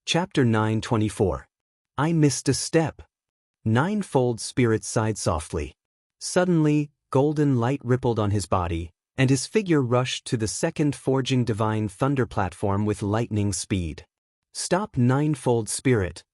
Chapter 924. I missed a step. Ninefold Spirit sighed softly. Suddenly, golden light rippled on his body, and his figure rushed to the second forging divine thunder platform with lightning speed. Stop, Ninefold Spirit!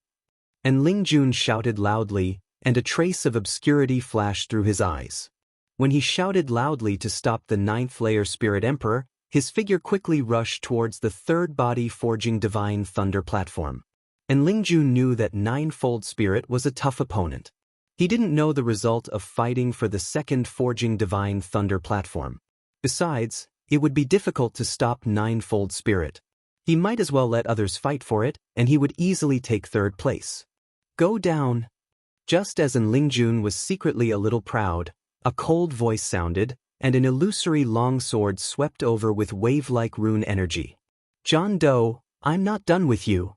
And Lingjun shouted loudly, and a trace of obscurity flashed through his eyes. When he shouted loudly to stop the ninth-layer Spirit Emperor, his figure quickly rushed towards the third body forging divine thunder platform. And Lingjun knew that Ninefold Spirit was a tough opponent. He didn't know the result of fighting for the second forging divine thunder platform. Besides, it would be difficult to stop Ninefold Spirit. He might as well let others fight for it, and he would easily take third place. Go down! Just as Lingjun was secretly a little proud, a cold voice sounded, and an illusory longsword swept over with wave-like rune energy. John Doe, I'm not done with you!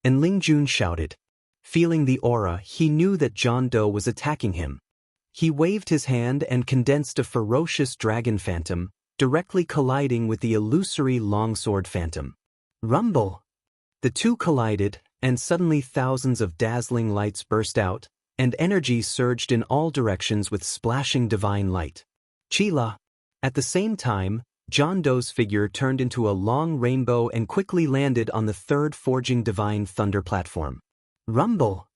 And Lingjun shouted. Feeling the aura, he knew that John Doe was attacking him. He waved his hand and condensed a ferocious dragon phantom, directly colliding with the illusory longsword phantom. Rumble! The two collided, and suddenly thousands of dazzling lights burst out, and energy surged in all directions with splashing divine light. Chila! At the same time, John Doe's figure turned into a long rainbow and quickly landed on the third forging divine thunder platform. Rumble!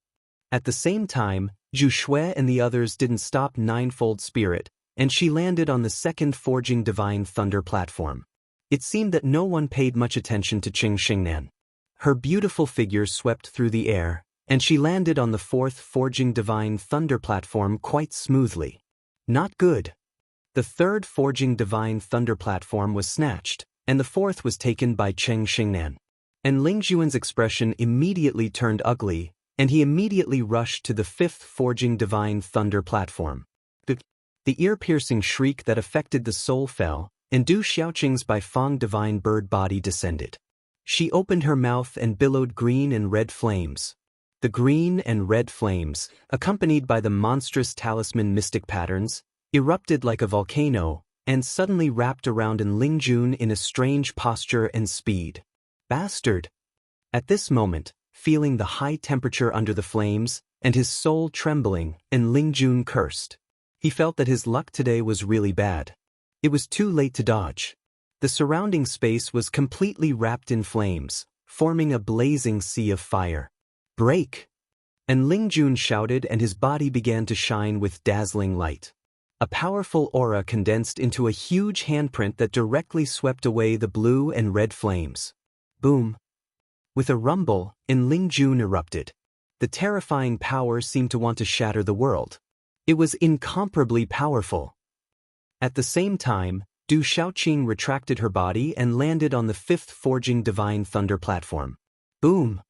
At the same time, Zhu Shui and the others didn't stop Ninefold Spirit, and she landed on the second forging divine thunder platform. It seemed that no one paid much attention to Qing Xingnan. Her beautiful figure swept through the air, and she landed on the fourth forging divine thunder platform quite smoothly. Not good. The third forging divine thunder platform was snatched, and the fourth was taken by Qing Xingnan. And Lingjun's expression immediately turned ugly, and he immediately rushed to the fifth forging divine thunder platform. The ear-piercing shriek that affected the soul fell, and Du Xiaoqing's Baifeng divine bird body descended. She opened her mouth and billowed green and red flames. The green and red flames, accompanied by the monstrous talisman mystic patterns, erupted like a volcano, and suddenly wrapped around Lingjun in a strange posture and speed. Bastard! At this moment, feeling the high temperature under the flames, and his soul trembling, Lingjun cursed. He felt that his luck today was really bad. It was too late to dodge. The surrounding space was completely wrapped in flames, forming a blazing sea of fire. Break! And Lingjun shouted, and his body began to shine with dazzling light. A powerful aura condensed into a huge handprint that directly swept away the blue and red flames. Boom! With a rumble, Lingjun erupted. The terrifying power seemed to want to shatter the world. It was incomparably powerful. At the same time, Du Xiaoqing retracted her body and landed on the fifth forging divine thunder platform. Boom!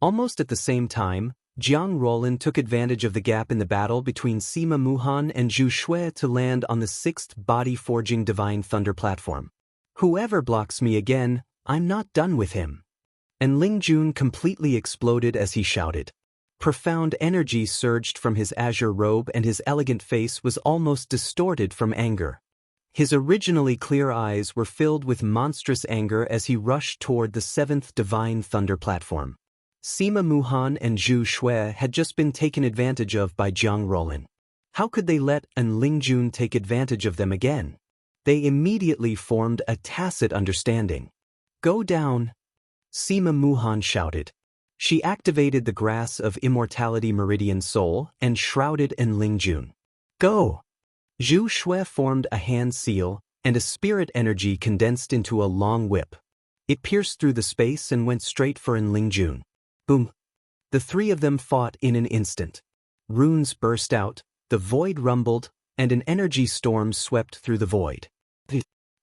Almost at the same time, Jiang Roland took advantage of the gap in the battle between Sima Muhan and Zhu Shui to land on the sixth body forging divine thunder platform. Whoever blocks me again, I'm not done with him. And Lingjun completely exploded as he shouted. Profound energy surged from his azure robe, and his elegant face was almost distorted from anger. His originally clear eyes were filled with monstrous anger as he rushed toward the seventh divine thunder platform. Sima Muhan and Zhu Shui had just been taken advantage of by Jiang Roland. How could they let Lingjun take advantage of them again? They immediately formed a tacit understanding. Go down! Sima Muhan shouted. She activated the grass of immortality meridian soul and shrouded Lingjun. Go! Zhu Shui formed a hand seal, and a spirit energy condensed into a long whip. It pierced through the space and went straight for Lingjun. Boom! The three of them fought in an instant. Runes burst out, the void rumbled, and an energy storm swept through the void.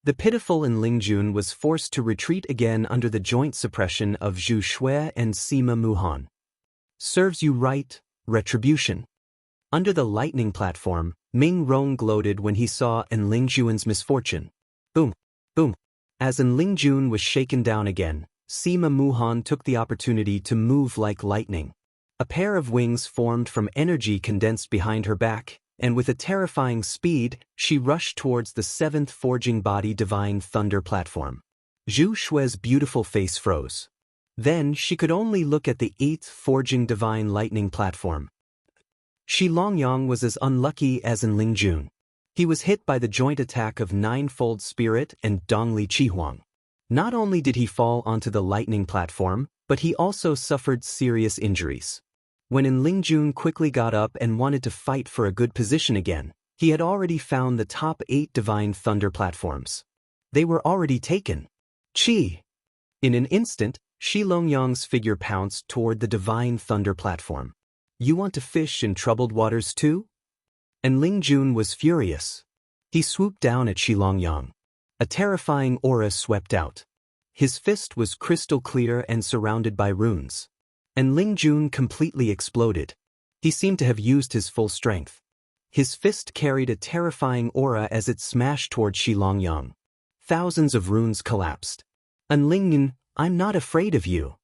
The pitiful Lingjun was forced to retreat again under the joint suppression of Zhu Shui and Sima Muhan. Serves you right, retribution. Under the lightning platform, Ming Rong gloated when he saw Lingjun's misfortune. Boom! Boom! As Lingjun was shaken down again, Sima Muhan took the opportunity to move like lightning. A pair of wings formed from energy condensed behind her back, and with a terrifying speed, she rushed towards the seventh forging body divine thunder platform. Zhu Shui's beautiful face froze. Then she could only look at the 8th forging divine lightning platform. Shi Longyang was as unlucky as in Ling Jun. He was hit by the joint attack of Ninefold Spirit and Dongli Chihuang. Not only did he fall onto the lightning platform, but he also suffered serious injuries. When Ling Jun quickly got up and wanted to fight for a good position again, he had already found the top 8 divine thunder platforms. They were already taken. Chi! In an instant, Shi Longyang's figure pounced toward the divine thunder platform. You want to fish in troubled waters too? And Ling Jun was furious. He swooped down at Shi Longyang. A terrifying aura swept out. His fist was crystal clear and surrounded by runes. And Ling Jun completely exploded. He seemed to have used his full strength. His fist carried a terrifying aura as it smashed toward Shi Longyang. Thousands of runes collapsed. And Ling Jun, I'm not afraid of you.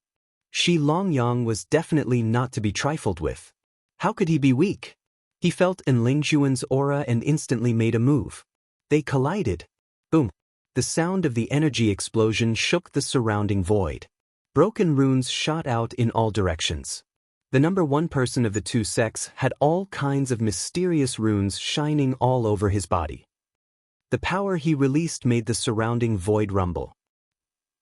Shi Longyang was definitely not to be trifled with. How could he be weak? He felt Ling Jun's aura and instantly made a move. They collided. Boom. The sound of the energy explosion shook the surrounding void. Broken runes shot out in all directions. The number 1 person of the two sects had all kinds of mysterious runes shining all over his body. The power he released made the surrounding void rumble.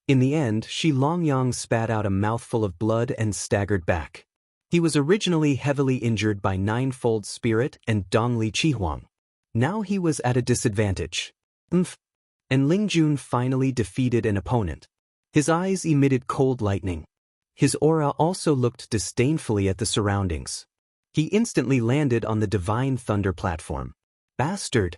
In the end, Shi Longyang spat out a mouthful of blood and staggered back. He was originally heavily injured by Ninefold Spirit and Dongli Chihuang. Now he was at a disadvantage. And Ling Jun finally defeated an opponent. His eyes emitted cold lightning. His aura also looked disdainfully at the surroundings. He instantly landed on the divine thunder platform. Bastard!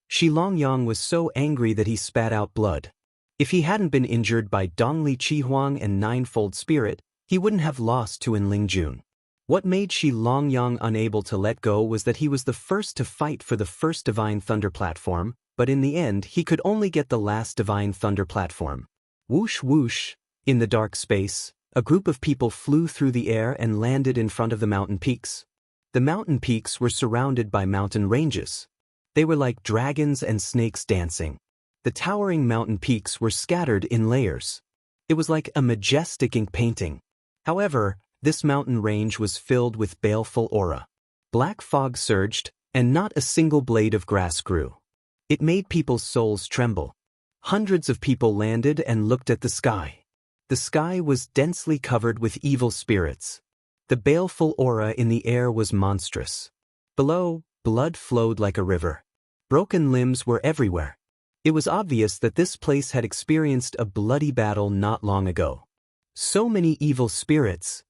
Shi Longyang was so angry that he spat out blood. If he hadn't been injured by Dongli Chihuang and Ninefold Spirit, he wouldn't have lost to Ling Jun. What made Shi Longyang unable to let go was that he was the first to fight for the first divine thunder platform, but in the end he could only get the last divine thunder platform. Whoosh whoosh! In the dark space, a group of people flew through the air and landed in front of the mountain peaks. The mountain peaks were surrounded by mountain ranges. They were like dragons and snakes dancing. The towering mountain peaks were scattered in layers. It was like a majestic ink painting. However, this mountain range was filled with baleful aura. Black fog surged, and not a single blade of grass grew. It made people's souls tremble. Hundreds of people landed and looked at the sky. The sky was densely covered with evil spirits. The baleful aura in the air was monstrous. Below, blood flowed like a river. Broken limbs were everywhere. It was obvious that this place had experienced a bloody battle not long ago. So many evil spirits.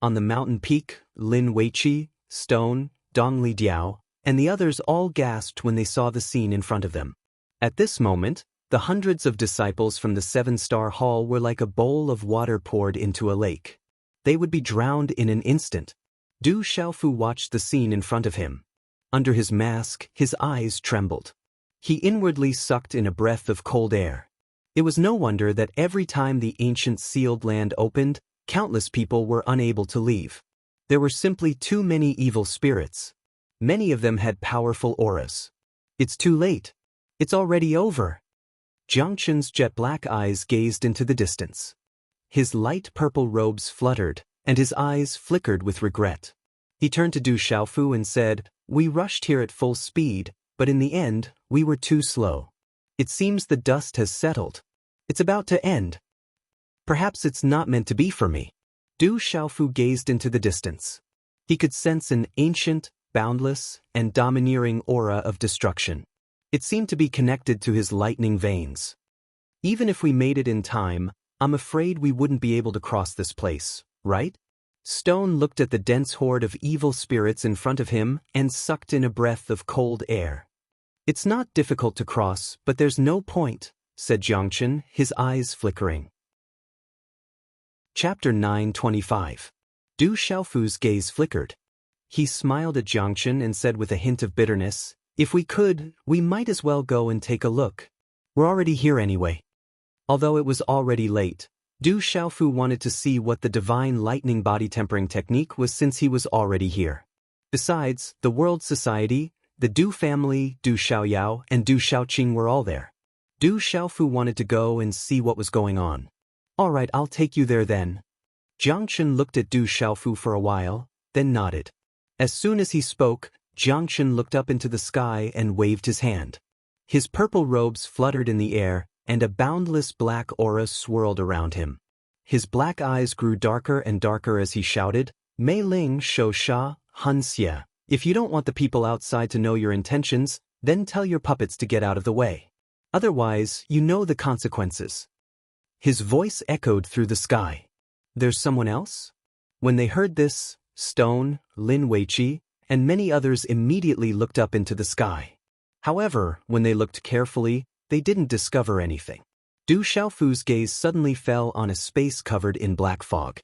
On the mountain peak, Lin Weiqi, Stone, Dongli Diao, and the others all gasped when they saw the scene in front of them. At this moment, the hundreds of disciples from the 7-star hall were like a bowl of water poured into a lake. They would be drowned in an instant. Du Xiaofu watched the scene in front of him. Under his mask, his eyes trembled. He inwardly sucked in a breath of cold air. It was no wonder that every time the ancient sealed land opened, countless people were unable to leave. There were simply too many evil spirits. Many of them had powerful auras. It's too late. It's already over. Jiangchen's jet-black eyes gazed into the distance. His light purple robes fluttered, and his eyes flickered with regret. He turned to Du Xiaofu and said, "We rushed here at full speed, but in the end, we were too slow. It seems the dust has settled. It's about to end. Perhaps it's not meant to be for me." Du Xiaofu gazed into the distance. He could sense an ancient, boundless, and domineering aura of destruction. It seemed to be connected to his lightning veins. Even if we made it in time, I'm afraid we wouldn't be able to cross this place, right? Stone looked at the dense horde of evil spirits in front of him and sucked in a breath of cold air. "It's not difficult to cross, but there's no point," said Jiangchen, his eyes flickering. Chapter 925. Du Xiaofu's gaze flickered. He smiled at Jiangchen and said with a hint of bitterness, "If we could, we might as well go and take a look. We're already here anyway." Although it was already late, Du Xiaofu wanted to see what the divine lightning body tempering technique was since he was already here. Besides, the World Society, the Du family, Du Xiaoyao, and Du Xiaoqing were all there. Du Xiaofu wanted to go and see what was going on. "All right, I'll take you there then," Jiangchen looked at Du Xiaofu for a while, then nodded. As soon as he spoke, Jiangchen looked up into the sky and waved his hand. His purple robes fluttered in the air, and a boundless black aura swirled around him. His black eyes grew darker and darker as he shouted, Mei Ling Shou Sha, Han Xie. If you don't want the people outside to know your intentions, then tell your puppets to get out of the way. Otherwise, you know the consequences. His voice echoed through the sky. There's someone else? When they heard this, Stone, Lin Weiqi, and many others immediately looked up into the sky. However, when they looked carefully, they didn't discover anything. Du Xiaofu's gaze suddenly fell on a space covered in black fog.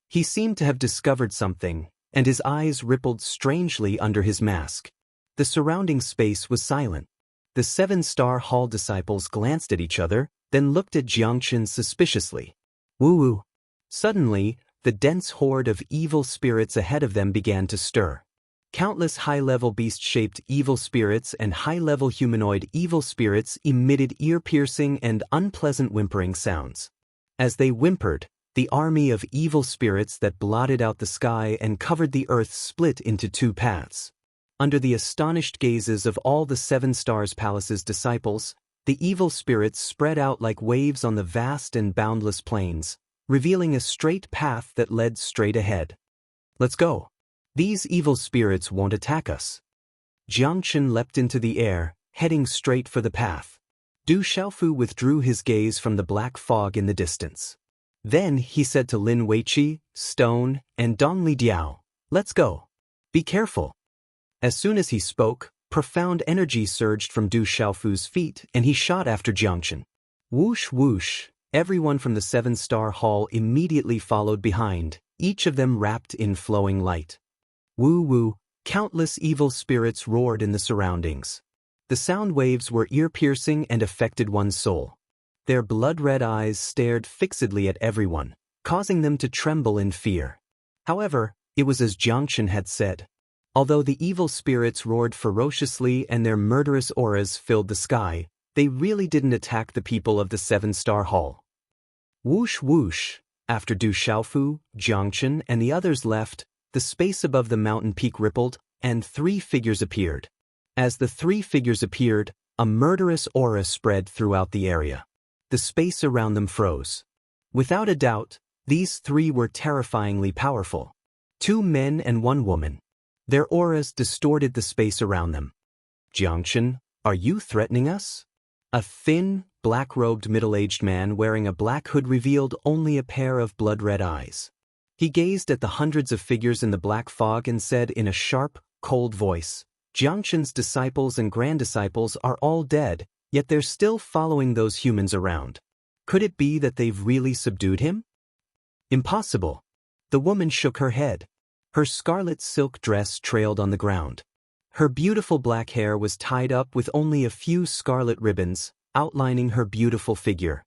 He seemed to have discovered something, and his eyes rippled strangely under his mask. The surrounding space was silent. The 7-star hall disciples glanced at each other, then looked at Jiangchen suspiciously. Woo-woo. Suddenly, the dense horde of evil spirits ahead of them began to stir. Countless high-level beast-shaped evil spirits and high-level humanoid evil spirits emitted ear-piercing and unpleasant whimpering sounds. As they whimpered, the army of evil spirits that blotted out the sky and covered the earth split into 2 paths. Under the astonished gazes of all the 7 Stars Palace's disciples, the evil spirits spread out like waves on the vast and boundless plains, revealing a straight path that led straight ahead. Let's go. These evil spirits won't attack us. Jiangchen leapt into the air, heading straight for the path. Du Xiaofu withdrew his gaze from the black fog in the distance. Then he said to Lin Weiqi, Stone, and Dong Li Diao, let's go. Be careful. As soon as he spoke, profound energy surged from Du Xiaofu's feet and he shot after Jiangchen. Whoosh whoosh, everyone from the 7-star hall immediately followed behind, each of them wrapped in flowing light. Woo-woo, countless evil spirits roared in the surroundings. The sound waves were ear-piercing and affected one's soul. Their blood-red eyes stared fixedly at everyone, causing them to tremble in fear. However, it was as Jiangchen had said. Although the evil spirits roared ferociously and their murderous auras filled the sky, they really didn't attack the people of the 7-star hall. Whoosh whoosh, after Du Xiaofu, Jiangchen, and the others left, the space above the mountain peak rippled, and 3 figures appeared. As the 3 figures appeared, a murderous aura spread throughout the area. The space around them froze. Without a doubt, these 3 were terrifyingly powerful. 2 men and 1 woman. Their auras distorted the space around them. Jiangchen, are you threatening us? A thin, black-robed middle-aged man wearing a black hood revealed only a pair of blood-red eyes. He gazed at the hundreds of figures in the black fog and said in a sharp, cold voice, Jiangchen's disciples and grand-disciples are all dead, yet they're still following those humans around. Could it be that they've really subdued him? Impossible. The woman shook her head. Her scarlet silk dress trailed on the ground. Her beautiful black hair was tied up with only a few scarlet ribbons, outlining her beautiful figure.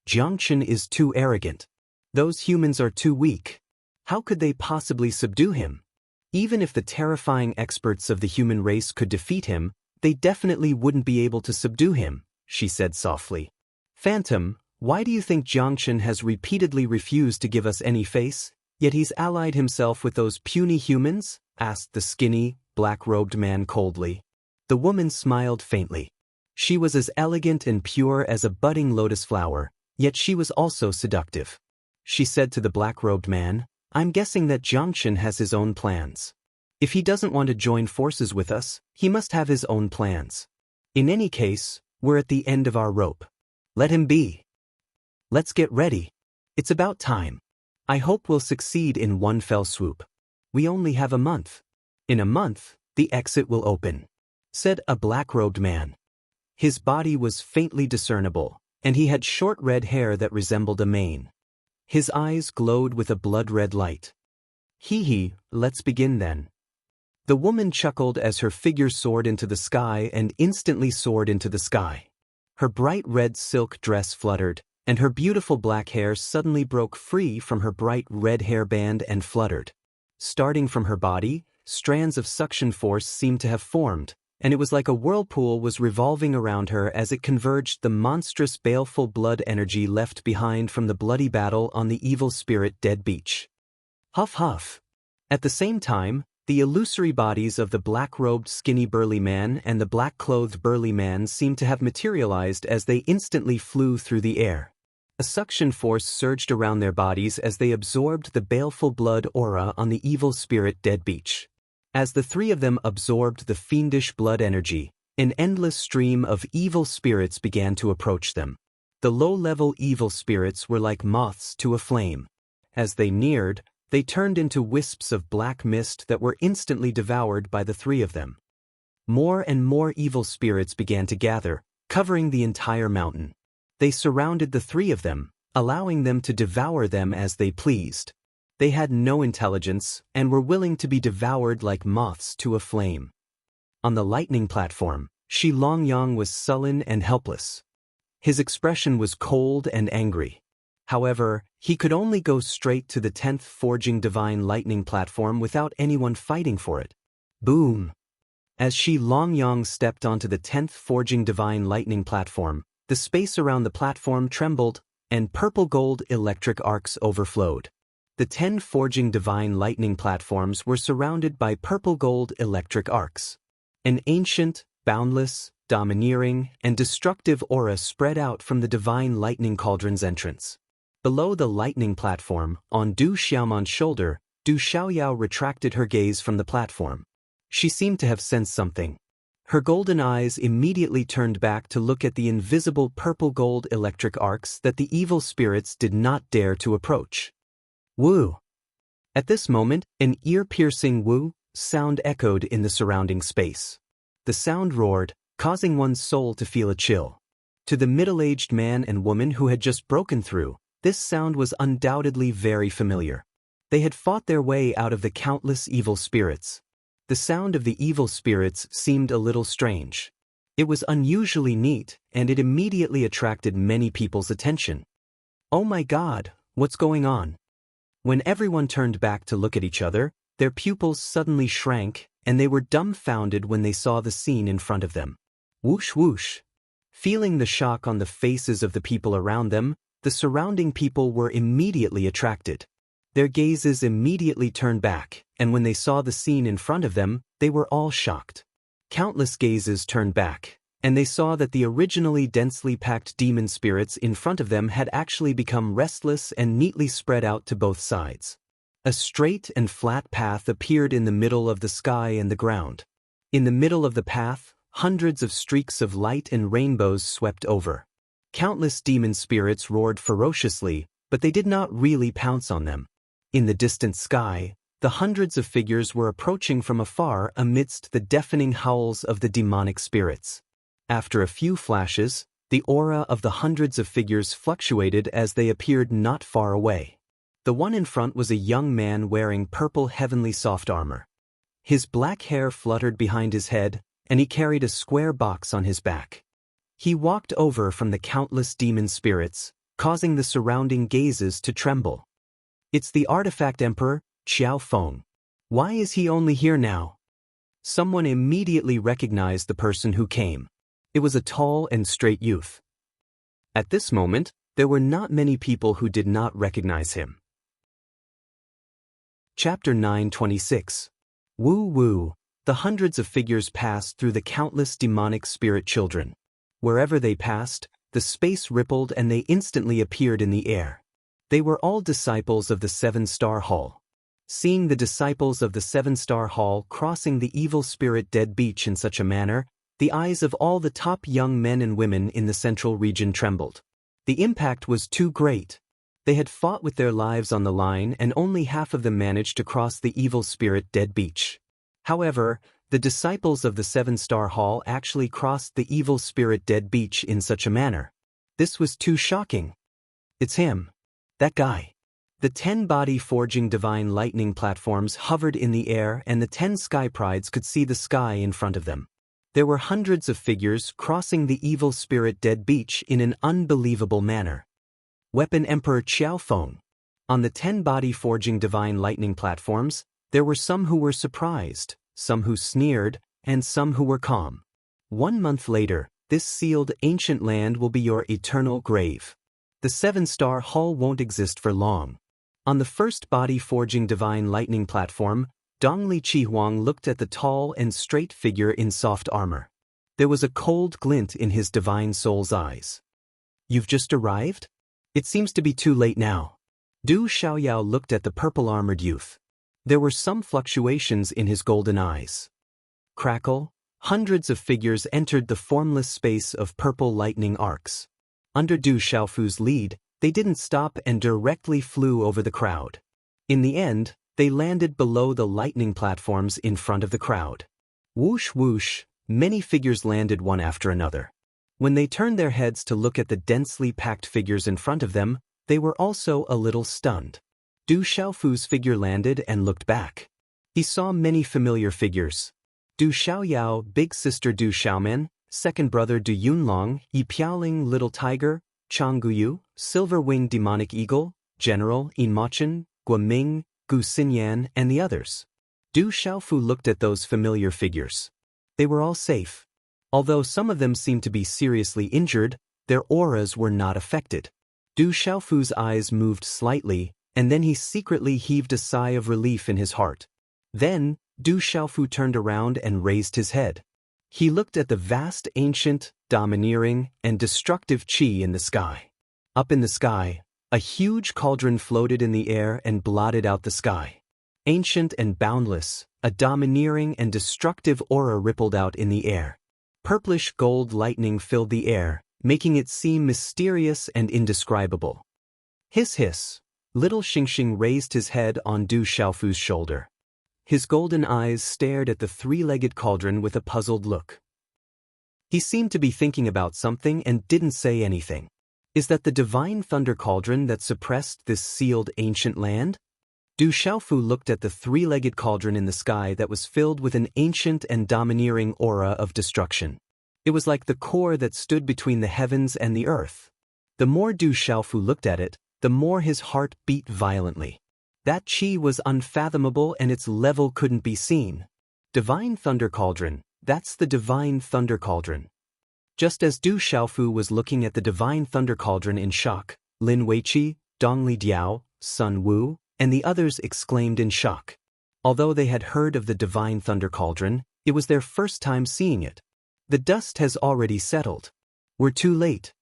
Jiangchen is too arrogant. Those humans are too weak. How could they possibly subdue him? Even if the terrifying experts of the human race could defeat him, they definitely wouldn't be able to subdue him, she said softly. Phantom, why do you think Jiangchen has repeatedly refused to give us any face, yet he's allied himself with those puny humans? Asked the skinny, black-robed man coldly. The woman smiled faintly. She was as elegant and pure as a budding lotus flower, yet she was also seductive. She said to the black-robed man, I'm guessing that Jiangchen has his own plans. If he doesn't want to join forces with us, he must have his own plans. In any case, we're at the end of our rope. Let him be. Let's get ready. It's about time. I hope we'll succeed in one fell swoop. We only have a month. In a month, the exit will open, said a black-robed man. His body was faintly discernible, and he had short red hair that resembled a mane. His eyes glowed with a blood-red light. Hee, let's begin then. The woman chuckled as her figure soared into the sky and instantly soared into the sky. Her bright red silk dress fluttered, and her beautiful black hair suddenly broke free from her bright red hairband and fluttered. Starting from her body, strands of suction force seemed to have formed, and it was like a whirlpool was revolving around her as it converged the monstrous baleful blood energy left behind from the bloody battle on the evil spirit dead beach. Huff huff. At the same time, the illusory bodies of the black-robed skinny burly man and the black-clothed burly man seemed to have materialized as they instantly flew through the air. A suction force surged around their bodies as they absorbed the baleful blood aura on the evil spirit dead beach. As the three of them absorbed the fiendish blood energy, an endless stream of evil spirits began to approach them. The low-level evil spirits were like moths to a flame. As they neared, they turned into wisps of black mist that were instantly devoured by the three of them. More and more evil spirits began to gather, covering the entire mountain. They surrounded the three of them, allowing them to devour them as they pleased. They had no intelligence and were willing to be devoured like moths to a flame. On the lightning platform, Shi Longyang was sullen and helpless. His expression was cold and angry. However, he could only go straight to the 10th Forging Divine Lightning platform without anyone fighting for it. Boom! As Shi Longyang stepped onto the 10th Forging Divine Lightning platform, the space around the platform trembled, and purple-gold electric arcs overflowed. The 10 Forging Divine Lightning platforms were surrounded by purple-gold electric arcs. An ancient, boundless, domineering, and destructive aura spread out from the Divine Lightning Cauldron's entrance. Below the lightning platform, on Du Xiaoman's shoulder, Du Xiaoyao retracted her gaze from the platform. She seemed to have sensed something. Her golden eyes immediately turned back to look at the invisible purple-gold electric arcs that the evil spirits did not dare to approach. Woo! At this moment, an ear-piercing woo sound echoed in the surrounding space. The sound roared, causing one's soul to feel a chill. To the middle-aged man and woman who had just broken through, this sound was undoubtedly very familiar. They had fought their way out of the countless evil spirits. The sound of the evil spirits seemed a little strange. It was unusually neat, and it immediately attracted many people's attention. Oh my God, what's going on? When everyone turned back to look at each other, their pupils suddenly shrank, and they were dumbfounded when they saw the scene in front of them. Whoosh whoosh. Feeling the shock on the faces of the people around them, the surrounding people were immediately attracted. Their gazes immediately turned back, and when they saw the scene in front of them, they were all shocked. Countless gazes turned back, and they saw that the originally densely packed demon spirits in front of them had actually become restless and neatly spread out to both sides. A straight and flat path appeared in the middle of the sky and the ground. In the middle of the path, hundreds of streaks of light and rainbows swept over. Countless demon spirits roared ferociously, but they did not really pounce on them. In the distant sky, the hundreds of figures were approaching from afar amidst the deafening howls of the demonic spirits. After a few flashes, the aura of the hundreds of figures fluctuated as they appeared not far away. The one in front was a young man wearing purple heavenly soft armor. His black hair fluttered behind his head, and he carried a square box on his back. He walked over from the countless demon spirits, causing the surrounding gazes to tremble. It's the artifact emperor, Qiao Feng. Why is he only here now? Someone immediately recognized the person who came. It was a tall and straight youth. At this moment, there were not many people who did not recognize him. Chapter 926. Woo woo. The hundreds of figures passed through the countless demonic spirit children. Wherever they passed, the space rippled and they instantly appeared in the air. They were all disciples of the Seven-Star Hall. Seeing the disciples of the Seven-Star Hall crossing the evil spirit dead beach in such a manner, the eyes of all the top young men and women in the central region trembled. The impact was too great. They had fought with their lives on the line and only half of them managed to cross the evil spirit dead beach. However, the disciples of the Seven-Star Hall actually crossed the evil spirit dead beach in such a manner. This was too shocking. It's him. That guy. The 10-body forging divine lightning platforms hovered in the air and the 10 sky prides could see the sky in front of them. There were hundreds of figures crossing the evil spirit dead beach in an unbelievable manner. Weapon Emperor Qiao Feng. On the 10-body forging divine lightning platforms, there were some who were surprised, some who sneered, and some who were calm. 1 month later, this sealed ancient land will be your eternal grave. The 7-star hull won't exist for long. On the first body-forging divine lightning platform, Dongli Chihuang looked at the tall and straight figure in soft armor. There was a cold glint in his divine soul's eyes. You've just arrived? It seems to be too late now. Du Xiaoyao looked at the purple-armored youth. There were some fluctuations in his golden eyes. Crackle, hundreds of figures entered the formless space of purple lightning arcs. Under Du Xiaofu's lead, they didn't stop and directly flew over the crowd. In the end, they landed below the lightning platforms in front of the crowd. Whoosh whoosh, many figures landed one after another. When they turned their heads to look at the densely packed figures in front of them, they were also a little stunned. Du Xiaofu's figure landed and looked back. He saw many familiar figures. Du Xiaoyao, big sister Du Xiaomen, second brother Du Yunlong, Yi Piaoling, little tiger, Chang Guyu, silver-winged demonic eagle, general Yin Mochen, Guoming, Gu Xinyan, and the others. Du Xiaofu looked at those familiar figures. They were all safe. Although some of them seemed to be seriously injured, their auras were not affected. Du Xiaofu's eyes moved slightly, and then he secretly heaved a sigh of relief in his heart. Then, Du Xiaofu turned around and raised his head. He looked at the vast, ancient, domineering, and destructive qi in the sky. Up in the sky, a huge cauldron floated in the air and blotted out the sky. Ancient and boundless, a domineering and destructive aura rippled out in the air. Purplish gold lightning filled the air, making it seem mysterious and indescribable. Hiss hiss. Little Xingxing raised his head on Du Xiaofu's shoulder. His golden eyes stared at the three-legged cauldron with a puzzled look. He seemed to be thinking about something and didn't say anything. Is that the divine thunder cauldron that suppressed this sealed ancient land? Du Xiaofu looked at the three-legged cauldron in the sky that was filled with an ancient and domineering aura of destruction. It was like the core that stood between the heavens and the earth. The more Du Xiaofu looked at it, the more his heart beat violently. That qi was unfathomable and its level couldn't be seen. Divine Thunder Cauldron, that's the Divine Thunder Cauldron. Just as Du Xiaofu was looking at the Divine Thunder Cauldron in shock, Lin Weiqi, Dongli Diao, Sun Wu, and the others exclaimed in shock. Although they had heard of the Divine Thunder Cauldron, it was their first time seeing it. The dust has already settled. We're too late.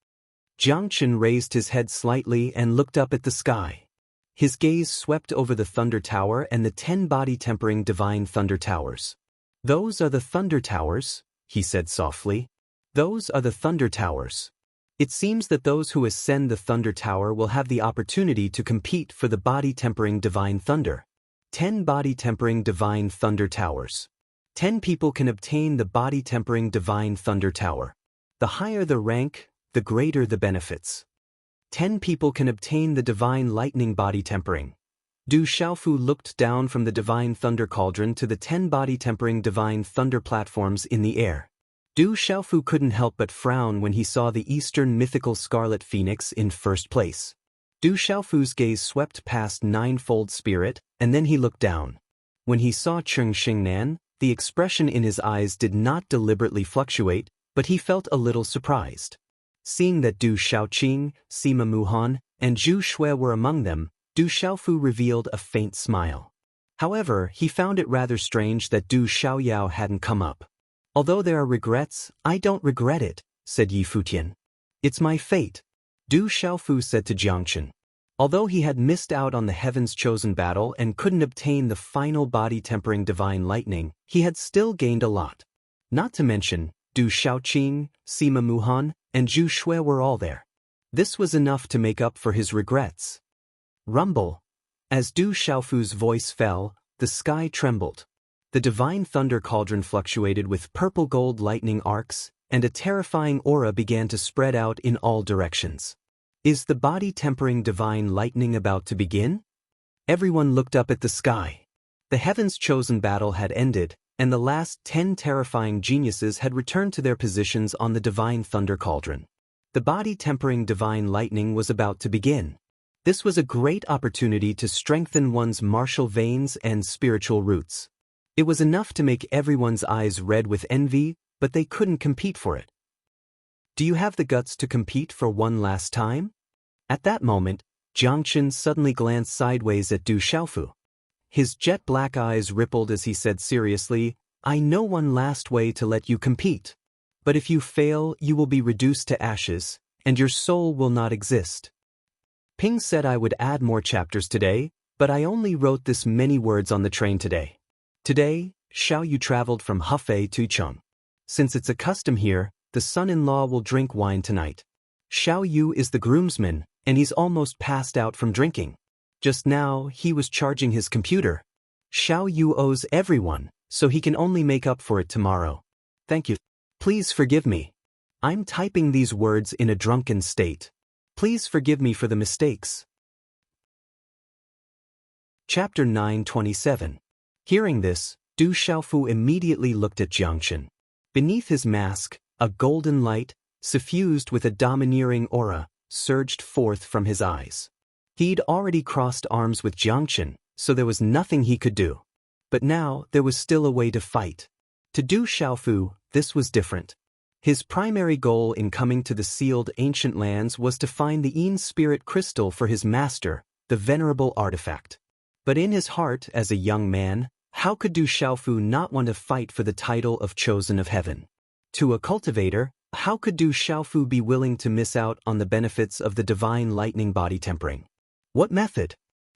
Jiangchen raised his head slightly and looked up at the sky. His gaze swept over the Thunder Tower and the 10 body-tempering Divine Thunder Towers. Those are the Thunder Towers, he said softly. Those are the Thunder Towers. It seems that those who ascend the Thunder Tower will have the opportunity to compete for the body-tempering Divine Thunder. 10 body-tempering Divine Thunder Towers. 10 people can obtain the body-tempering Divine Thunder Tower. The higher the rank, the greater the benefits. 10 people can obtain the Divine Lightning Body Tempering. Du Xiaofu looked down from the Divine Thunder Cauldron to the 10 body-tempering Divine Thunder platforms in the air. Du Xiaofu couldn't help but frown when he saw the Eastern mythical Scarlet Phoenix in first place. Du Xiaofu's gaze swept past Ninefold Spirit, and then he looked down. When he saw Cheng Xingnan, the expression in his eyes did not deliberately fluctuate, but he felt a little surprised. Seeing that Du Xiaoqing, Sima Muhan, and Zhu Shui were among them, Du Xiaofu revealed a faint smile. However, he found it rather strange that Du Xiaoyao hadn't come up. Although there are regrets, I don't regret it, said Yi Futian. It's my fate. Du Xiaofu said to Jiangchen. Although he had missed out on the Heaven's Chosen battle and couldn't obtain the final body-tempering Divine Lightning, he had still gained a lot. Not to mention, Du Xiaoqing, Sima Muhan, and Zhu Shui were all there. This was enough to make up for his regrets. Rumble. As Du Xiaofu's voice fell, the sky trembled. The Divine Thunder Cauldron fluctuated with purple-gold lightning arcs, and a terrifying aura began to spread out in all directions. Is the body-tempering Divine Lightning about to begin? Everyone looked up at the sky. The Heaven's Chosen battle had ended, and the last 10 terrifying geniuses had returned to their positions on the Divine Thunder Cauldron. The body-tempering Divine Lightning was about to begin. This was a great opportunity to strengthen one's martial veins and spiritual roots. It was enough to make everyone's eyes red with envy, but they couldn't compete for it. Do you have the guts to compete for one last time? At that moment, Jiang Chen suddenly glanced sideways at Du Xiaofu. His jet-black eyes rippled as he said seriously, I know one last way to let you compete. But if you fail, you will be reduced to ashes, and your soul will not exist. Ping said I would add more chapters today, but I only wrote this many words on the train today. Today, Xiao Yu traveled from Hefei to Cheng. Since it's a custom here, the son-in-law will drink wine tonight. Xiao Yu is the groomsman, and he's almost passed out from drinking. Just now, he was charging his computer. Xiao Yu owes everyone, so he can only make up for it tomorrow. Thank you. Please forgive me. I'm typing these words in a drunken state. Please forgive me for the mistakes. Chapter 927. Hearing this, Du Xiaofu immediately looked at Jiang Chen. Beneath his mask, a golden light, suffused with a domineering aura, surged forth from his eyes. He'd already crossed arms with Jiang Chen, so there was nothing he could do. But now, there was still a way to fight. To Du Xiaofu, this was different. His primary goal in coming to the sealed ancient lands was to find the Yin spirit crystal for his master, the venerable artifact. But in his heart, as a young man, how could Du Xiaofu not want to fight for the title of Chosen of Heaven? To a cultivator, how could Du Xiaofu be willing to miss out on the benefits of the divine lightning body tempering? What method?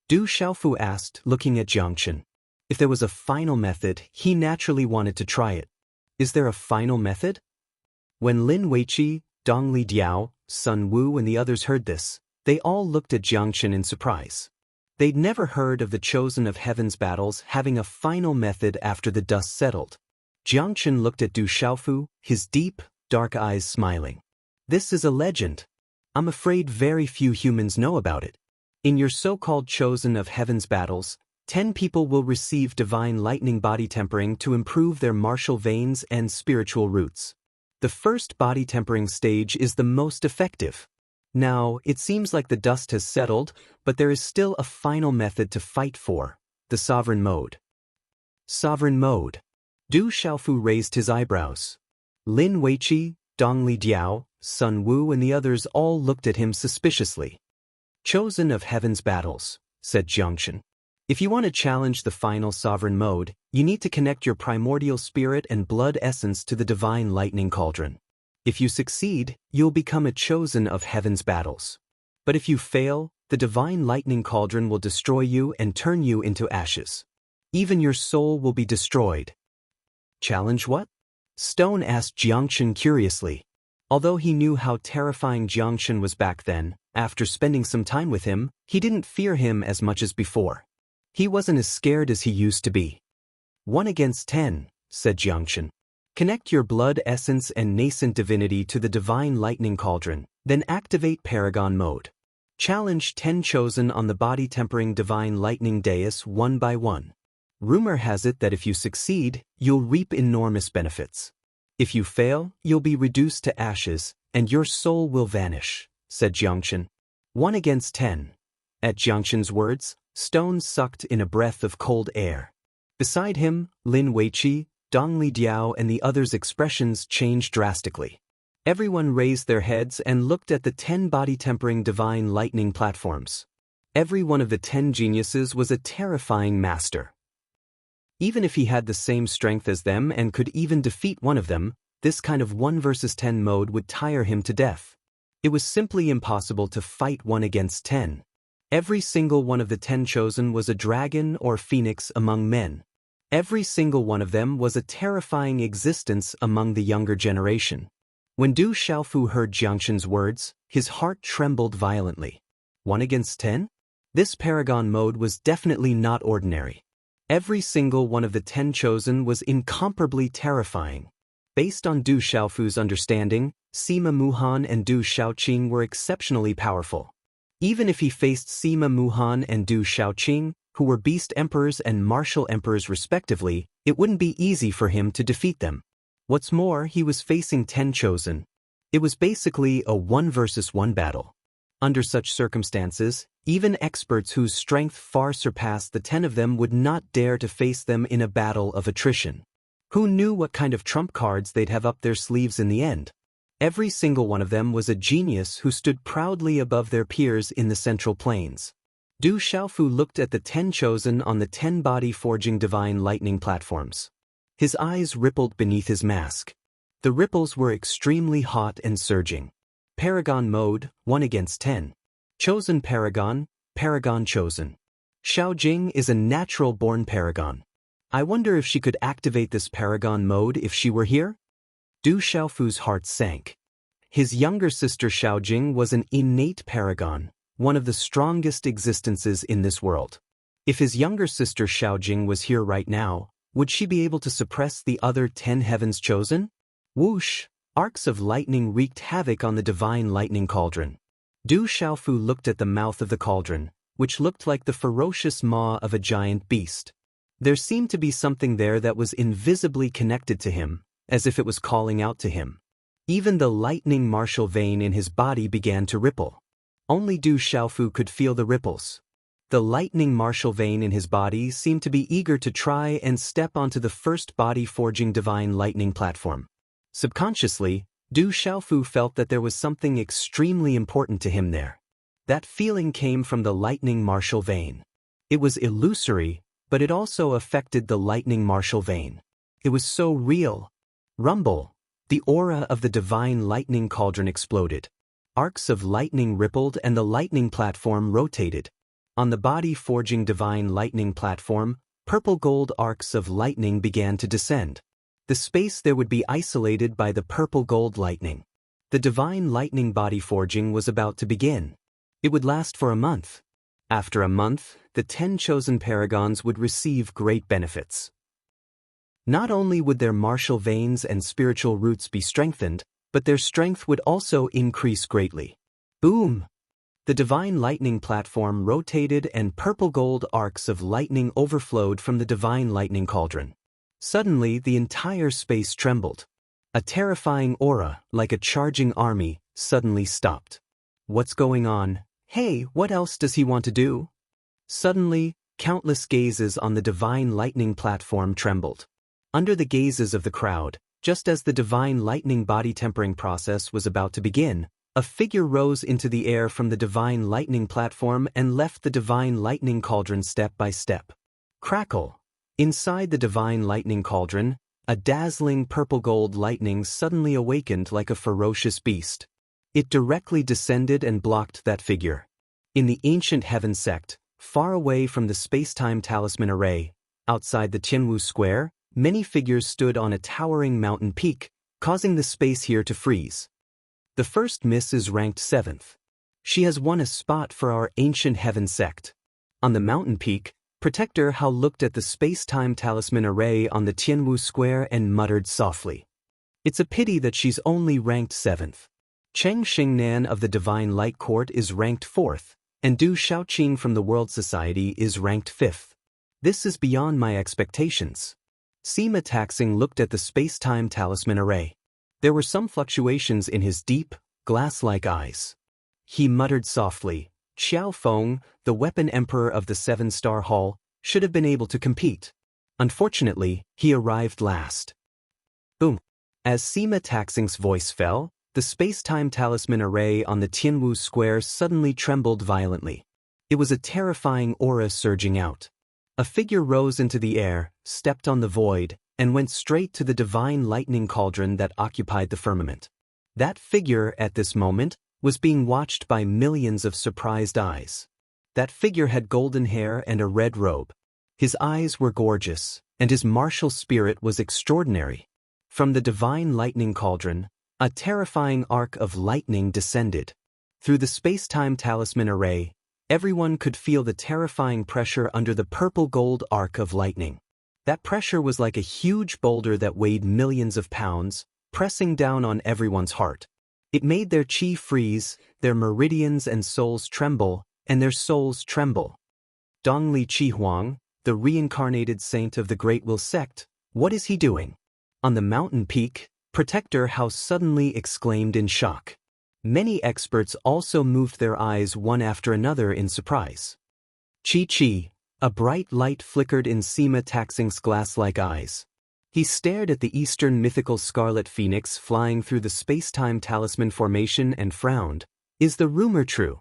Du Xiaofu asked, looking at Jiang Chen. If there was a final method, he naturally wanted to try it. Is there a final method? When Lin Weiqi, Dongli Diao, Sun Wu and the others heard this, they all looked at Jiang Chen in surprise. They'd never heard of the Chosen of Heaven's battles having a final method after the dust settled. Jiang Chen looked at Du Xiaofu, his deep, dark eyes smiling. This is a legend. I'm afraid very few humans know about it. In your so-called Chosen of Heaven's battles, 10 people will receive divine lightning body tempering to improve their martial veins and spiritual roots. The first body tempering stage is the most effective. Now, it seems like the dust has settled, but there is still a final method to fight for, the sovereign mode. Sovereign mode. Du Xiaofu raised his eyebrows. Lin Weiqi, Dongli Diao, Sun Wu and the others all looked at him suspiciously. Chosen of Heaven's battles, said Jiang Chen. If you want to challenge the final sovereign mode, you need to connect your primordial spirit and blood essence to the divine lightning cauldron. If you succeed, you'll become a Chosen of Heaven's battles. But if you fail, the divine lightning cauldron will destroy you and turn you into ashes. Even your soul will be destroyed. Challenge what? Stone asked Jiang Chen curiously. Although he knew how terrifying Jiang Chen was back then, after spending some time with him, he didn't fear him as much as before. He wasn't as scared as he used to be. 1 against 10, said Jiang Chen. Connect your blood essence and nascent divinity to the divine lightning cauldron, then activate Paragon mode. Challenge 10 chosen on the body tempering divine lightning dais one by one. Rumor has it that if you succeed, you'll reap enormous benefits. If you fail, you'll be reduced to ashes, and your soul will vanish, said Jiang Chen. 1 against 10. At Jiang Chen's words, Stone sucked in a breath of cold air. Beside him, Lin Weiqi, Dongli Diao and the others' expressions changed drastically. Everyone raised their heads and looked at the 10 body-tempering divine lightning platforms. Every one of the 10 geniuses was a terrifying master. Even if he had the same strength as them and could even defeat one of them, this kind of 1 versus 10 mode would tire him to death. It was simply impossible to fight 1 against 10. Every single one of the 10 chosen was a dragon or phoenix among men. Every single one of them was a terrifying existence among the younger generation. When Du Xiaofu heard Jiang Chen's words, his heart trembled violently. 1 against 10? This Paragon mode was definitely not ordinary. Every single one of the 10 chosen was incomparably terrifying. Based on Du Xiaofu's understanding, Sima Muhan and Du Xiaoqing were exceptionally powerful. Even if he faced Sima Muhan and Du Xiaoqing, who were Beast Emperors and Martial Emperors respectively, it wouldn't be easy for him to defeat them. What's more, he was facing 10 chosen. It was basically a 1 versus 1 battle. Under such circumstances, Even experts whose strength far surpassed the 10 of them would not dare to face them in a battle of attrition. Who knew what kind of trump cards they'd have up their sleeves in the end? Every single one of them was a genius who stood proudly above their peers in the Central Plains. Du Xiaofu looked at the 10 chosen on the 10 body-forging divine lightning platforms. His eyes rippled beneath his mask. The ripples were extremely hot and surging. Paragon mode, 1 against 10. Chosen Paragon, Paragon chosen. Xiao Jing is a natural-born Paragon. I wonder if she could activate this Paragon mode if she were here? Du Xiaofu's heart sank. His younger sister Xiao Jing was an innate Paragon, one of the strongest existences in this world. If his younger sister Xiao Jing was here right now, would she be able to suppress the other 10 heavens chosen? Whoosh! Arcs of lightning wreaked havoc on the divine lightning cauldron. Du Xiaofu looked at the mouth of the cauldron, which looked like the ferocious maw of a giant beast. There seemed to be something there that was invisibly connected to him, as if it was calling out to him. Even the lightning martial vein in his body began to ripple. Only Du Xiaofu could feel the ripples. The lightning martial vein in his body seemed to be eager to try and step onto the first body-forging divine lightning platform. Subconsciously, Du Xiaofu felt that there was something extremely important to him there. That feeling came from the lightning martial vein. It was illusory, but it also affected the lightning martial vein. It was so real. Rumble! The aura of the divine lightning cauldron exploded. Arcs of lightning rippled and the lightning platform rotated. On the body-forging divine lightning platform, purple gold arcs of lightning began to descend. The space there would be isolated by the purple gold lightning. The divine lightning body forging was about to begin. It would last for a month. After a month, the 10 chosen paragons would receive great benefits. Not only would their martial veins and spiritual roots be strengthened, but their strength would also increase greatly. Boom! The divine lightning platform rotated and purple gold arcs of lightning overflowed from the divine lightning cauldron. Suddenly, the entire space trembled. A terrifying aura, like a charging army, suddenly stopped. What's going on? Hey, what else does he want to do? Suddenly, countless gazes on the divine lightning platform trembled. Under the gazes of the crowd, just as the divine lightning body tempering process was about to begin, a figure rose into the air from the divine lightning platform and left the divine lightning cauldron step by step. Crackle! Inside the divine lightning cauldron, a dazzling purple-gold lightning suddenly awakened like a ferocious beast. It directly descended and blocked that figure. In the ancient heaven sect, far away from the space-time talisman array, outside the Tianwu Square, many figures stood on a towering mountain peak, causing the space here to freeze. The first miss is ranked 7th. She has won a spot for our ancient heaven sect. On the mountain peak, Protector Hao looked at the space-time talisman array on the Tianwu Square and muttered softly. It's a pity that she's only ranked 7th. Cheng Xingnan of the Divine Light Court is ranked 4th, and Du Xiaoqing from the World Society is ranked 5th. This is beyond my expectations. Sima Taxing looked at the space-time talisman array. There were some fluctuations in his deep, glass-like eyes. He muttered softly, Xiao Feng, the weapon emperor of the 7-star hall, should have been able to compete. Unfortunately, he arrived last. Boom! As Sima Taxing's voice fell, the space-time talisman array on the Tianwu Square suddenly trembled violently. It was a terrifying aura surging out. A figure rose into the air, stepped on the void, and went straight to the divine lightning cauldron that occupied the firmament. That figure, at this moment, was being watched by millions of surprised eyes. That figure had golden hair and a red robe. His eyes were gorgeous, and his martial spirit was extraordinary. From the divine lightning cauldron, a terrifying arc of lightning descended. Through the space-time talisman array, everyone could feel the terrifying pressure under the purple-gold arc of lightning. That pressure was like a huge boulder that weighed millions of pounds, pressing down on everyone's heart. It made their chi freeze, their meridians and souls tremble, and their souls tremble. Dongli Chihuang, the reincarnated saint of the Great Will sect, what is he doing? On the mountain peak, Protector Hao suddenly exclaimed in shock. Many experts also moved their eyes one after another in surprise. Chi-Chi, a bright light flickered in Sima Taxing's glass-like eyes. He stared at the Eastern mythical scarlet phoenix flying through the space-time talisman formation and frowned. Is the rumor true?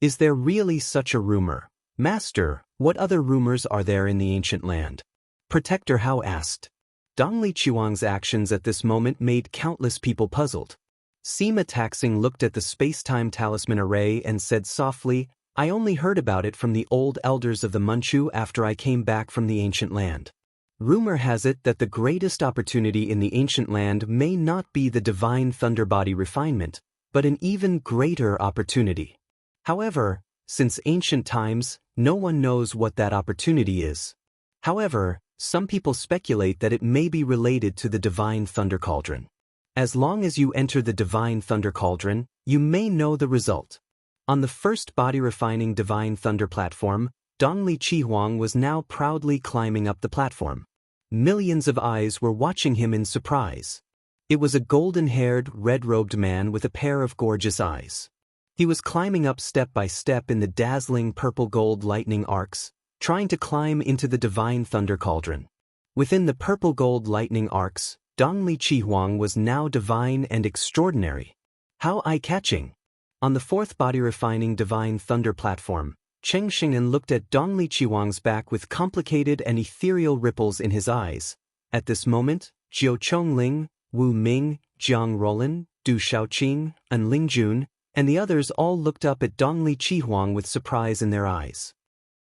Is there really such a rumor? Master, what other rumors are there in the ancient land? Protector Hao asked. Dongli Qiwang's actions at this moment made countless people puzzled. Sima Taxing looked at the space-time talisman array and said softly, I only heard about it from the old elders of the Manchu after I came back from the ancient land. Rumor has it that the greatest opportunity in the ancient land may not be the divine thunder body refinement, but an even greater opportunity. However, since ancient times, no one knows what that opportunity is. However, some people speculate that it may be related to the divine thunder cauldron. As long as you enter the divine thunder cauldron, you may know the result. On the first body-refining divine thunder platform, Dongli Qihuang was now proudly climbing up the platform. Millions of eyes were watching him in surprise. It was a golden-haired, red-robed man with a pair of gorgeous eyes. He was climbing up step by step in the dazzling purple-gold lightning arcs, trying to climb into the divine thunder cauldron. Within the purple-gold lightning arcs, Dongli Qihuang was now divine and extraordinary. How eye-catching! On the fourth body-refining divine thunder platform, Cheng Xing'an looked at Dongli Qihuang's back with complicated and ethereal ripples in his eyes. At this moment, Jiu Chongling, Wu Ming, Jiang Rolan, Du Shaoqing, and Ling Jun, and the others all looked up at Dongli Qihuang with surprise in their eyes.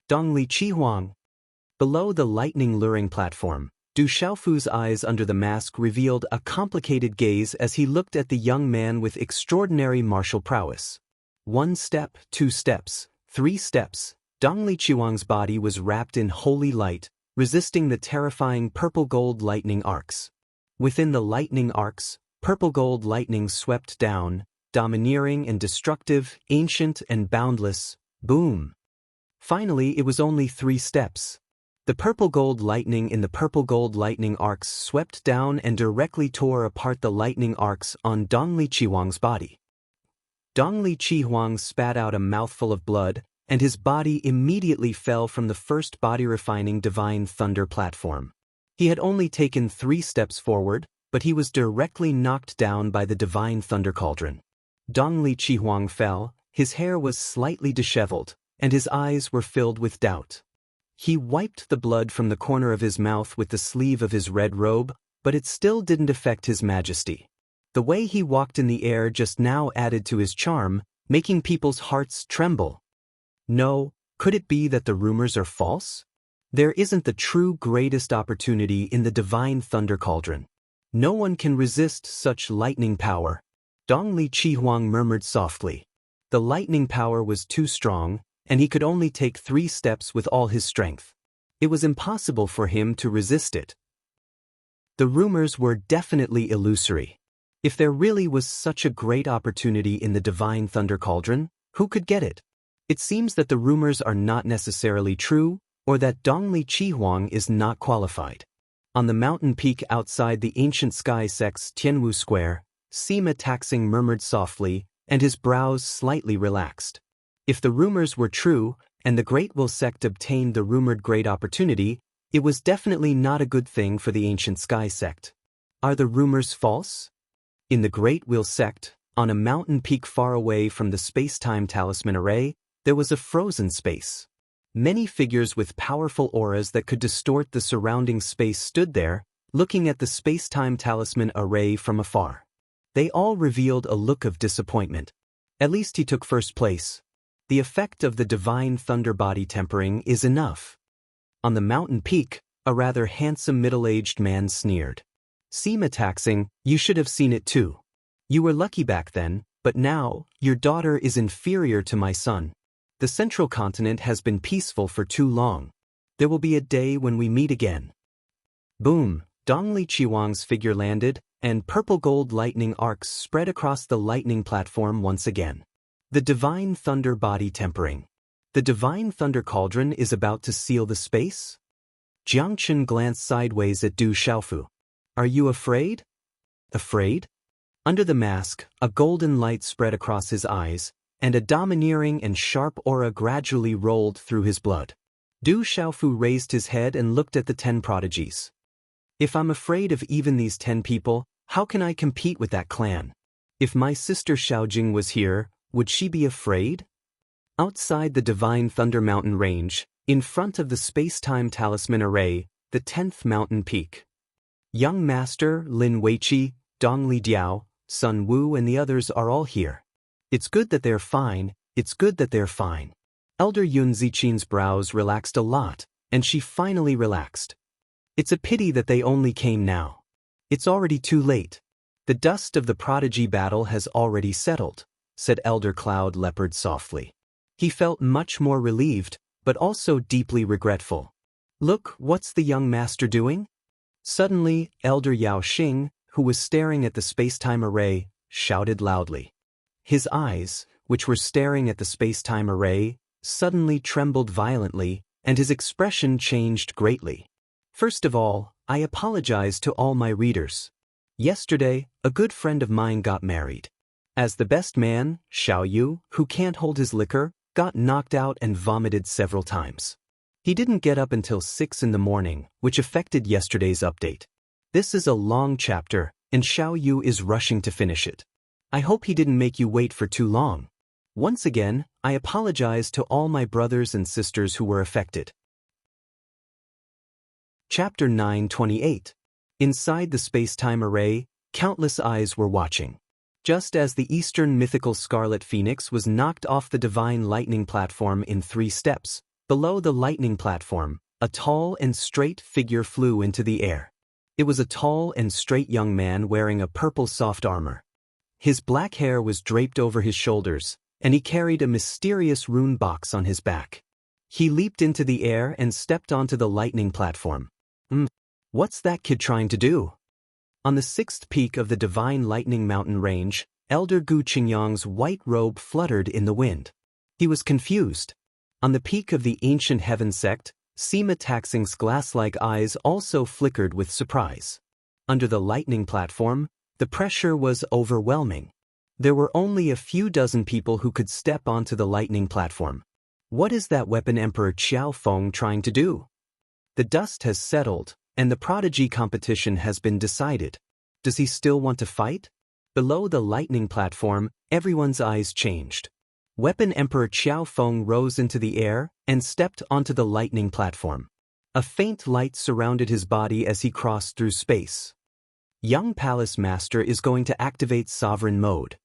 Dongli Qihuang. Below the lightning luring platform, Du Xiaofu's eyes under the mask revealed a complicated gaze as he looked at the young man with extraordinary martial prowess. 1 step, 2 steps, 3 steps, Dongli Qihuang's body was wrapped in holy light, resisting the terrifying purple-gold lightning arcs. Within the lightning arcs, purple-gold lightning swept down, domineering and destructive, ancient and boundless. Boom! Finally, it was only 3 steps. The purple-gold lightning in the purple-gold lightning arcs swept down and directly tore apart the lightning arcs on Dongli Qihuang's body. Dongli Qihuang spat out a mouthful of blood, and his body immediately fell from the first body-refining divine thunder platform. He had only taken 3 steps forward, but he was directly knocked down by the divine thunder cauldron. Dongli Qihuang fell, his hair was slightly disheveled, and his eyes were filled with doubt. He wiped the blood from the corner of his mouth with the sleeve of his red robe, but it still didn't affect his majesty. The way he walked in the air just now added to his charm, making people's hearts tremble. No, could it be that the rumors are false? There isn't the true greatest opportunity in the divine thunder cauldron. No one can resist such lightning power. Dongli Qihuang murmured softly. The lightning power was too strong, and he could only take 3 steps with all his strength. It was impossible for him to resist it. The rumors were definitely illusory. If there really was such a great opportunity in the divine thunder cauldron, who could get it? It seems that the rumors are not necessarily true, or that Dongli Qihuang is not qualified. On the mountain peak outside the ancient sky sect's Tianwu Square, Sima Taxing murmured softly, and his brows slightly relaxed. If the rumors were true, and the Great Will sect obtained the rumored great opportunity, it was definitely not a good thing for the ancient sky sect. Are the rumors false? In the Great Will sect, on a mountain peak far away from the space-time talisman array, there was a frozen space. Many figures with powerful auras that could distort the surrounding space stood there, looking at the space-time talisman array from afar. They all revealed a look of disappointment. At least he took first place. The effect of the divine thunder body tempering is enough. On the mountain peak, a rather handsome middle-aged man sneered. Sima Taxing, you should have seen it too. You were lucky back then, but now, your daughter is inferior to my son. The central continent has been peaceful for too long. There will be a day when we meet again. Boom, Dongli Qihuang's figure landed, and purple-gold lightning arcs spread across the lightning platform once again. The divine thunder body tempering. The divine thunder cauldron is about to seal the space? Jiang Chen glanced sideways at Du Xiaofu. Are you afraid? Afraid? Under the mask, a golden light spread across his eyes, and a domineering and sharp aura gradually rolled through his blood. Du Xiaofu raised his head and looked at the 10 prodigies. If I'm afraid of even these 10 people, how can I compete with that clan? If my sister Xiaojing was here, would she be afraid? Outside the Divine Thunder Mountain range, in front of the Space-Time Talisman Array, the 10th mountain peak. Young Master Lin Weiqi, Dongli Diao, Sun Wu and the others are all here. It's good that they're fine, it's good that they're fine. Elder Yun Zichin's brows relaxed a lot, and she finally relaxed. It's a pity that they only came now. It's already too late. The dust of the prodigy battle has already settled, said Elder Cloud Leopard softly. He felt much more relieved, but also deeply regretful. Look, what's the young master doing? Suddenly, Elder Yao Xing, who was staring at the space-time array, shouted loudly. His eyes, which were staring at the space-time array, suddenly trembled violently, and his expression changed greatly. First of all, I apologize to all my readers. Yesterday, a good friend of mine got married. As the best man, Xiao Yu, who can't hold his liquor, got knocked out and vomited several times. He didn't get up until 6 in the morning, which affected yesterday's update. This is a long chapter, and Xiao Yu is rushing to finish it. I hope he didn't make you wait for too long. Once again, I apologize to all my brothers and sisters who were affected. Chapter 928. Inside the space-time array, countless eyes were watching. Just as the Eastern mythical Scarlet Phoenix was knocked off the Divine Lightning platform in 3 steps, below the lightning platform, a tall and straight figure flew into the air. It was a tall and straight young man wearing a purple soft armor. His black hair was draped over his shoulders, and he carried a mysterious rune box on his back. He leaped into the air and stepped onto the lightning platform. What's that kid trying to do? On the 6th peak of the Divine Lightning Mountain range, Elder Gu Qingyang's white robe fluttered in the wind. He was confused. On the peak of the Ancient Heaven sect, Sima Taxing's glass-like eyes also flickered with surprise. Under the lightning platform, the pressure was overwhelming. There were only a few dozen people who could step onto the lightning platform. What is that weapon Emperor Qiao Feng trying to do? The dust has settled, and the prodigy competition has been decided. Does he still want to fight? Below the lightning platform, everyone's eyes changed. Weapon Emperor Qiao Feng rose into the air and stepped onto the lightning platform. A faint light surrounded his body as he crossed through space. Young Palace Master is going to activate Sovereign Mode.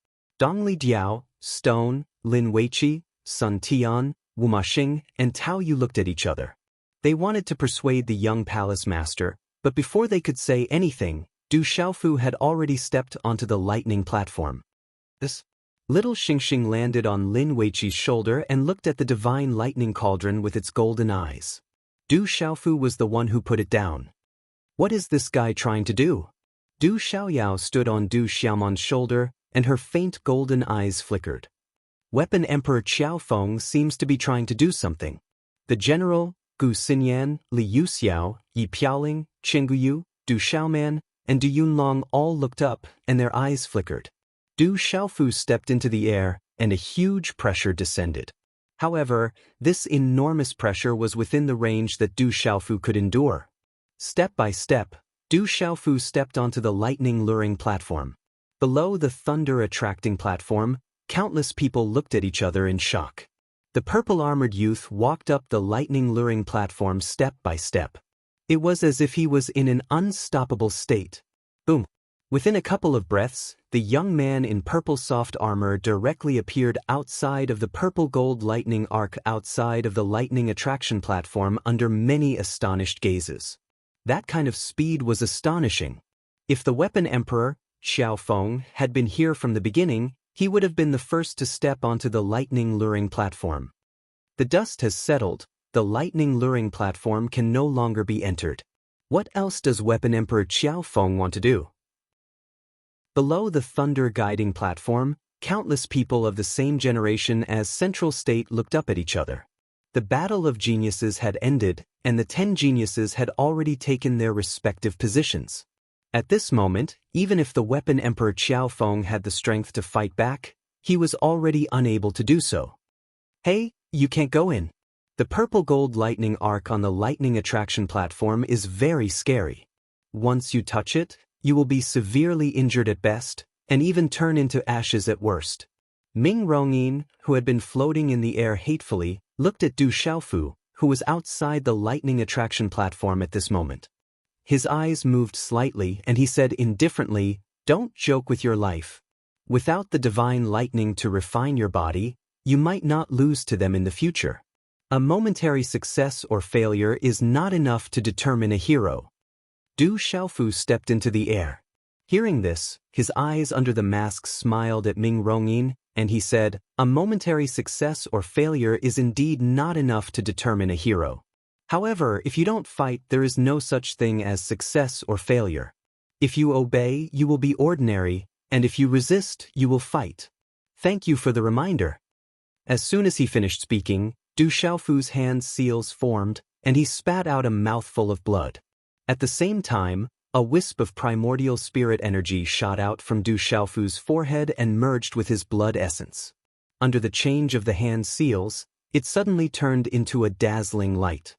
Dongli Diao, Stone, Lin Weiqi, Sun Tian, Wu Maxing, and Tao Yu looked at each other. They wanted to persuade the young Palace Master, but before they could say anything, Du Xiaofu had already stepped onto the lightning platform. Little Xingxing landed on Lin Weiqi's shoulder and looked at the divine lightning cauldron with its golden eyes. Du Xiaofu was the one who put it down. What is this guy trying to do? Du Xiaoyao stood on Du Xiaomon's shoulder, and her faint golden eyes flickered. Weapon Emperor Qiao Feng seems to be trying to do something. The general, Gu Xinyan, Li Yuxiao, Yi Piaoling, Chen Guyu, Du Xiaoman, and Du Yunlong all looked up, and their eyes flickered. Du Xiaofu stepped into the air, and a huge pressure descended. However, this enormous pressure was within the range that Du Xiaofu could endure. Step by step, Du Xiaofu stepped onto the lightning-luring platform. Below the thunder-attracting platform, countless people looked at each other in shock. The purple-armored youth walked up the lightning-luring platform step by step. It was as if he was in an unstoppable state. Boom! Within a couple of breaths, the young man in purple soft armor directly appeared outside of the purple-gold lightning arc outside of the lightning attraction platform under many astonished gazes. That kind of speed was astonishing. If the weapon emperor, Qiao Feng, had been here from the beginning, he would have been the first to step onto the lightning-luring platform. The dust has settled, the lightning-luring platform can no longer be entered. What else does weapon emperor Qiao Feng want to do? Below the thunder-guiding platform, countless people of the same generation as Central State looked up at each other. The battle of geniuses had ended, and the 10 geniuses had already taken their respective positions. At this moment, even if the weapon Emperor Qiaofeng had the strength to fight back, he was already unable to do so. Hey, you can't go in. The purple gold lightning arc on the lightning attraction platform is very scary. Once you touch it, you will be severely injured at best, and even turn into ashes at worst. Ming Rongyin, who had been floating in the air hatefully, looked at Du Xiaofu, who was outside the lightning attraction platform at this moment. His eyes moved slightly and he said indifferently, "Don't joke with your life. Without the divine lightning to refine your body, you might not lose to them in the future. A momentary success or failure is not enough to determine a hero." Du Xiaofu stepped into the air. Hearing this, his eyes under the mask smiled at Ming Rongyin, and he said, "A momentary success or failure is indeed not enough to determine a hero. However, if you don't fight, there is no such thing as success or failure. If you obey, you will be ordinary, and if you resist, you will fight. Thank you for the reminder." As soon as he finished speaking, Du Xiaofu's hand seals formed, and he spat out a mouthful of blood. At the same time, a wisp of primordial spirit energy shot out from Du Xiaofu's forehead and merged with his blood essence. Under the change of the hand seals, it suddenly turned into a dazzling light.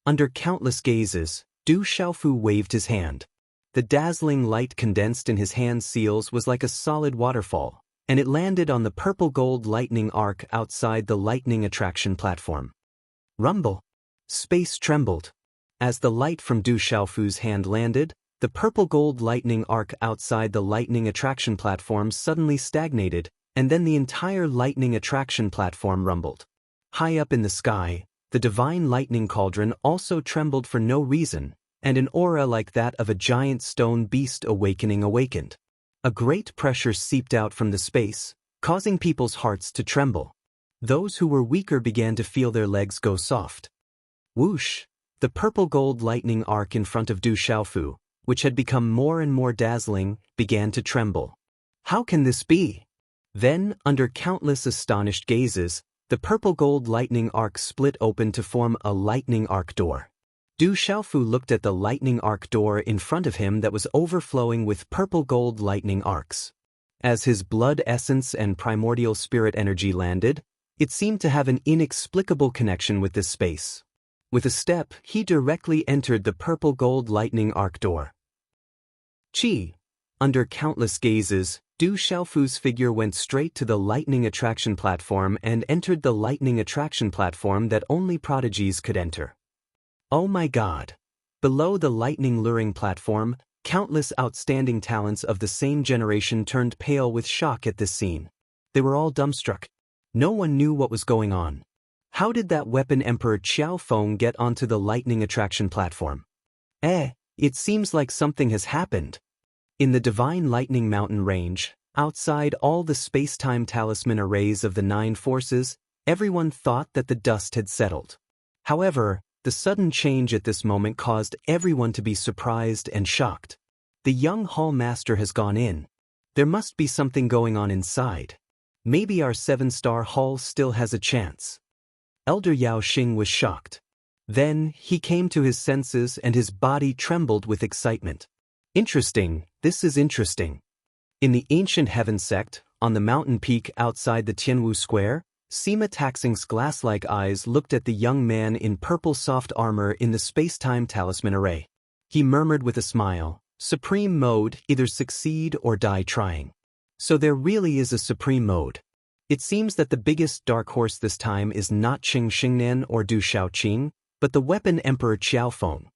Under countless gazes, Du Xiaofu waved his hand. The dazzling light condensed in his hand seals was like a solid waterfall, and it landed on the purple gold lightning arc outside the lightning attraction platform. Rumble! Space trembled. As the light from Du Xiaofu's hand landed, the purple gold lightning arc outside the lightning attraction platform suddenly stagnated, and then the entire lightning attraction platform rumbled. High up in the sky, the divine lightning cauldron also trembled for no reason, and an aura like that of a giant stone beast awakened. A great pressure seeped out from the space, causing people's hearts to tremble. Those who were weaker began to feel their legs go soft. Whoosh! The purple gold lightning arc in front of Du Xiaofu, which had become more and more dazzling, began to tremble. How can this be? Then, under countless astonished gazes, the purple gold lightning arc split open to form a lightning arc door. Du Xiaofu looked at the lightning arc door in front of him that was overflowing with purple gold lightning arcs. As his blood essence and primordial spirit energy landed, it seemed to have an inexplicable connection with this space. With a step, he directly entered the purple gold lightning arc door. Chi! Under countless gazes, Du Xiaofu's figure went straight to the lightning attraction platform and entered the lightning attraction platform that only prodigies could enter. Oh my God! Below the lightning luring platform, countless outstanding talents of the same generation turned pale with shock at this scene. They were all dumbstruck. No one knew what was going on. How did that weapon Emperor Qiaofeng get onto the lightning attraction platform? It seems like something has happened. In the Divine Lightning Mountain Range, outside all the space-time talisman arrays of the 9 forces, everyone thought that the dust had settled. However, the sudden change at this moment caused everyone to be surprised and shocked. The young hall master has gone in. There must be something going on inside. Maybe our 7-star hall still has a chance. Elder Yao Xing was shocked. Then, he came to his senses and his body trembled with excitement. Interesting, this is interesting. In the ancient heaven sect, on the mountain peak outside the Tianwu Square, Sima Taxing's glass-like eyes looked at the young man in purple soft armor in the space-time talisman array. He murmured with a smile, "Supreme mode, either succeed or die trying." So there really is a supreme mode. It seems that the biggest dark horse this time is not Qing Xingnan or Du Xiaoqing, but the weapon Emperor Qiaofeng.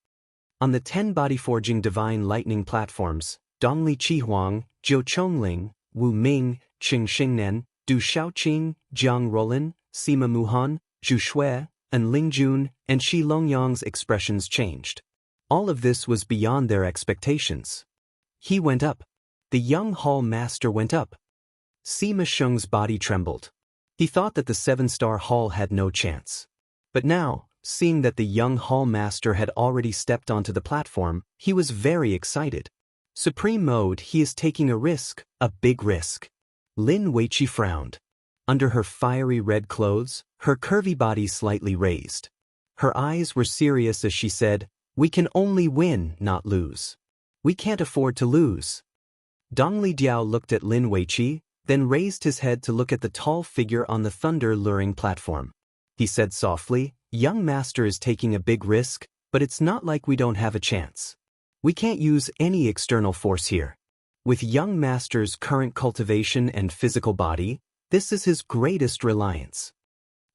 On the 10 body-forging divine lightning platforms, Dongli Qihuang, Zhou Chongling, Wu Ming, Qing Xingnan, Du Xiaoqing, Jiang Rolan, Sima Muhan, Zhu Shui, and Ling Jun, and Shi Longyang's expressions changed. All of this was beyond their expectations. He went up. The young hall master went up. Sima Sheng's body trembled. He thought that the 7-star hall had no chance. But now, seeing that the young hall master had already stepped onto the platform, he was very excited. Supreme mode, he is taking a risk, a big risk. Lin Weiqi frowned. Under her fiery red clothes, her curvy body slightly raised. Her eyes were serious as she said, "We can only win, not lose." We can't afford to lose. Dong Lidiao looked at Lin Weiqi, then raised his head to look at the tall figure on the thunder-luring platform. He said softly, "Young master is taking a big risk, but it's not like we don't have a chance. We can't use any external force here. With young master's current cultivation and physical body, this is his greatest reliance."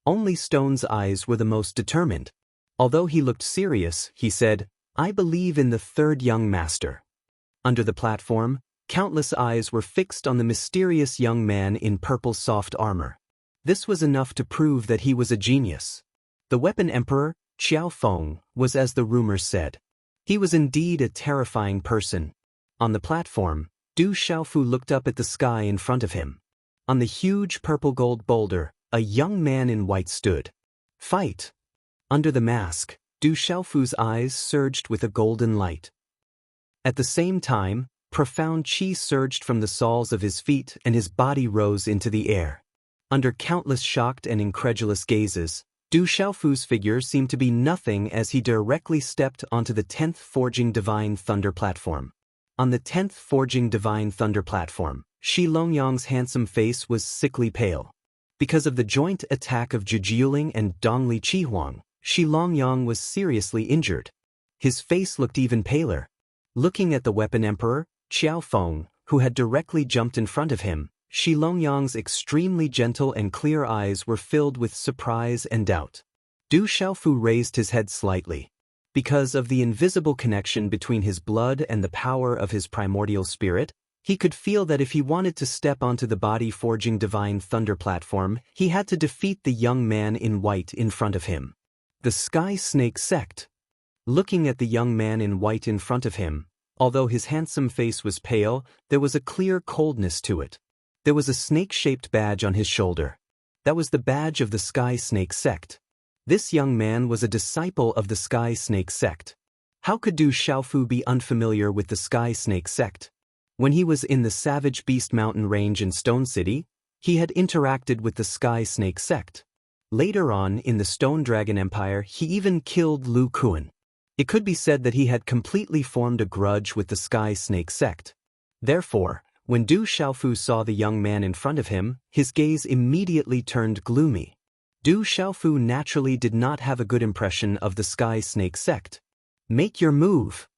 Only Stone's eyes were the most determined. Although he looked serious, he said, "I believe in the third young master." Under the platform, countless eyes were fixed on the mysterious young man in purple soft armor. This was enough to prove that he was a genius. The weapon emperor, Xiao Feng, was as the rumors said. He was indeed a terrifying person. On the platform, Du Xiaofu looked up at the sky in front of him. On the huge purple-gold boulder, a young man in white stood. "Fight!" Under the mask, Du Xiaofu's eyes surged with a golden light. At the same time, profound qi surged from the soles of his feet and his body rose into the air. Under countless shocked and incredulous gazes, Du Xiaofu's figure seemed to be nothing as he directly stepped onto the 10th Forging Divine Thunder platform. On the 10th Forging Divine Thunder platform, Shi Longyang's handsome face was sickly pale. Because of the joint attack of Zhu Jiuling and Dongli Qihuang, Shi Longyang was seriously injured. His face looked even paler. Looking at the weapon emperor, Xiao Feng, who had directly jumped in front of him, Shi Longyang's extremely gentle and clear eyes were filled with surprise and doubt. Du Xiaofu raised his head slightly. Because of the invisible connection between his blood and the power of his primordial spirit, he could feel that if he wanted to step onto the body forging divine thunder platform, he had to defeat the young man in white in front of him. The Sky Snake Sect. Looking at the young man in white in front of him, although his handsome face was pale, there was a clear coldness to it. There was a snake-shaped badge on his shoulder. That was the badge of the Sky Snake Sect. This young man was a disciple of the Sky Snake Sect. How could Du Xiaofu be unfamiliar with the Sky Snake Sect? When he was in the Savage Beast Mountain Range in Stone City, he had interacted with the Sky Snake Sect. Later on, in the Stone Dragon Empire, he even killed Lu Kuan. It could be said that he had completely formed a grudge with the Sky Snake Sect. Therefore, when Du Xiaofu saw the young man in front of him, his gaze immediately turned gloomy. Du Xiaofu naturally did not have a good impression of the Sky Snake Sect. "Make your move,"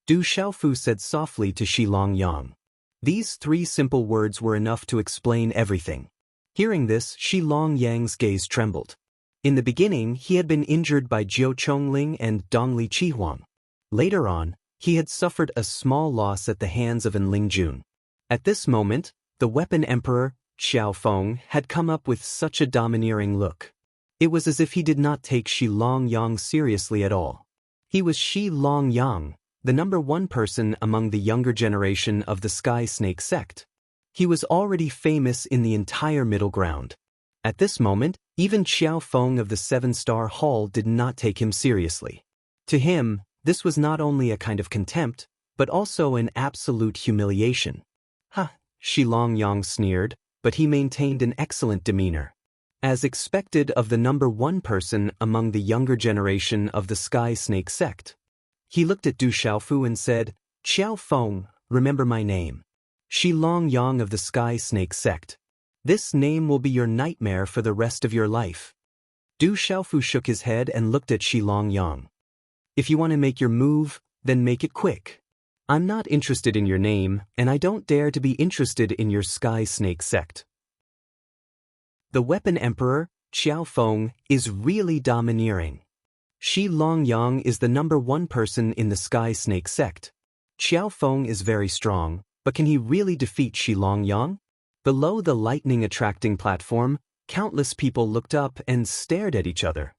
Du Xiaofu said softly to Shi Longyang. These 3 simple words were enough to explain everything. Hearing this, Shi Longyang's gaze trembled. In the beginning, he had been injured by Jiu Chongling and Dongli Qihuang. Later on, he had suffered a small loss at the hands of An Lingjun. At this moment, the weapon emperor, Xiao Feng, had come up with such a domineering look. It was as if he did not take Shi Longyang seriously at all. He was Shi Longyang, the number 1 person among the younger generation of the Sky Snake Sect. He was already famous in the entire Middle Ground. At this moment, even Xiao Feng of the 7-Star Hall did not take him seriously. To him, this was not only a kind of contempt, but also an absolute humiliation. "Ha," Shi Longyang sneered, but he maintained an excellent demeanor. As expected of the number 1 person among the younger generation of the Sky Snake Sect. He looked at Du Xiaofu and said, "Xiao Feng, remember my name. Shi Longyang of the Sky Snake Sect. This name will be your nightmare for the rest of your life." Du Xiaofu shook his head and looked at Shi Longyang. "If you want to make your move, then make it quick. I'm not interested in your name, and I don't dare to be interested in your Sky Snake Sect." The weapon emperor, Xiao Feng, is really domineering. Shi Longyang is the number 1 person in the Sky Snake Sect. Xiao Feng is very strong, but can he really defeat Shi Longyang? Below the lightning-attracting platform, countless people looked up and stared at each other.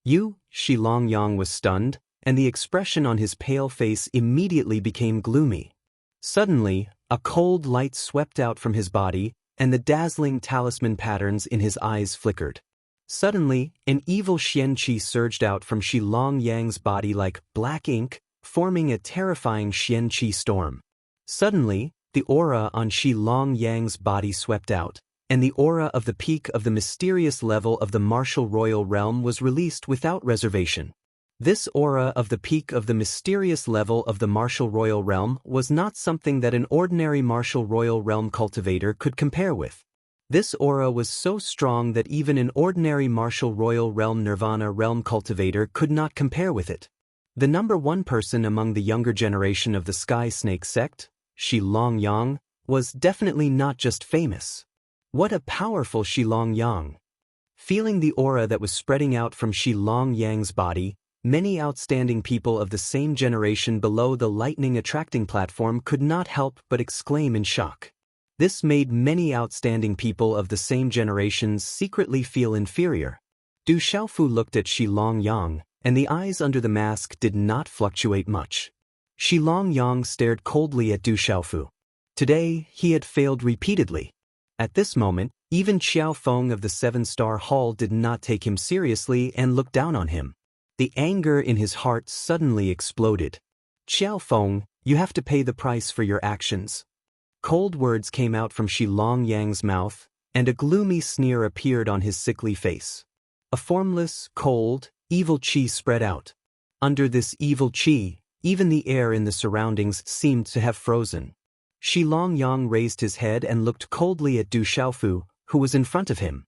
Shi Longyang was stunned, and the expression on his pale face immediately became gloomy. Suddenly, a cold light swept out from his body, and the dazzling talisman patterns in his eyes flickered. Suddenly, an evil xian-qi surged out from Shi Longyang's body like black ink, forming a terrifying xian-qi storm. Suddenly, the aura on Shi Longyang's body swept out, and the aura of the peak of the mysterious level of the martial royal realm was released without reservation. This aura of the peak of the mysterious level of the martial royal realm was not something that an ordinary martial royal realm cultivator could compare with. This aura was so strong that even an ordinary martial royal realm nirvana realm cultivator could not compare with it. The number one person among the younger generation of the Sky Snake sect, Shi Long Yang, was definitely not just famous. What a powerful Shi Long Yang! Feeling the aura that was spreading out from Shi Long Yang's body, many outstanding people of the same generation below the lightning attracting platform could not help but exclaim in shock. This made many outstanding people of the same generations secretly feel inferior. Du Xiaofu looked at Shi Long Yang, and the eyes under the mask did not fluctuate much. Shi Long Yang stared coldly at Du Xiaofu. Today, he had failed repeatedly. At this moment, even Xiao Feng of the 7-star hall did not take him seriously and looked down on him. The anger in his heart suddenly exploded. Xiao Feng, you have to pay the price for your actions. Cold words came out from Shi Long Yang's mouth, and a gloomy sneer appeared on his sickly face. A formless, cold, evil qi spread out. Under this evil qi, even the air in the surroundings seemed to have frozen. Shi Long Yang raised his head and looked coldly at Du Xiaofu, who was in front of him.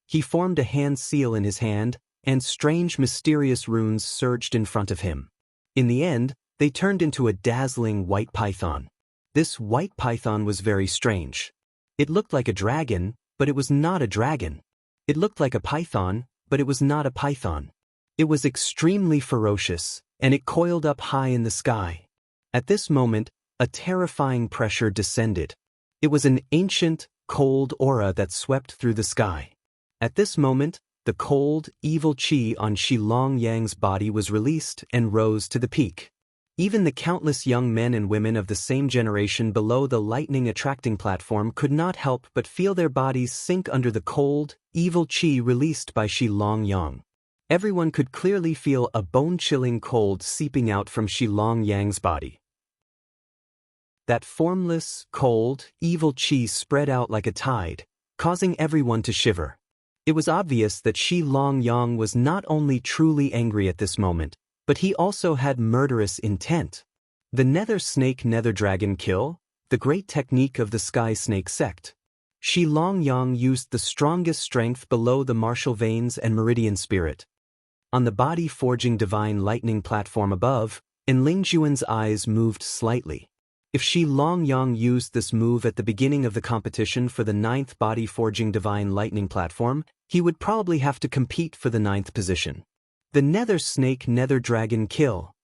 He formed a hand seal in his hand, and strange mysterious runes surged in front of him. In the end, they turned into a dazzling white python. This white python was very strange. It looked like a dragon, but it was not a dragon. It looked like a python, but it was not a python. It was extremely ferocious, and it coiled up high in the sky. At this moment, a terrifying pressure descended. It was an ancient, cold aura that swept through the sky. At this moment, the cold, evil qi on Shi Long Yang's body was released and rose to the peak. Even the countless young men and women of the same generation below the lightning attracting platform could not help but feel their bodies sink under the cold, evil qi released by Shi Long Yang. Everyone could clearly feel a bone-chilling cold seeping out from Shi Long Yang's body. That formless, cold, evil qi spread out like a tide, causing everyone to shiver. It was obvious that Shi Long Yang was not only truly angry at this moment, but he also had murderous intent. The Nether Snake Nether Dragon Kill, the great technique of the Sky Snake sect. Shi Long Yang used the strongest strength below the martial veins and meridian spirit. On the body-forging divine lightning platform above, Ling Juan's eyes moved slightly. If Shi Long Yang used this move at the beginning of the competition for the 9th body-forging divine lightning platform, he would probably have to compete for the 9th position. The Nether Snake Nether Dragon Kill.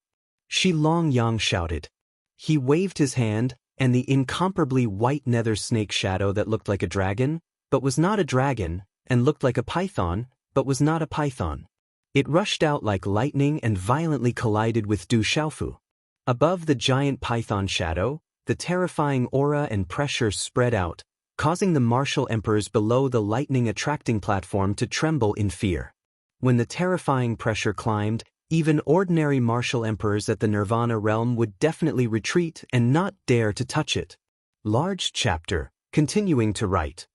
Shi Long Yang shouted. He waved his hand, and the incomparably white nether snake shadow that looked like a dragon, but was not a dragon, and looked like a python, but was not a python. It rushed out like lightning and violently collided with Du Xiaofu. Above the giant python shadow, the terrifying aura and pressure spread out, causing the martial emperors below the lightning attracting platform to tremble in fear. When the terrifying pressure climbed, even ordinary martial emperors at the Nirvana realm would definitely retreat and not dare to touch it. Large chapter, continuing to write.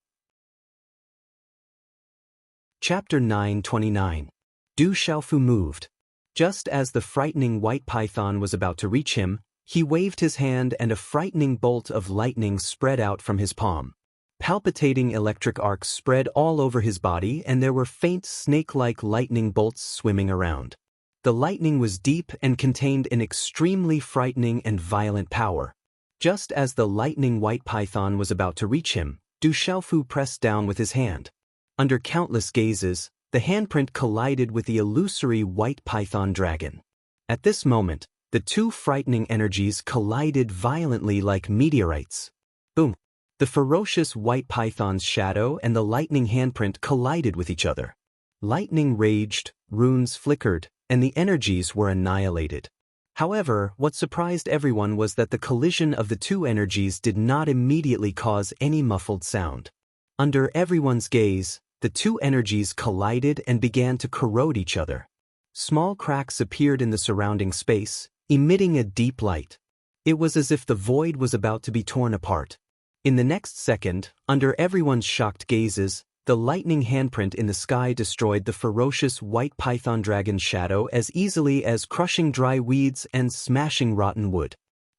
Chapter 929. Du Xiaofu moved. Just as the frightening white python was about to reach him, he waved his hand and a frightening bolt of lightning spread out from his palm. Palpitating electric arcs spread all over his body and there were faint snake-like lightning bolts swimming around. The lightning was deep and contained an extremely frightening and violent power. Just as the lightning white python was about to reach him, Du Xiaofu pressed down with his hand. Under countless gazes, the handprint collided with the illusory white python dragon. At this moment, the two frightening energies collided violently like meteorites. Boom! The ferocious white python's shadow and the lightning handprint collided with each other. Lightning raged, runes flickered, and the energies were annihilated. However, what surprised everyone was that the collision of the two energies did not immediately cause any muffled sound. Under everyone's gaze, the two energies collided and began to corrode each other. Small cracks appeared in the surrounding space, emitting a deep light. It was as if the void was about to be torn apart. In the next second, under everyone's shocked gazes, The lightning handprint in the sky destroyed the ferocious white python dragon's shadow as easily as crushing dry weeds and smashing rotten wood.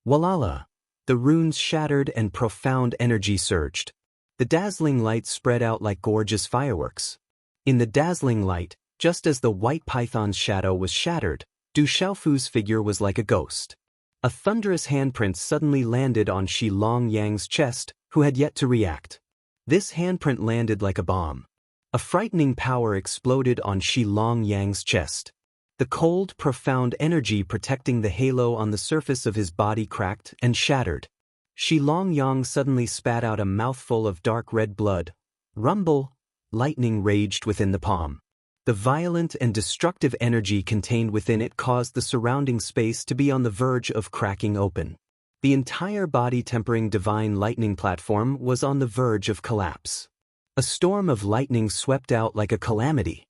Walala! The runes shattered and profound energy surged. The dazzling light spread out like gorgeous fireworks. In the dazzling light, just as the white python's shadow was shattered, Du Xiaofu's figure was like a ghost. A thunderous handprint suddenly landed on Shi Longyang's chest, who had yet to react. This handprint landed like a bomb. A frightening power exploded on Shi Longyang's chest. The cold, profound energy protecting the halo on the surface of his body cracked and shattered. Shi Longyang suddenly spat out a mouthful of dark red blood. Rumble! Lightning raged within the palm. The violent and destructive energy contained within it caused the surrounding space to be on the verge of cracking open. The entire body-tempering divine lightning platform was on the verge of collapse. A storm of lightning swept out like a calamity.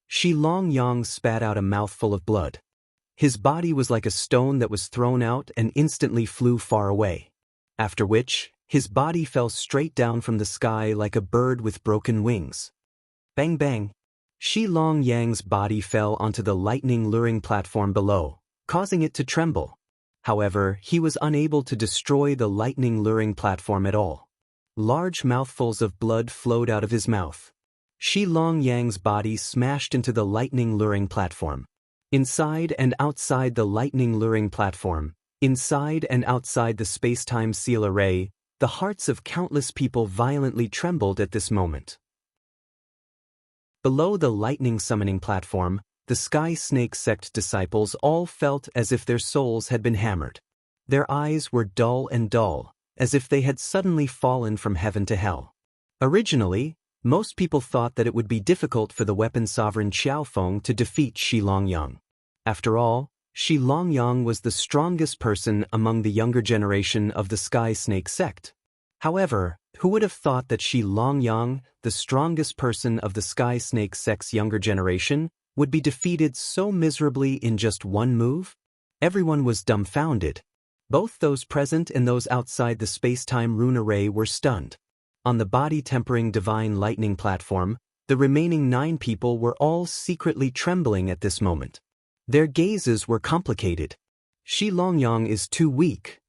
Shi Longyang spat out a mouthful of blood. His body was like a stone that was thrown out and instantly flew far away. After which, his body fell straight down from the sky like a bird with broken wings. Bang bang! Shi Longyang's body fell onto the lightning-luring platform below, causing it to tremble. However, he was unable to destroy the lightning-luring platform at all. Large mouthfuls of blood flowed out of his mouth. Shi Longyang's body smashed into the lightning-luring platform. Inside and outside the lightning-luring platform, inside and outside the space-time seal array, the hearts of countless people violently trembled at this moment. Below the lightning-summoning platform, the Sky Snake sect disciples all felt as if their souls had been hammered. Their eyes were dull, as if they had suddenly fallen from heaven to hell. Originally, most people thought that it would be difficult for the weapon sovereign Xiaofeng to defeat Shi Longyang. After all, Shi Longyang was the strongest person among the younger generation of the Sky Snake sect. However, who would have thought that Shi Longyang, the strongest person of the Sky Snake sect's younger generation, would be defeated so miserably in just one move? Everyone was dumbfounded. Both those present and those outside the space-time rune array were stunned. On the body-tempering divine lightning platform, the remaining 9 people were all secretly trembling at this moment. Their gazes were complicated. Shi Longyang is too weak.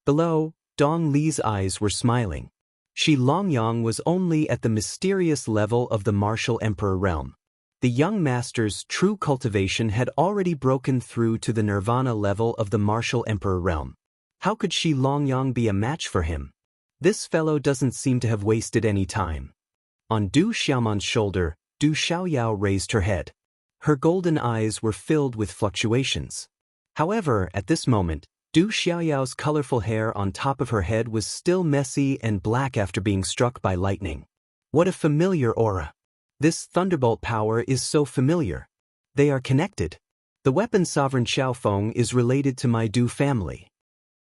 Below, Dong Li's eyes were smiling. Shi Longyang was only at the mysterious level of the martial emperor realm. The young master's true cultivation had already broken through to the nirvana level of the martial emperor realm. How could Shi Longyang be a match for him? This fellow doesn't seem to have wasted any time. On Du Xiaoman's shoulder, Du Xiaoyao raised her head. Her golden eyes were filled with fluctuations. However, at this moment, Du Xiaoyao's colorful hair on top of her head was still messy and black after being struck by lightning. What a familiar aura! This thunderbolt power is so familiar. They are connected. The weapon sovereign Xiaofeng is related to my Du family.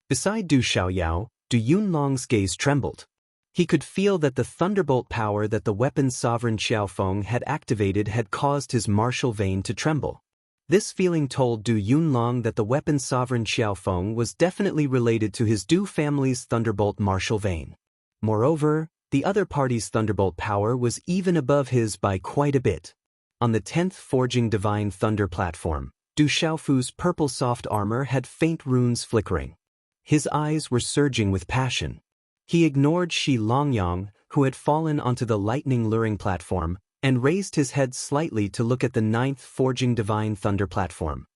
Beside Du Xiaoyao, Du Yunlong's gaze trembled. He could feel that the thunderbolt power that the weapon sovereign Xiaofeng had activated had caused his martial vein to tremble. This feeling told Du Yunlong that the weapon sovereign Xiaofeng was definitely related to his Du family's thunderbolt martial vein. Moreover, the other party's thunderbolt power was even above his by quite a bit. On the 10th Forging Divine Thunder platform, Du Xiaofu's purple soft armor had faint runes flickering. His eyes were surging with passion. He ignored Shi Longyang, who had fallen onto the lightning-luring platform, and raised his head slightly to look at the 9th Forging Divine Thunder platform.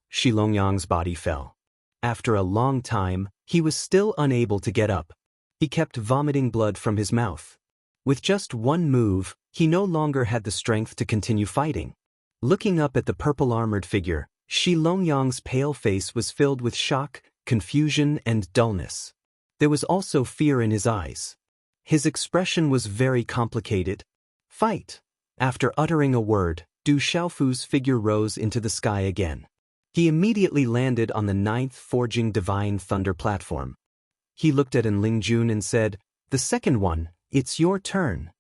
Shi Longyang's body fell. After a long time, he was still unable to get up. He kept vomiting blood from his mouth. With just one move, he no longer had the strength to continue fighting. Looking up at the purple-armored figure, Shi Longyang's pale face was filled with shock, confusion, and dullness. There was also fear in his eyes. His expression was very complicated. Fight! After uttering a word, Du Xiaofu's figure rose into the sky again. He immediately landed on the 9th Forging Divine Thunder platform. He looked at Enlingjun and said, "The second one, it's your turn."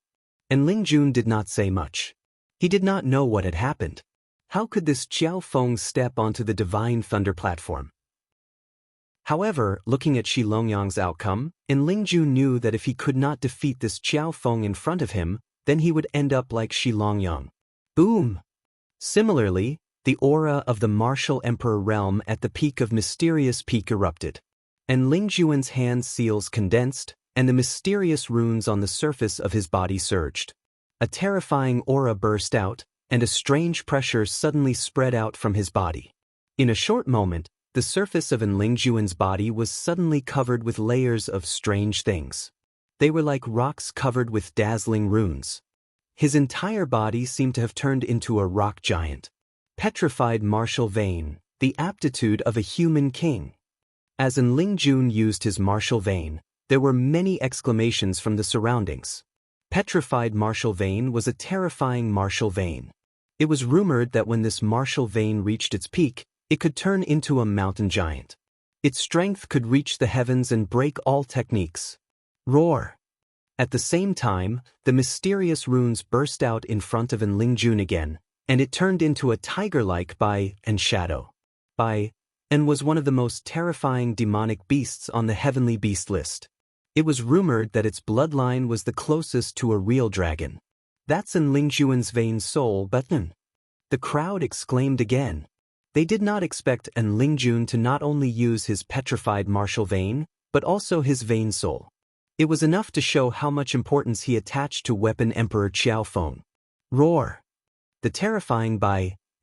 Enlingjun did not say much. He did not know what had happened. How could this Xiaofeng step onto the Divine Thunder platform? However, looking at Shi Longyang's outcome, Enlingjun knew that if he could not defeat this Xiaofeng in front of him, then he would end up like Shi Longyang. Boom! Similarly, the aura of the martial emperor realm at the peak of mysterious peak erupted. And Lingjuan's hand seals condensed, and the mysterious runes on the surface of his body surged. A terrifying aura burst out, and a strange pressure suddenly spread out from his body. In a short moment, the surface of Lingjuan's body was suddenly covered with layers of strange things. They were like rocks covered with dazzling runes. His entire body seemed to have turned into a rock giant. Petrified martial vein, the aptitude of a human king. As Lingjun used his martial vein, there were many exclamations from the surroundings. Petrified martial vein was a terrifying martial vein. It was rumored that when this martial vein reached its peak, it could turn into a mountain giant. Its strength could reach the heavens and break all techniques. Roar! At the same time, the mysterious runes burst out in front of Lingjun again, and it turned into a tiger-like and shadow. And was one of the most terrifying demonic beasts on the heavenly beast list. It was rumored that its bloodline was the closest to a real dragon. That's Lingjuan's vain soul, but the crowd exclaimed again. They did not expect Lingjun to not only use his petrified martial vein, but also his vain soul. It was enough to show how much importance he attached to weapon Emperor Qiaofeng. Roar! The terrifying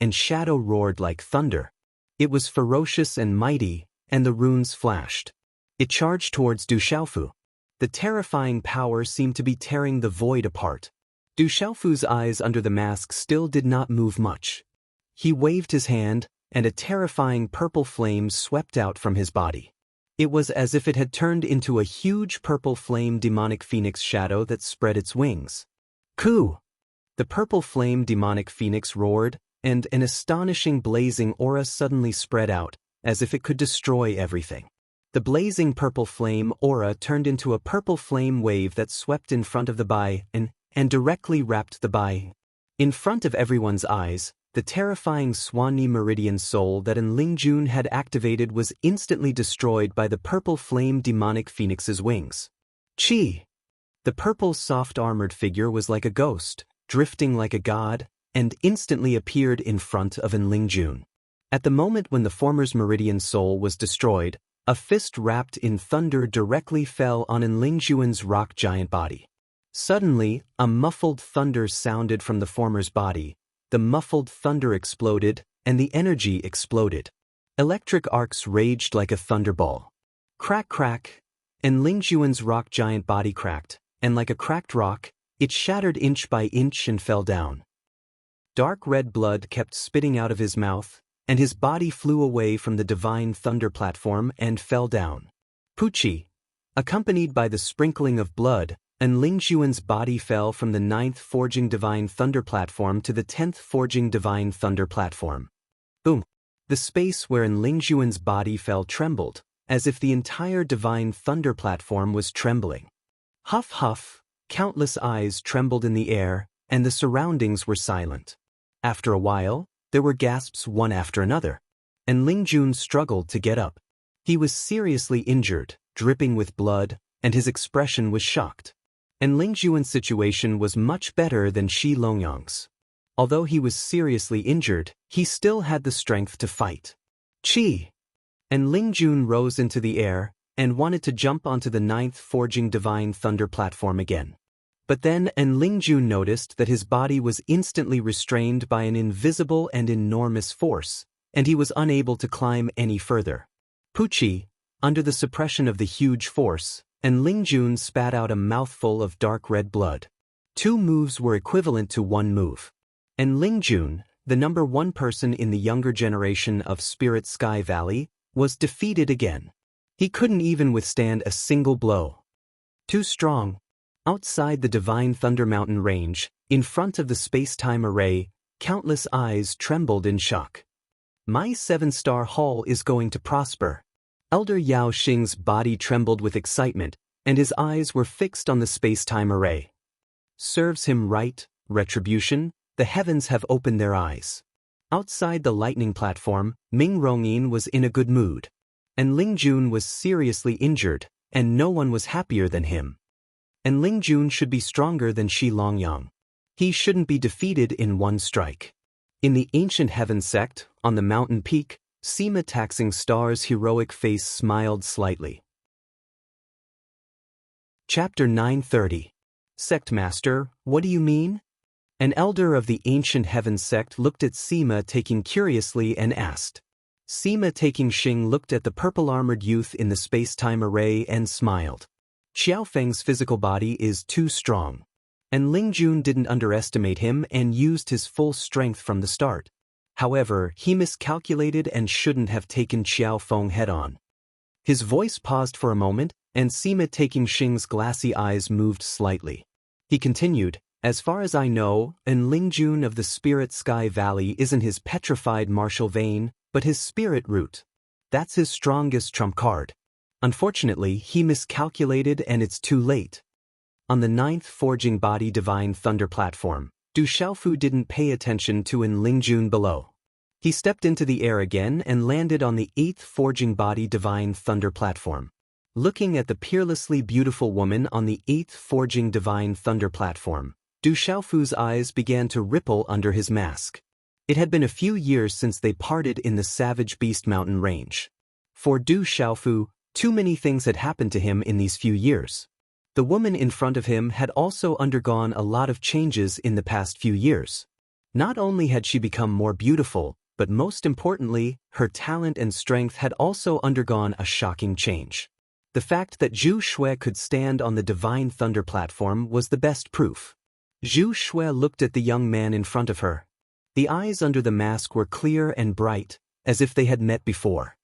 and shadow roared like thunder. It was ferocious and mighty, and the runes flashed. It charged towards Du Xiaofu. The terrifying power seemed to be tearing the void apart. Du Xiaofu's eyes under the mask still did not move much. He waved his hand, and a terrifying purple flame swept out from his body. It was as if it had turned into a huge purple flame demonic phoenix shadow that spread its wings. Ku! The purple flame demonic phoenix roared, and an astonishing blazing aura suddenly spread out, as if it could destroy everything. The blazing purple flame aura turned into a purple flame wave that swept in front of the and directly wrapped the In front of everyone's eyes, the terrifying Swanee Meridian soul that Lingjun had activated was instantly destroyed by the purple flame demonic phoenix's wings. Chi! The purple soft-armored figure was like a ghost, drifting like a god, and instantly appeared in front of Lingjun. At the moment when the former's Meridian soul was destroyed, a fist wrapped in thunder directly fell on Lingjuan's rock giant body. Suddenly, a muffled thunder sounded from the former's body. The muffled thunder exploded, and the energy exploded. Electric arcs raged like a thunderball. Crack crack, and Lingjuan's rock giant body cracked, and like a cracked rock, it shattered inch by inch and fell down. Dark red blood kept spitting out of his mouth, and his body flew away from the divine thunder platform and fell down. Pucci, accompanied by the sprinkling of blood, Lingjuan's body fell from the 9th Forging Divine Thunder platform to the 10th Forging Divine Thunder platform. Boom! The space where Lingjuan's body fell trembled, as if the entire Divine Thunder platform was trembling. Huff huff, countless eyes trembled in the air, and the surroundings were silent. After a while, there were gasps one after another, and Lingjun struggled to get up. He was seriously injured, dripping with blood, and his expression was shocked. And Lingjuan's situation was much better than Shi Longyang's. Although he was seriously injured, he still had the strength to fight. Chi! And Lingjun rose into the air, and wanted to jump onto the 9th Forging Divine Thunder platform again. But then Lingjun noticed that his body was instantly restrained by an invisible and enormous force, and he was unable to climb any further. Pucci, under the suppression of the huge force, Lingjun spat out a mouthful of dark red blood. 2 moves were equivalent to 1 move. And Lingjun, the number 1 person in the younger generation of Spirit Sky Valley, was defeated again. He couldn't even withstand a single blow. Too strong. Outside the Divine Thunder Mountain range, in front of the space-time array, countless eyes trembled in shock. My 7-star hall is going to prosper. Elder Yao Xing's body trembled with excitement, and his eyes were fixed on the space-time array. Serves him right, retribution, the heavens have opened their eyes. Outside the lightning platform, Ming Rongyin was in a good mood. And Lingjun was seriously injured, and no one was happier than him. and Ling Jun should be stronger than Shi Longyang. He shouldn't be defeated in one strike. In the ancient heaven sect, on the mountain peak, Sima Taxing Star's heroic face smiled slightly. Chapter 930. Sect Master, what do you mean? An elder of the ancient heaven sect looked at Sima Taking curiously and asked. Sima Taking Xing looked at the purple-armored youth in the space-time array and smiled. Xiaofeng's physical body is too strong. And Ling Jun didn't underestimate him and used his full strength from the start. However, he miscalculated and shouldn't have taken Xiaofeng head-on. His voice paused for a moment, and Sima Taking Xing's glassy eyes moved slightly. He continued, as far as I know, an Ling Jun of the Spirit Sky Valley isn't his petrified martial vein, but his spirit root. That's his strongest trump card. Unfortunately, he miscalculated and it's too late. On the 9th Forging Body Divine Thunder platform, Du Xiaofu didn't pay attention to an Ling Jun below. He stepped into the air again and landed on the 8th Forging Body Divine Thunder platform. Looking at the peerlessly beautiful woman on the 8th Forging Divine Thunder platform, Du Xiaofu's eyes began to ripple under his mask. It had been a few years since they parted in the Savage Beast Mountain range. For Du Xiaofu, too many things had happened to him in these few years. The woman in front of him had also undergone a lot of changes in the past few years. Not only had she become more beautiful, but most importantly, her talent and strength had also undergone a shocking change. The fact that Zhu Xue could stand on the Divine Thunder platform was the best proof. Zhu Xue looked at the young man in front of her. The eyes under the mask were clear and bright, as if they had met before.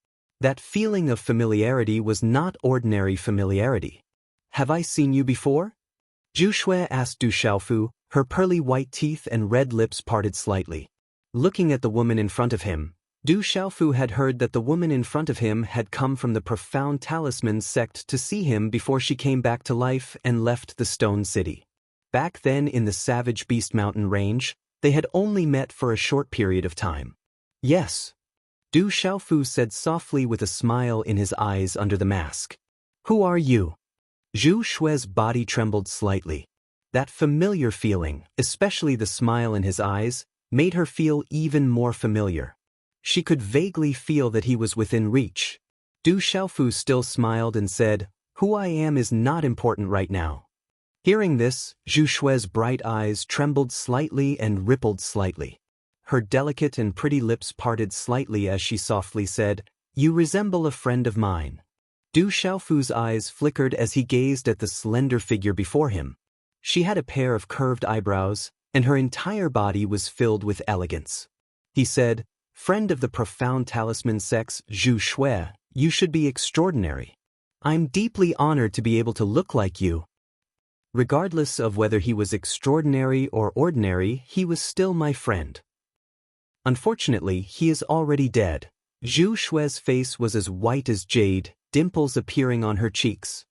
That feeling of familiarity was not ordinary familiarity. Have I seen you before? Zhu Xue asked Du Xiaofu, her pearly white teeth and red lips parted slightly. Looking at the woman in front of him, Du Xiaofu had heard that the woman in front of him had come from the Profound Talisman sect to see him before she came back to life and left the Stone City. Back then in the Savage Beast Mountain range, they had only met for a short period of time. Yes. Du Xiaofu said softly with a smile in his eyes under the mask. Who are you? Zhu Xue's body trembled slightly. That familiar feeling, especially the smile in his eyes, made her feel even more familiar. She could vaguely feel that he was within reach. Du Xiaofu still smiled and said, Who I am is not important right now. Hearing this, Zhu Xue's bright eyes trembled slightly and rippled slightly. Her delicate and pretty lips parted slightly as she softly said, You resemble a friend of mine. Du Xiaofu's eyes flickered as he gazed at the slender figure before him. She had a pair of curved eyebrows, and her entire body was filled with elegance. He said, Friend of the Profound Talisman sects, Zhu Xue, you should be extraordinary. I'm deeply honored to be able to look like you. Regardless of whether he was extraordinary or ordinary, he was still my friend. Unfortunately, he is already dead. Zhu Xue's face was as white as jade, dimples appearing on her cheeks.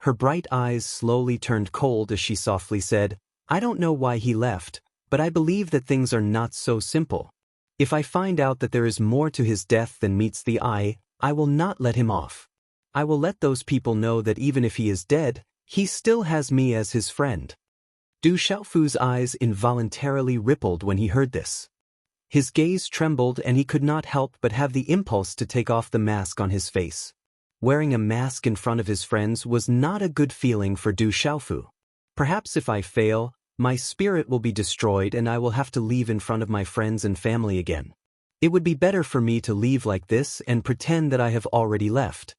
Her bright eyes slowly turned cold as she softly said, I don't know why he left, but I believe that things are not so simple. If I find out that there is more to his death than meets the eye, I will not let him off. I will let those people know that even if he is dead, he still has me as his friend. Du Xiaofu's eyes involuntarily rippled when he heard this. His gaze trembled and he could not help but have the impulse to take off the mask on his face. Wearing a mask in front of his friends was not a good feeling for Du Xiaofu. Perhaps if I fail, my spirit will be destroyed and I will have to leave in front of my friends and family again. It would be better for me to leave like this and pretend that I have already left.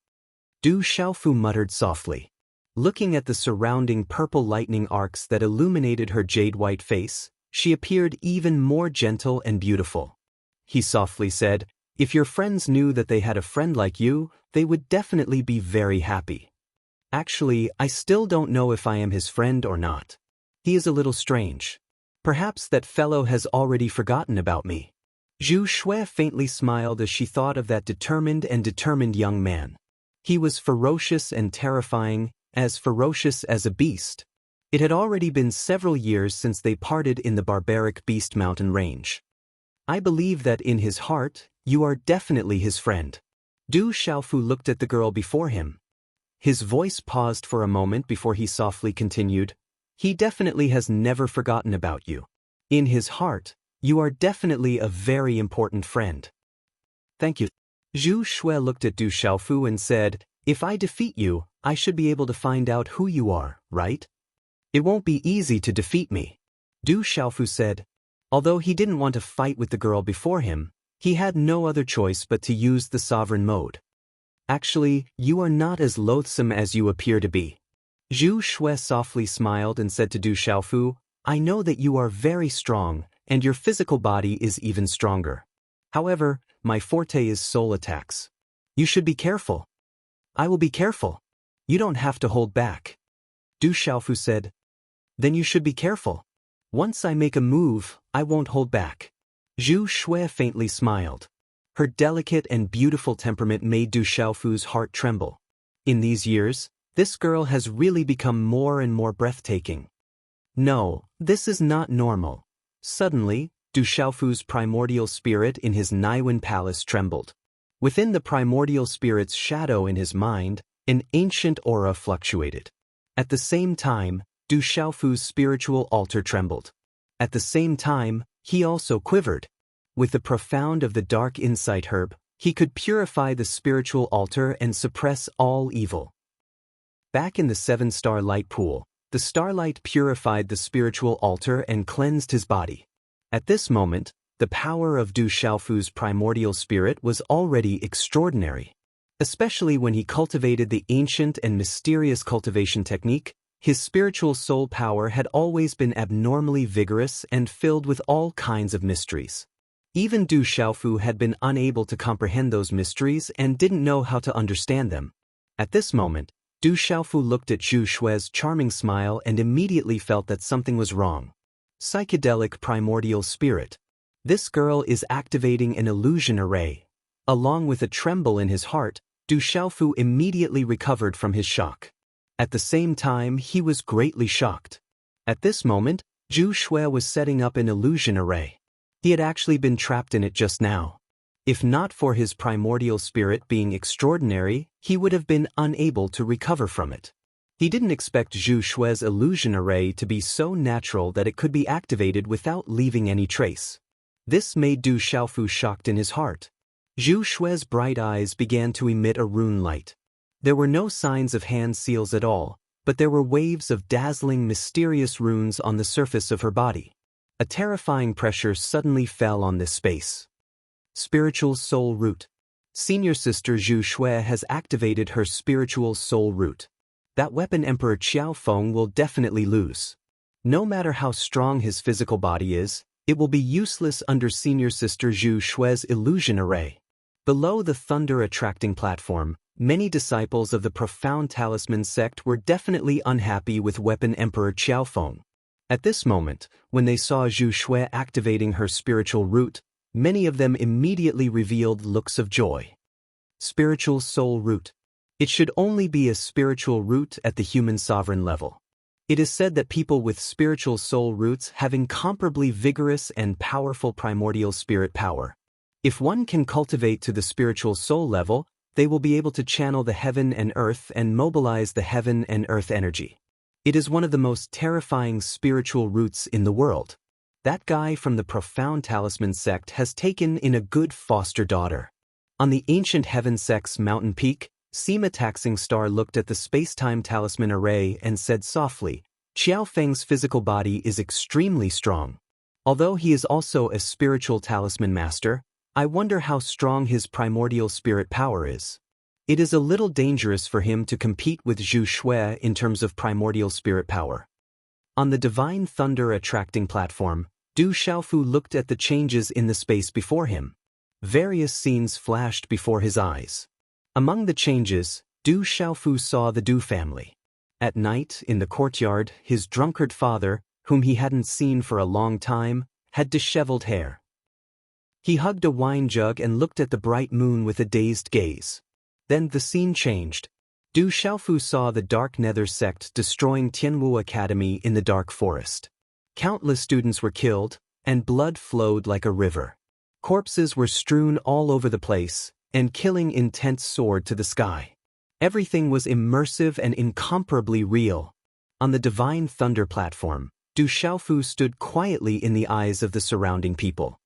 Du Xiaofu muttered softly. Looking at the surrounding purple lightning arcs that illuminated her jade-white face, she appeared even more gentle and beautiful. He softly said, If your friends knew that they had a friend like you, they would definitely be very happy. Actually, I still don't know if I am his friend or not. He is a little strange. Perhaps that fellow has already forgotten about me. Zhu Xue faintly smiled as she thought of that determined young man. He was ferocious and terrifying, as ferocious as a beast. It had already been several years since they parted in the barbaric Beast Mountain range. I believe that in his heart, you are definitely his friend. Du Xiaofu looked at the girl before him. His voice paused for a moment before he softly continued. He definitely has never forgotten about you. In his heart, you are definitely a very important friend. Thank you. Zhu Shui looked at Du Xiaofu and said, if I defeat you, I should be able to find out who you are, right? It won't be easy to defeat me. Du Xiaofu said. Although he didn't want to fight with the girl before him, he had no other choice but to use the sovereign mode. Actually, you are not as loathsome as you appear to be. Zhu Shui softly smiled and said to Du Xiaofu, I know that you are very strong, and your physical body is even stronger. However, my forte is soul attacks. You should be careful. I will be careful. You don't have to hold back. Du Xiaofu said. Then you should be careful. Once I make a move, I won't hold back. Zhu Shui faintly smiled. Her delicate and beautiful temperament made Du Xiaofu's heart tremble. In these years, this girl has really become more and more breathtaking. No, this is not normal. Suddenly, Du Xiaofu's primordial spirit in his Naiwen palace trembled. Within the primordial spirit's shadow in his mind, an ancient aura fluctuated. At the same time, Du Xiaofu's spiritual altar trembled. At the same time, he also quivered. With the profound of the dark insight herb, he could purify the spiritual altar and suppress all evil. Back in the 7-star light pool, the starlight purified the spiritual altar and cleansed his body. At this moment, the power of Du Xiaofu's primordial spirit was already extraordinary. Especially when he cultivated the ancient and mysterious cultivation technique, his spiritual soul power had always been abnormally vigorous and filled with all kinds of mysteries. Even Du Xiaofu had been unable to comprehend those mysteries and didn't know how to understand them. At this moment, Du Xiaofu looked at Zhu Shui's charming smile and immediately felt that something was wrong. Psychedelic primordial spirit. This girl is activating an illusion array. Along with a tremble in his heart, Du Xiaofu immediately recovered from his shock. At the same time, he was greatly shocked. At this moment, Zhu Shui was setting up an illusion array. He had actually been trapped in it just now. If not for his primordial spirit being extraordinary, he would have been unable to recover from it. He didn't expect Zhu Shui's illusion array to be so natural that it could be activated without leaving any trace. This made Du Xiaofu shocked in his heart. Zhu Shui's bright eyes began to emit a rune light. There were no signs of hand seals at all, but there were waves of dazzling, mysterious runes on the surface of her body. A terrifying pressure suddenly fell on this space. Spiritual Soul Root. Senior Sister Zhu Shui has activated her Spiritual Soul Root. That weapon Emperor Qiao Feng will definitely lose. No matter how strong his physical body is, it will be useless under Senior Sister Zhu Shui's illusion array. Below the thunder-attracting platform, many disciples of the Profound Talisman sect were definitely unhappy with weapon Emperor Qiao Feng. At this moment, when they saw Zhu Shui activating her spiritual root, many of them immediately revealed looks of joy. Spiritual Soul Root. It should only be a spiritual root at the human sovereign level. It is said that people with spiritual soul roots have incomparably vigorous and powerful primordial spirit power. If one can cultivate to the spiritual soul level, they will be able to channel the heaven and earth and mobilize the heaven and earth energy. It is one of the most terrifying spiritual roots in the world. That guy from the Profound Talisman sect has taken in a good foster daughter. On the ancient heaven sect's mountain peak, Sima Taxing Star looked at the space-time talisman array and said softly, Qiao Feng's physical body is extremely strong. Although he is also a spiritual talisman master, I wonder how strong his primordial spirit power is. It is a little dangerous for him to compete with Zhu Shui in terms of primordial spirit power. On the Divine Thunder attracting platform, Du Xiaofu looked at the changes in the space before him. Various scenes flashed before his eyes. Among the changes, Du Xiaofu saw the Du family. At night, in the courtyard, his drunkard father, whom he hadn't seen for a long time, had disheveled hair. He hugged a wine jug and looked at the bright moon with a dazed gaze. Then the scene changed. Du Xiaofu saw the Dark Nether sect destroying Tianwu Academy in the dark forest. Countless students were killed, and blood flowed like a river. Corpses were strewn all over the place, and killing intent soared to the sky. Everything was immersive and incomparably real. On the Divine Thunder platform, Du Xiaofu stood quietly in the eyes of the surrounding people.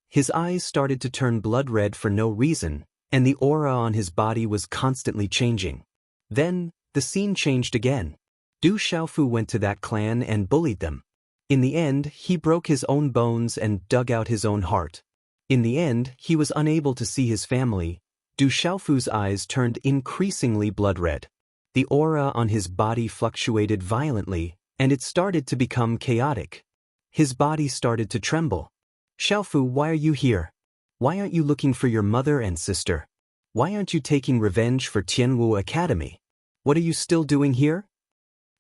His eyes started to turn blood red for no reason, and the aura on his body was constantly changing. Then, the scene changed again. Du Xiaofu went to that clan and bullied them. In the end, he broke his own bones and dug out his own heart. In the end, he was unable to see his family. Du Xiaofu's eyes turned increasingly blood red. The aura on his body fluctuated violently, and it started to become chaotic. His body started to tremble. Xiaofu, why are you here? Why aren't you looking for your mother and sister? Why aren't you taking revenge for Tianwu Academy? What are you still doing here?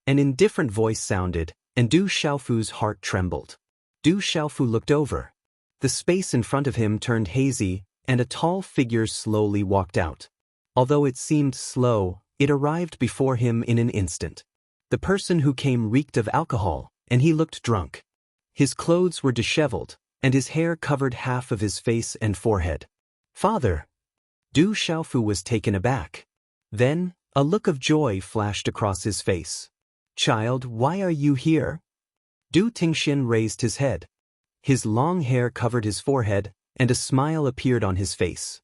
An indifferent voice sounded, and Du Xiaofu's heart trembled. Du Xiaofu looked over. The space in front of him turned hazy, and a tall figure slowly walked out. Although it seemed slow, it arrived before him in an instant. The person who came reeked of alcohol, and he looked drunk. His clothes were disheveled, and his hair covered half of his face and forehead. Father! Du Xiaofu was taken aback. Then, a look of joy flashed across his face. Child, why are you here? Du Tingxian raised his head. His long hair covered his forehead, and a smile appeared on his face.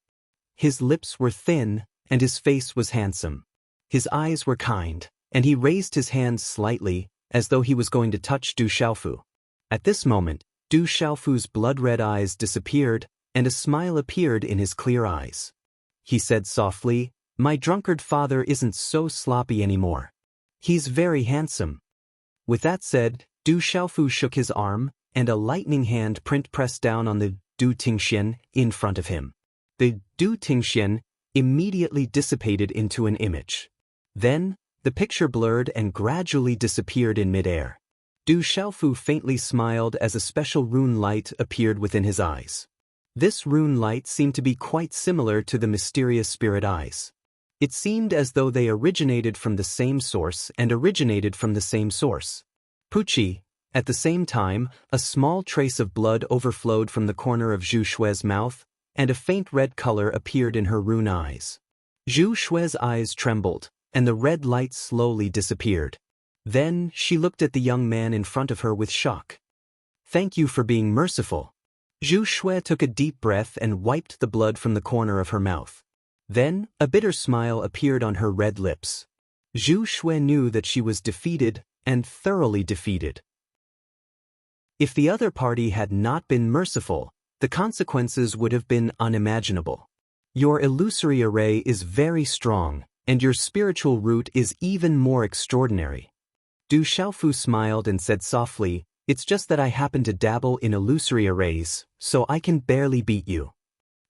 His lips were thin, and his face was handsome. His eyes were kind, and he raised his hands slightly, as though he was going to touch Du Xiaofu. At this moment, Du Xiaofu's blood-red eyes disappeared, and a smile appeared in his clear eyes. He said softly, "My drunkard father isn't so sloppy anymore. He's very handsome." With that said, Du Xiaofu shook his arm, and a lightning hand print pressed down on the Du Tingxian in front of him. The Du Tingxian immediately dissipated into an image. Then, the picture blurred and gradually disappeared in midair. Du Xiaofu faintly smiled as a special rune light appeared within his eyes. This rune light seemed to be quite similar to the mysterious spirit eyes. It seemed as though they originated from the same source and originated from the same source. Pucci. At the same time, a small trace of blood overflowed from the corner of Zhu Shue's mouth, and a faint red color appeared in her rune eyes. Zhu Shue's eyes trembled, and the red light slowly disappeared. Then, she looked at the young man in front of her with shock. "Thank you for being merciful." Zhu Shue took a deep breath and wiped the blood from the corner of her mouth. Then, a bitter smile appeared on her red lips. Zhu Shue knew that she was defeated, and thoroughly defeated. If the other party had not been merciful, the consequences would have been unimaginable. Your illusory array is very strong, and your spiritual root is even more extraordinary. Du Xiaofu smiled and said softly, "It's just that I happen to dabble in illusory arrays, so I can barely beat you.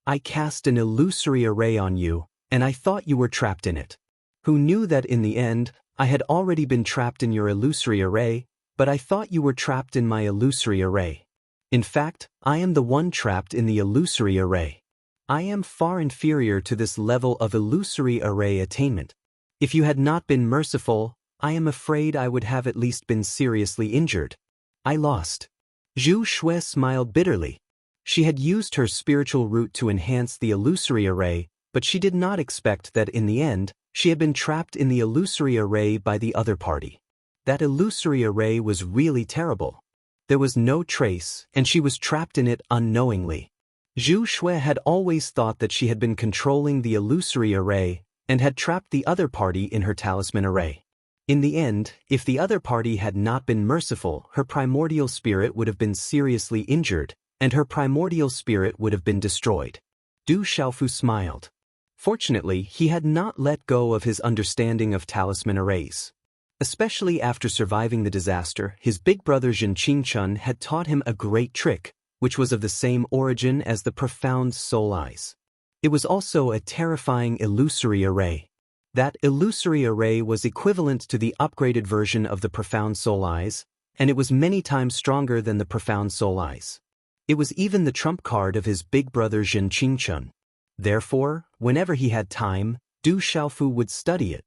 I cast an illusory array on you, and I thought you were trapped in it. Who knew that in the end, I had already been trapped in your illusory array, but I thought you were trapped in my illusory array. In fact, I am the one trapped in the illusory array. I am far inferior to this level of illusory array attainment. If you had not been merciful, I am afraid I would have at least been seriously injured. I lost." Zhu Shue smiled bitterly. She had used her spiritual root to enhance the illusory array, but she did not expect that in the end, she had been trapped in the illusory array by the other party. That illusory array was really terrible. There was no trace, and she was trapped in it unknowingly. Zhu Shue had always thought that she had been controlling the illusory array, and had trapped the other party in her talisman array. In the end, if the other party had not been merciful, her primordial spirit would have been seriously injured, and her primordial spirit would have been destroyed. Du Xiaofu smiled. Fortunately, he had not let go of his understanding of talisman arrays. Especially after surviving the disaster, his big brother Zhen Qingchun had taught him a great trick, which was of the same origin as the profound soul eyes. It was also a terrifying illusory array. That illusory array was equivalent to the upgraded version of the profound soul eyes, and it was many times stronger than the profound soul eyes. It was even the trump card of his big brother Zhen Qingchun. Therefore, whenever he had time, Du Xiaofu would study it.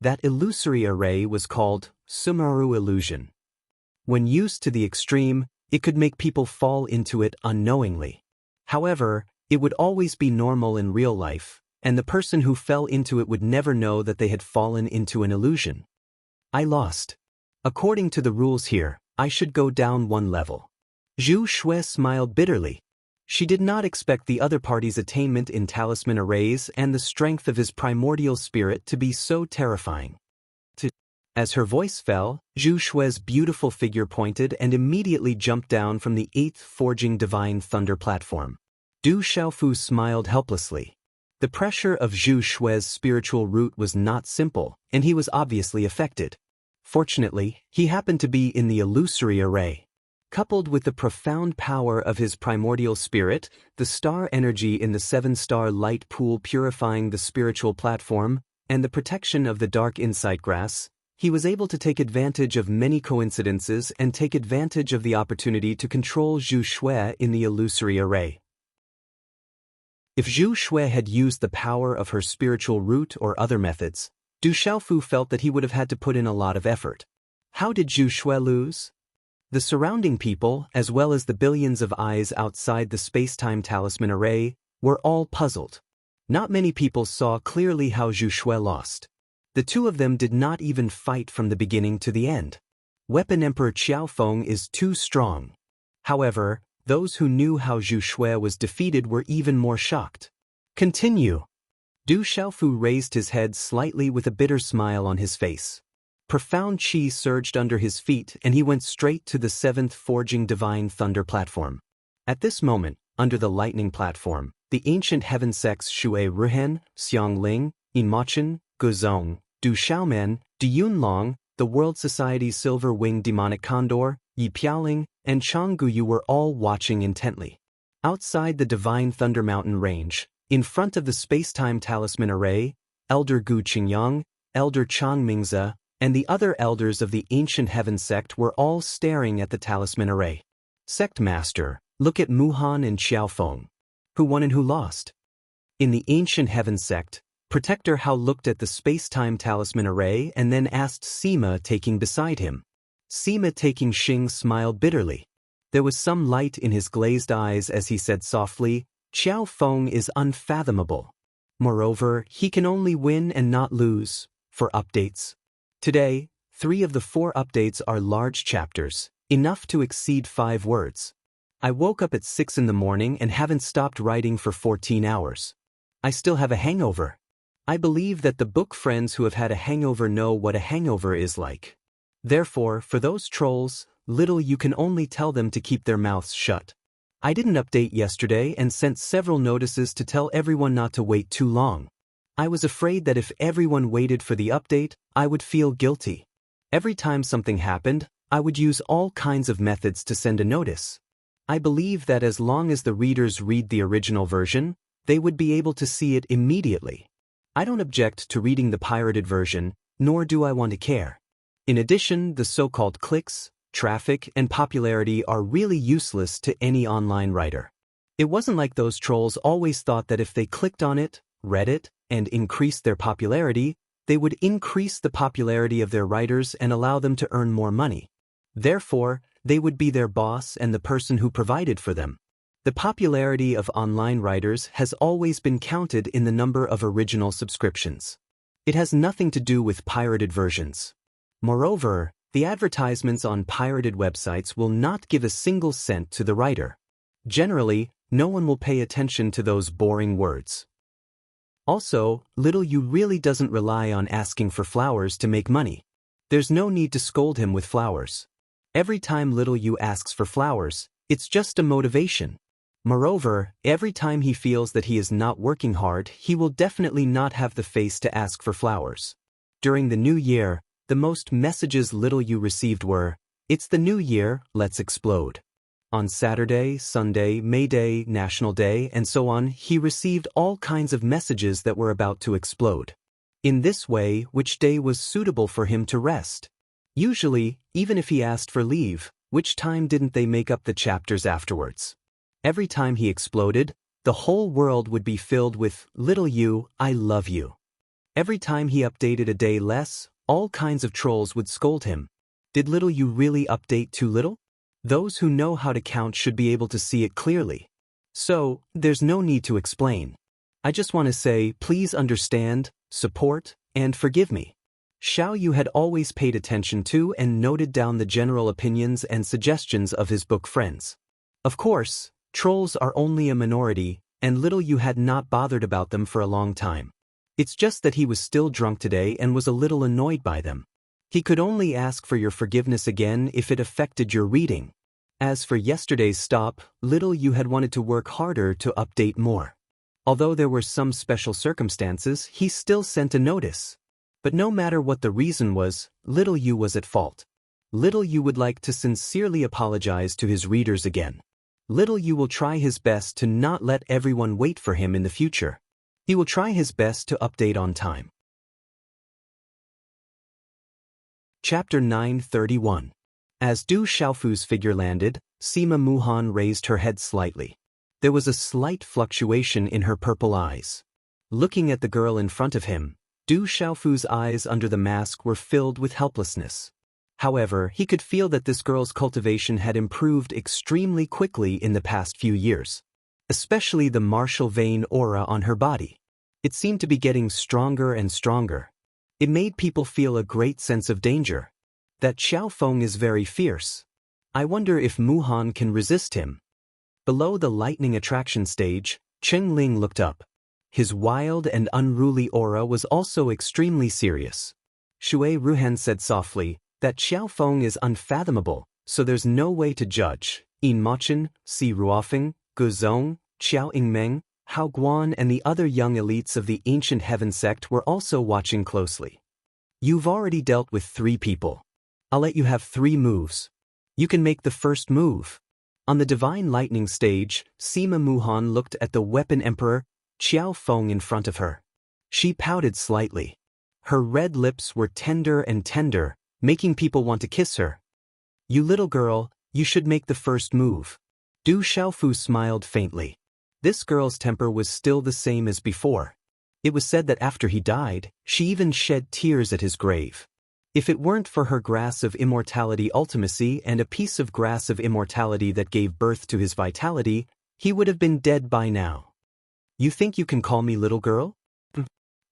That illusory array was called Sumaru illusion. When used to the extreme, it could make people fall into it unknowingly. However, it would always be normal in real life, and the person who fell into it would never know that they had fallen into an illusion. I lost. According to the rules here, I should go down one level. Zhu Shui smiled bitterly. She did not expect the other party's attainment in talisman arrays and the strength of his primordial spirit to be so terrifying. As her voice fell, Zhu Shui's beautiful figure pointed and immediately jumped down from the 8th Forging Divine Thunder platform. Du Xiaofu smiled helplessly. The pressure of Zhu Shui's spiritual root was not simple, and he was obviously affected. Fortunately, he happened to be in the illusory array. Coupled with the profound power of his primordial spirit, the star energy in the 7-star light pool purifying the spiritual platform, and the protection of the dark insight grass, he was able to take advantage of many coincidences and take advantage of the opportunity to control Zhu Shui in the illusory array. If Zhu Shui had used the power of her spiritual root or other methods, Du Xiaofu felt that he would have had to put in a lot of effort. How did Zhu Shui lose? The surrounding people, as well as the billions of eyes outside the space-time talisman array, were all puzzled. Not many people saw clearly how Zhu Shui lost. The two of them did not even fight from the beginning to the end. Weapon Emperor Qiaofeng is too strong. However, those who knew how Zhu Shui was defeated were even more shocked. Continue. Du Xiaofu raised his head slightly with a bitter smile on his face. Profound qi surged under his feet and he went straight to the 7th Forging Divine Thunder platform. At this moment, under the lightning platform, the ancient heaven sects Shui Ruhen, Xiang Ling, Yin Machen, Guzong, Du Xiaomen, Du Yunlong, the World Society's silver-winged demonic condor, Yi Piaoling, and Chang Guyu were all watching intently. Outside the Divine Thunder Mountain range, in front of the space-time talisman array, Elder Gu Qingyang, Elder Chang Mingze, and the other elders of the ancient heaven sect were all staring at the talisman array. Sect Master, look at Muhan and Xiaofeng. Who won and who lost? In the ancient heaven sect, Protector Hao looked at the space-time talisman array and then asked Sima taking beside him. Sima taking Xing smiled bitterly. There was some light in his glazed eyes as he said softly, Qiaofeng is unfathomable. Moreover, he can only win and not lose. For updates. Today, 3 of the 4 updates are large chapters, enough to exceed 5 words. I woke up at 6 in the morning and haven't stopped writing for 14 hours. I still have a hangover. I believe that the book friends who have had a hangover know what a hangover is like. Therefore, for those trolls, little you can only tell them to keep their mouths shut. I didn't update yesterday and sent several notices to tell everyone not to wait too long. I was afraid that if everyone waited for the update, I would feel guilty. Every time something happened, I would use all kinds of methods to send a notice. I believe that as long as the readers read the original version, they would be able to see it immediately. I don't object to reading the pirated version, nor do I want to care. In addition, the so-called clicks, traffic, and popularity are really useless to any online writer. It wasn't like those trolls always thought that if they clicked on it, read it, and increased their popularity, they would increase the popularity of their writers and allow them to earn more money. Therefore, they would be their boss and the person who provided for them. The popularity of online writers has always been counted in the number of original subscriptions. It has nothing to do with pirated versions. Moreover, the advertisements on pirated websites will not give a single cent to the writer. Generally, no one will pay attention to those boring words. Also, Little You really doesn't rely on asking for flowers to make money. There's no need to scold him with flowers. Every time Little You asks for flowers, it's just a motivation. Moreover, every time he feels that he is not working hard, he will definitely not have the face to ask for flowers. During the new year, the most messages Little You received were, "It's the new year, let's explode." On Saturday, Sunday, May Day, National Day, and so on, he received all kinds of messages that were about to explode. In this way, which day was suitable for him to rest? Usually, even if he asked for leave, which time didn't they make up the chapters afterwards? Every time he exploded, the whole world would be filled with, "Little You, I love you." Every time he updated a day less, all kinds of trolls would scold him. Did Little You really update too little? Those who know how to count should be able to see it clearly. So, there's no need to explain. I just want to say, please understand, support, and forgive me. Xiao Yu had always paid attention to and noted down the general opinions and suggestions of his book friends. Of course, trolls are only a minority, and little Yu had not bothered about them for a long time. It's just that he was still drunk today and was a little annoyed by them. He could only ask for your forgiveness again if it affected your reading. As for yesterday's stop, little Yu had wanted to work harder to update more. Although there were some special circumstances, he still sent a notice. But no matter what the reason was, little Yu was at fault. Little Yu would like to sincerely apologize to his readers again. Little Yu will try his best to not let everyone wait for him in the future. He will try his best to update on time. Chapter 931. As Du Xiaofu's figure landed, Sima Muhan raised her head slightly. There was a slight fluctuation in her purple eyes. Looking at the girl in front of him, Du Xiaofu's eyes under the mask were filled with helplessness. However, he could feel that this girl's cultivation had improved extremely quickly in the past few years. Especially the martial vein aura on her body. It seemed to be getting stronger and stronger. It made people feel a great sense of danger. That Xiao Feng is very fierce. I wonder if Muhan can resist him. Below the lightning attraction stage, Cheng Ling looked up. His wild and unruly aura was also extremely serious. Shui Ruhan said softly, that Xiao Feng is unfathomable, so there's no way to judge. Yin Mochen, Si Ruofeng, Gu Zong, Xiao Yingmeng, Hao Guan and the other young elites of the ancient heaven sect were also watching closely. You've already dealt with 3 people. I'll let you have 3 moves. You can make the first move. On the divine lightning stage, Sima Muhan looked at the weapon emperor, Xiao Feng in front of her. She pouted slightly. Her red lips were tender and tender, making people want to kiss her. You little girl, you should make the first move. Du Xiaofu smiled faintly. This girl's temper was still the same as before. It was said that after he died, she even shed tears at his grave. If it weren't for her grass of immortality ultimacy and a piece of grass of immortality that gave birth to his vitality, he would have been dead by now. You think you can call me little girl?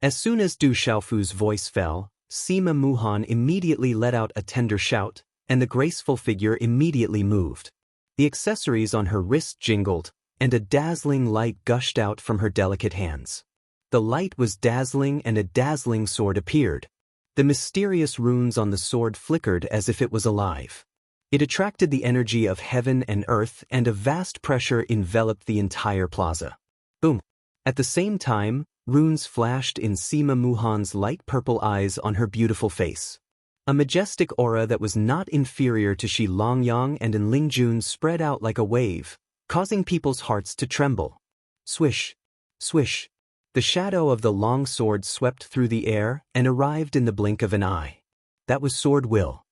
As soon as Du Xiaofu's voice fell, Sima Muhan immediately let out a tender shout, and the graceful figure immediately moved. The accessories on her wrist jingled, and a dazzling light gushed out from her delicate hands. The light was dazzling and a dazzling sword appeared. The mysterious runes on the sword flickered as if it was alive. It attracted the energy of heaven and earth and a vast pressure enveloped the entire plaza. Boom! At the same time, runes flashed in Sima Muhan's light purple eyes on her beautiful face. A majestic aura that was not inferior to Shi Longyang and in Lingjun spread out like a wave, causing people's hearts to tremble. Swish! Swish! The shadow of the long sword swept through the air and arrived in the blink of an eye. That was Sword Will.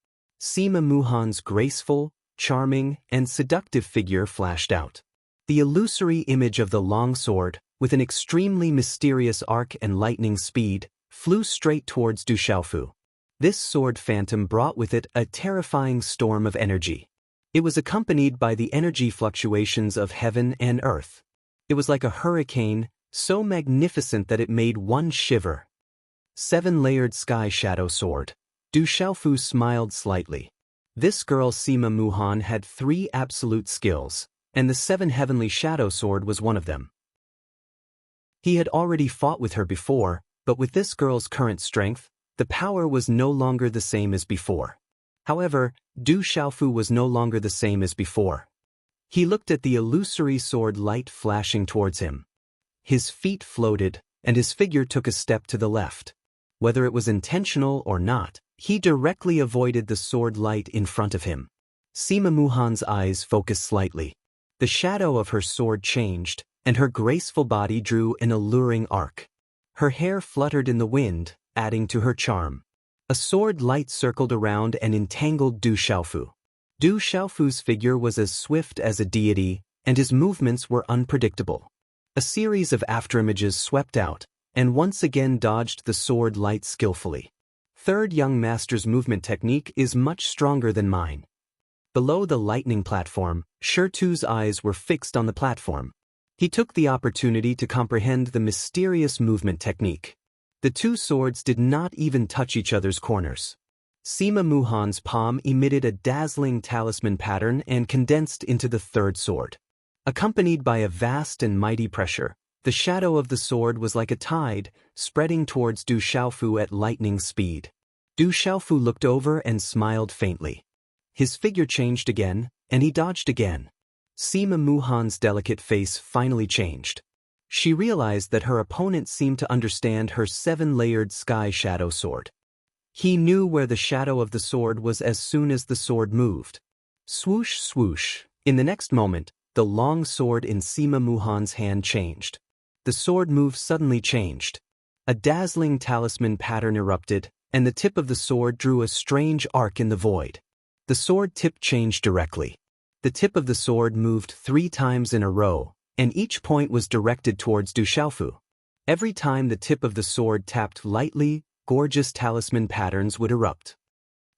Sima Muhan's graceful, charming, and seductive figure flashed out. The illusory image of the long sword, with an extremely mysterious arc and lightning speed, flew straight towards Du Xiaofu. This sword phantom brought with it a terrifying storm of energy. It was accompanied by the energy fluctuations of heaven and earth. It was like a hurricane, so magnificent that it made one shiver. 7-layered sky shadow sword. Du Xiaofu smiled slightly. This girl Sima Muhan had 3 absolute skills, and the 7 heavenly shadow sword was one of them. He had already fought with her before, but with this girl's current strength, the power was no longer the same as before. However, Du Xiaofu was no longer the same as before. He looked at the illusory sword light flashing towards him. His feet floated, and his figure took a step to the left. Whether it was intentional or not, he directly avoided the sword light in front of him. Sima Muhan's eyes focused slightly. The shadow of her sword changed, and her graceful body drew an alluring arc. Her hair fluttered in the wind, adding to her charm. A sword light circled around and entangled Du Xiaofu. Du Xiaofu's figure was as swift as a deity, and his movements were unpredictable. A series of afterimages swept out, and once again dodged the sword light skillfully. Third young master's movement technique is much stronger than mine. Below the lightning platform, Shirtu's eyes were fixed on the platform. He took the opportunity to comprehend the mysterious movement technique. The two swords did not even touch each other's corners. Sima Muhan's palm emitted a dazzling talisman pattern and condensed into the third sword. Accompanied by a vast and mighty pressure, the shadow of the sword was like a tide, spreading towards Du Xiaofu at lightning speed. Du Xiaofu looked over and smiled faintly. His figure changed again, and he dodged again. Sima Muhan's delicate face finally changed. She realized that her opponent seemed to understand her 7-layered sky shadow sword. He knew where the shadow of the sword was as soon as the sword moved. Swoosh, swoosh. In the next moment, the long sword in Sima Muhan's hand changed. The sword move suddenly changed. A dazzling talisman pattern erupted, and the tip of the sword drew a strange arc in the void. The sword tip changed directly. The tip of the sword moved 3 times in a row, and each point was directed towards Du Xiaofu. Every time the tip of the sword tapped lightly, gorgeous talisman patterns would erupt.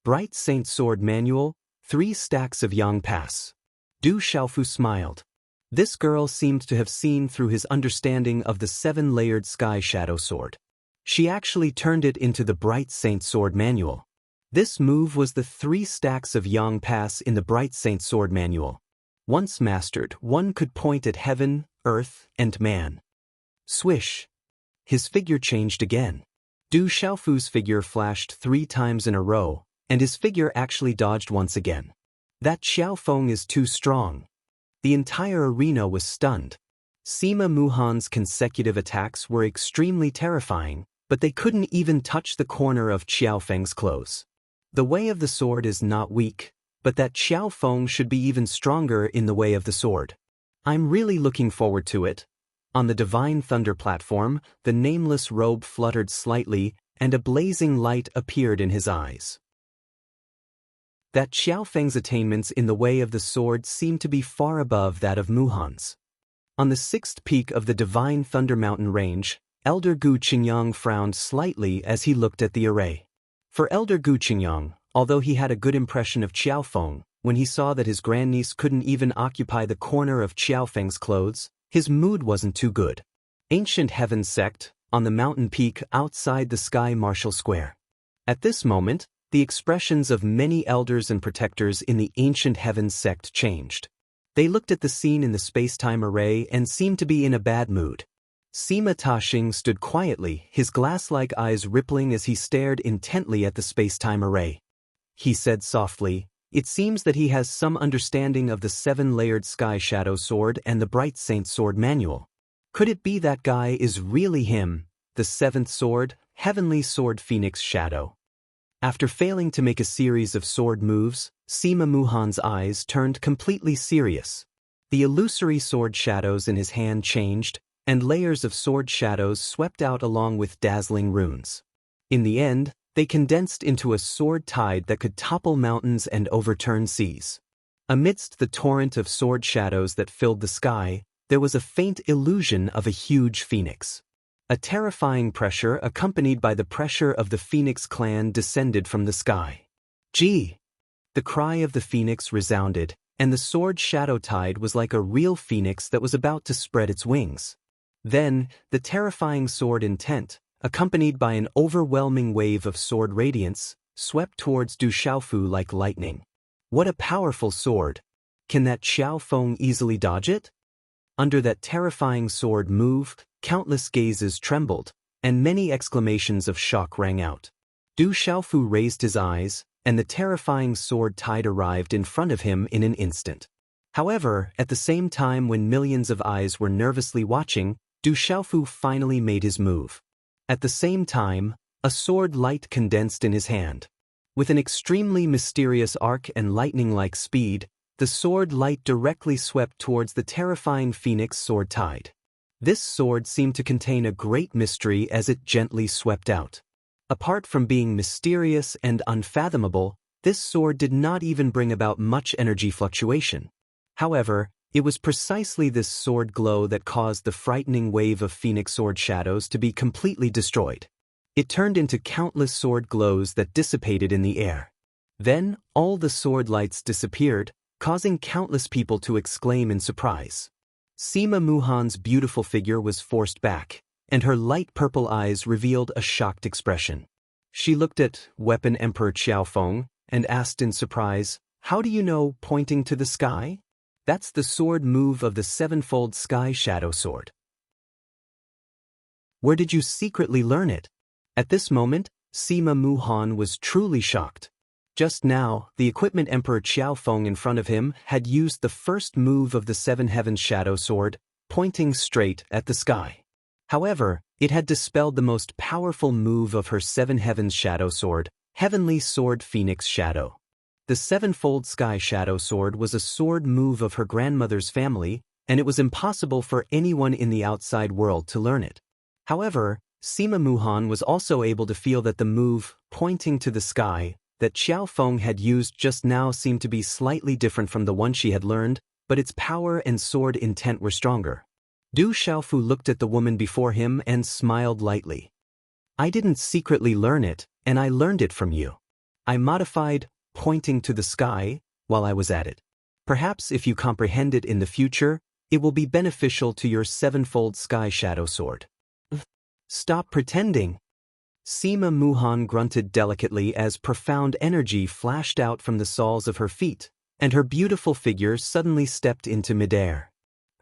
Bright Saint Sword Manual, 3 stacks of Yang Pass. Du Xiaofu smiled. This girl seemed to have seen through his understanding of the 7-layered sky shadow sword. She actually turned it into the Bright Saint Sword Manual. This move was the 3 stacks of Yang Pass in the Bright Saint Sword Manual. Once mastered, one could point at heaven, earth, and man. Swish. His figure changed again. Du Xiaofu's figure flashed 3 times in a row, and his figure actually dodged once again. That Xiaofeng is too strong. The entire arena was stunned. Sima Muhan's consecutive attacks were extremely terrifying, but they couldn't even touch the corner of Xiaofeng's clothes. The way of the sword is not weak, but that Xiaofeng should be even stronger in the way of the sword. I'm really looking forward to it. On the Divine Thunder platform, the nameless robe fluttered slightly, and a blazing light appeared in his eyes. That Xiaofeng's attainments in the way of the sword seemed to be far above that of Muhan's. On the 6th peak of the Divine Thunder Mountain range, Elder Gu Qingyang frowned slightly as he looked at the array. For Elder Gu Qingyang, although he had a good impression of Xiaofeng, when he saw that his grandniece couldn't even occupy the corner of Xiaofeng's clothes, his mood wasn't too good. Ancient Heaven Sect, on the mountain peak outside the Sky Marshal Square. At this moment, the expressions of many elders and protectors in the Ancient Heavens sect changed. They looked at the scene in the space-time array and seemed to be in a bad mood. Sima Taxing stood quietly, his glass-like eyes rippling as he stared intently at the space-time array. He said softly, "It seems that he has some understanding of the 7-layered Sky Shadow Sword and the Bright Saint Sword Manual. Could it be that guy is really him, the 7th sword, Heavenly Sword Phoenix Shadow?" After failing to make a series of sword moves, Sima Muhan's eyes turned completely serious. The illusory sword shadows in his hand changed, and layers of sword shadows swept out along with dazzling runes. In the end, they condensed into a sword tide that could topple mountains and overturn seas. Amidst the torrent of sword shadows that filled the sky, there was a faint illusion of a huge phoenix. A terrifying pressure accompanied by the pressure of the Phoenix clan descended from the sky. Gee! The cry of the phoenix resounded, and the sword shadow tide was like a real phoenix that was about to spread its wings. Then, the terrifying sword intent, accompanied by an overwhelming wave of sword radiance, swept towards Du Xiaofu like lightning. What a powerful sword! Can that Xiaofeng easily dodge it? Under that terrifying sword move, countless gazes trembled, and many exclamations of shock rang out. Du Xiaofu raised his eyes, and the terrifying sword tide arrived in front of him in an instant. However, at the same time when millions of eyes were nervously watching, Du Xiaofu finally made his move. At the same time, a sword light condensed in his hand. With an extremely mysterious arc and lightning-like speed, the sword light directly swept towards the terrifying phoenix sword tide. This sword seemed to contain a great mystery as it gently swept out. Apart from being mysterious and unfathomable, this sword did not even bring about much energy fluctuation. However, it was precisely this sword glow that caused the frightening wave of phoenix sword shadows to be completely destroyed. It turned into countless sword glows that dissipated in the air. Then, all the sword lights disappeared, causing countless people to exclaim in surprise. Sima Muhan's beautiful figure was forced back, and her light purple eyes revealed a shocked expression. She looked at Weapon Emperor Xiaofeng and asked in surprise, "How do you know, pointing to the sky? That's the sword move of the sevenfold sky shadow sword. Where did you secretly learn it?" At this moment, Sima Muhan was truly shocked. Just now, the equipment Emperor Xiaofeng in front of him had used the first move of the Seven Heavens Shadow Sword, pointing straight at the sky. However, it had dispelled the most powerful move of her Seven Heavens Shadow Sword, Heavenly Sword Phoenix Shadow. The Sevenfold Sky Shadow Sword was a sword move of her grandmother's family, and it was impossible for anyone in the outside world to learn it. However, Sima Muhan was also able to feel that the move, pointing to the sky, that Xiaofeng had used just now seemed to be slightly different from the one she had learned, but its power and sword intent were stronger. Du Xiaofu looked at the woman before him and smiled lightly. "I didn't secretly learn it, and I learned it from you. I modified pointing to the sky while I was at it. Perhaps if you comprehend it in the future, it will be beneficial to your sevenfold sky shadow sword." "Stop pretending." Sima Muhan grunted delicately as profound energy flashed out from the soles of her feet, and her beautiful figure suddenly stepped into midair.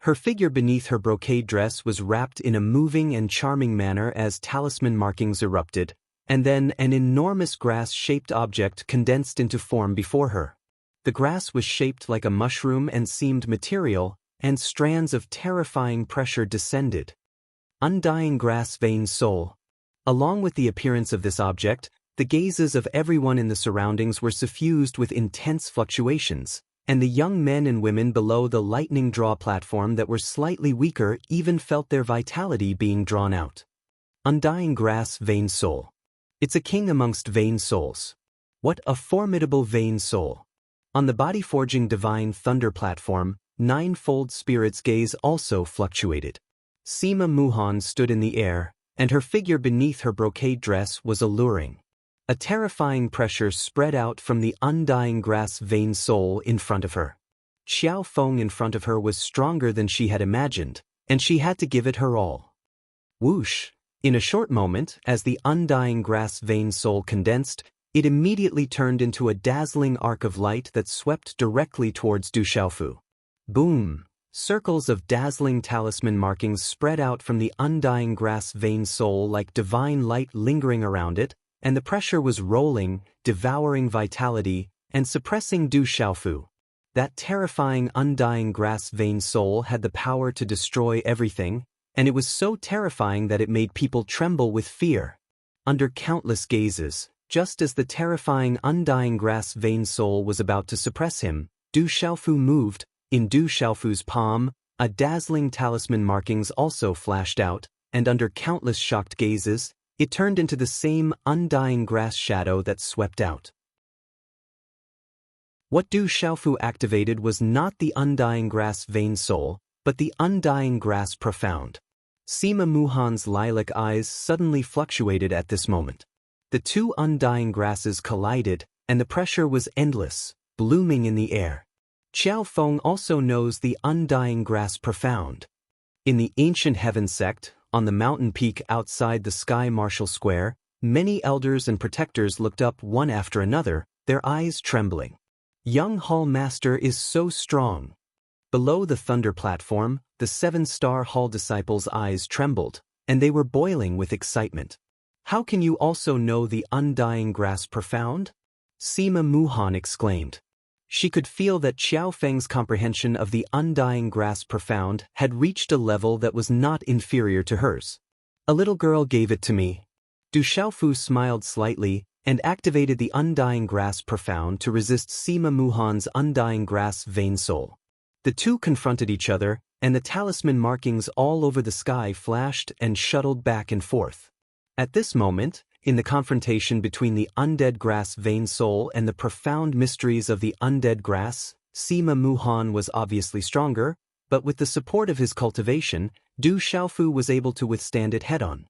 Her figure beneath her brocade dress was wrapped in a moving and charming manner as talisman markings erupted, and then an enormous grass-shaped object condensed into form before her. The grass was shaped like a mushroom and seemed material, and strands of terrifying pressure descended. Undying grass vein soul. Along with the appearance of this object, the gazes of everyone in the surroundings were suffused with intense fluctuations, and the young men and women below the lightning draw platform that were slightly weaker even felt their vitality being drawn out. Undying grass vein soul. It's a king amongst vein souls. What a formidable vein soul. On the body-forging divine thunder platform, ninefold spirit's gaze also fluctuated. Sima Muhan stood in the air, and her figure beneath her brocade dress was alluring. A terrifying pressure spread out from the undying grass vein soul in front of her. Xiaofeng in front of her was stronger than she had imagined, and she had to give it her all. Whoosh! In a short moment, as the undying grass vein soul condensed, it immediately turned into a dazzling arc of light that swept directly towards Du Xiaofu. Boom! Circles of dazzling talisman markings spread out from the undying grass vein soul like divine light lingering around it, and the pressure was rolling, devouring vitality, and suppressing Du Xiaofu. That terrifying undying grass vein soul had the power to destroy everything, and it was so terrifying that it made people tremble with fear. Under countless gazes, just as the terrifying undying grass vein soul was about to suppress him, Du Xiaofu moved. In Du Xiaofu's palm, a dazzling talisman markings also flashed out, and under countless shocked gazes, it turned into the same undying grass shadow that swept out. What Du Xiaofu activated was not the undying grass vein soul, but the undying grass profound. Sima Muhan's lilac eyes suddenly fluctuated at this moment. The two undying grasses collided, and the pressure was endless, blooming in the air. Xiaofeng also knows the undying grass profound. In the ancient heaven sect, on the mountain peak outside the Sky Marshal Square, many elders and protectors looked up one after another, their eyes trembling. Young Hall Master is so strong. Below the thunder platform, the seven-star Hall disciples' eyes trembled, and they were boiling with excitement. How can you also know the undying grass profound? Sima Muhan exclaimed. She could feel that Xiaofeng's comprehension of the undying grass profound had reached a level that was not inferior to hers. A little girl gave it to me. Du Xiaofu smiled slightly and activated the undying grass profound to resist Sima Muhan's undying grass vein soul. The two confronted each other, and the talisman markings all over the sky flashed and shuttled back and forth. At this moment, in the confrontation between the undead grass vein soul and the profound mysteries of the undead grass, Sima Muhan was obviously stronger, but with the support of his cultivation, Du Xiaofu was able to withstand it head-on.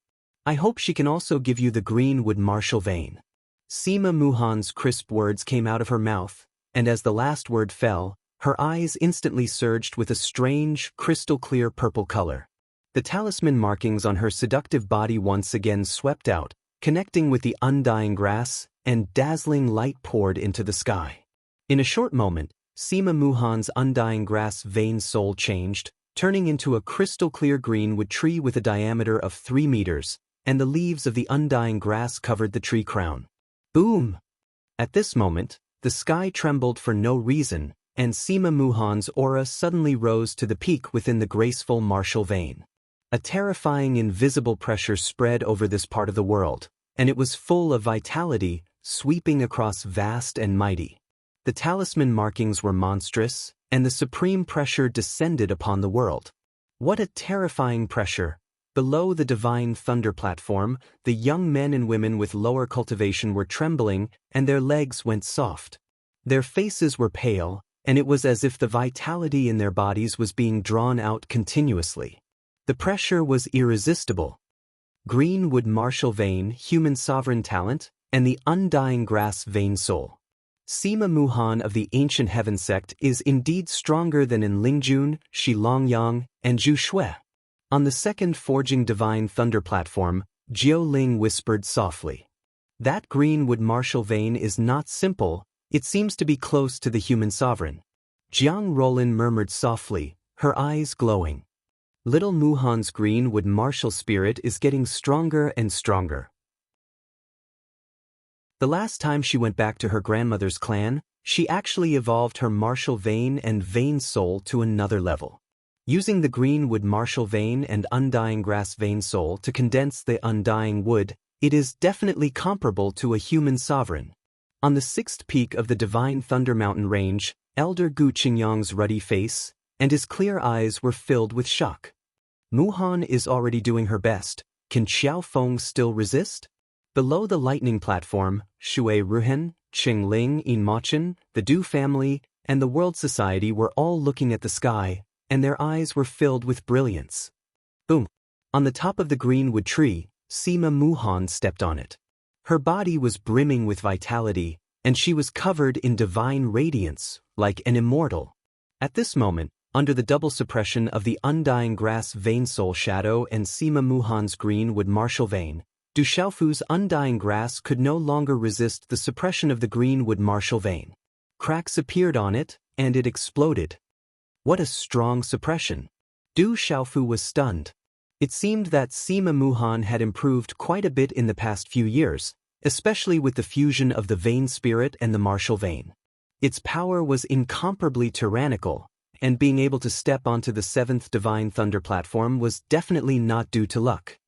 I hope she can also give you the greenwood martial vein. Sima Muhan's crisp words came out of her mouth, and as the last word fell, Her eyes instantly surged with a strange, crystal-clear purple color. The talisman markings on her seductive body once again swept out, connecting with the undying grass, and dazzling light poured into the sky. In a short moment, Sima Muhan's undying grass vein soul changed, turning into a crystal-clear greenwood tree with a diameter of 3 meters, and the leaves of the undying grass covered the tree crown. Boom! At this moment, the sky trembled for no reason, and Sima Muhan's aura suddenly rose to the peak within the graceful martial vein. A terrifying invisible pressure spread over this part of the world, and it was full of vitality, sweeping across vast and mighty. The talisman markings were monstrous, and the supreme pressure descended upon the world. What a terrifying pressure! Below the divine thunder platform, the young men and women with lower cultivation were trembling, and their legs went soft. Their faces were pale, and it was as if the vitality in their bodies was being drawn out continuously. The pressure was irresistible. Greenwood martial vein, human sovereign talent, and the undying grass vein soul. Sima Muhan of the ancient heaven sect is indeed stronger than in Lingjun, Shilongyang, and Zhu. On the second forging divine thunder platform, Jiao Ling whispered softly. That greenwood martial vein is not simple, it seems to be close to the human sovereign. Jiang Roland murmured softly, her eyes glowing. Little Muhan's greenwood martial spirit is getting stronger and stronger. The last time she went back to her grandmother's clan, she actually evolved her martial vein and vein soul to another level. Using the greenwood martial vein and undying grass vein soul to condense the undying wood, it is definitely comparable to a human sovereign. On the sixth peak of the divine Thunder Mountain range, Elder Gu Qingyang's ruddy face and his clear eyes were filled with shock. Muhan is already doing her best. Can Xiao Feng still resist? Below the lightning platform, Shui Ruhen, Qing Ling Inmachin, the Du family, and the World Society were all looking at the sky, and their eyes were filled with brilliance. Boom! On the top of the greenwood tree, Sima Muhan stepped on it. Her body was brimming with vitality, and she was covered in divine radiance, like an immortal. At this moment, under the double suppression of the undying grass vein soul shadow and Sima Muhan's greenwood martial vein, Du Xiaofu's undying grass could no longer resist the suppression of the greenwood martial vein. Cracks appeared on it, and it exploded. What a strong suppression! Du Xiaofu was stunned. It seemed that Sima Muhan had improved quite a bit in the past few years, especially with the fusion of the vein spirit and the martial vein. Its power was incomparably tyrannical, and being able to step onto the seventh divine thunder platform was definitely not due to luck.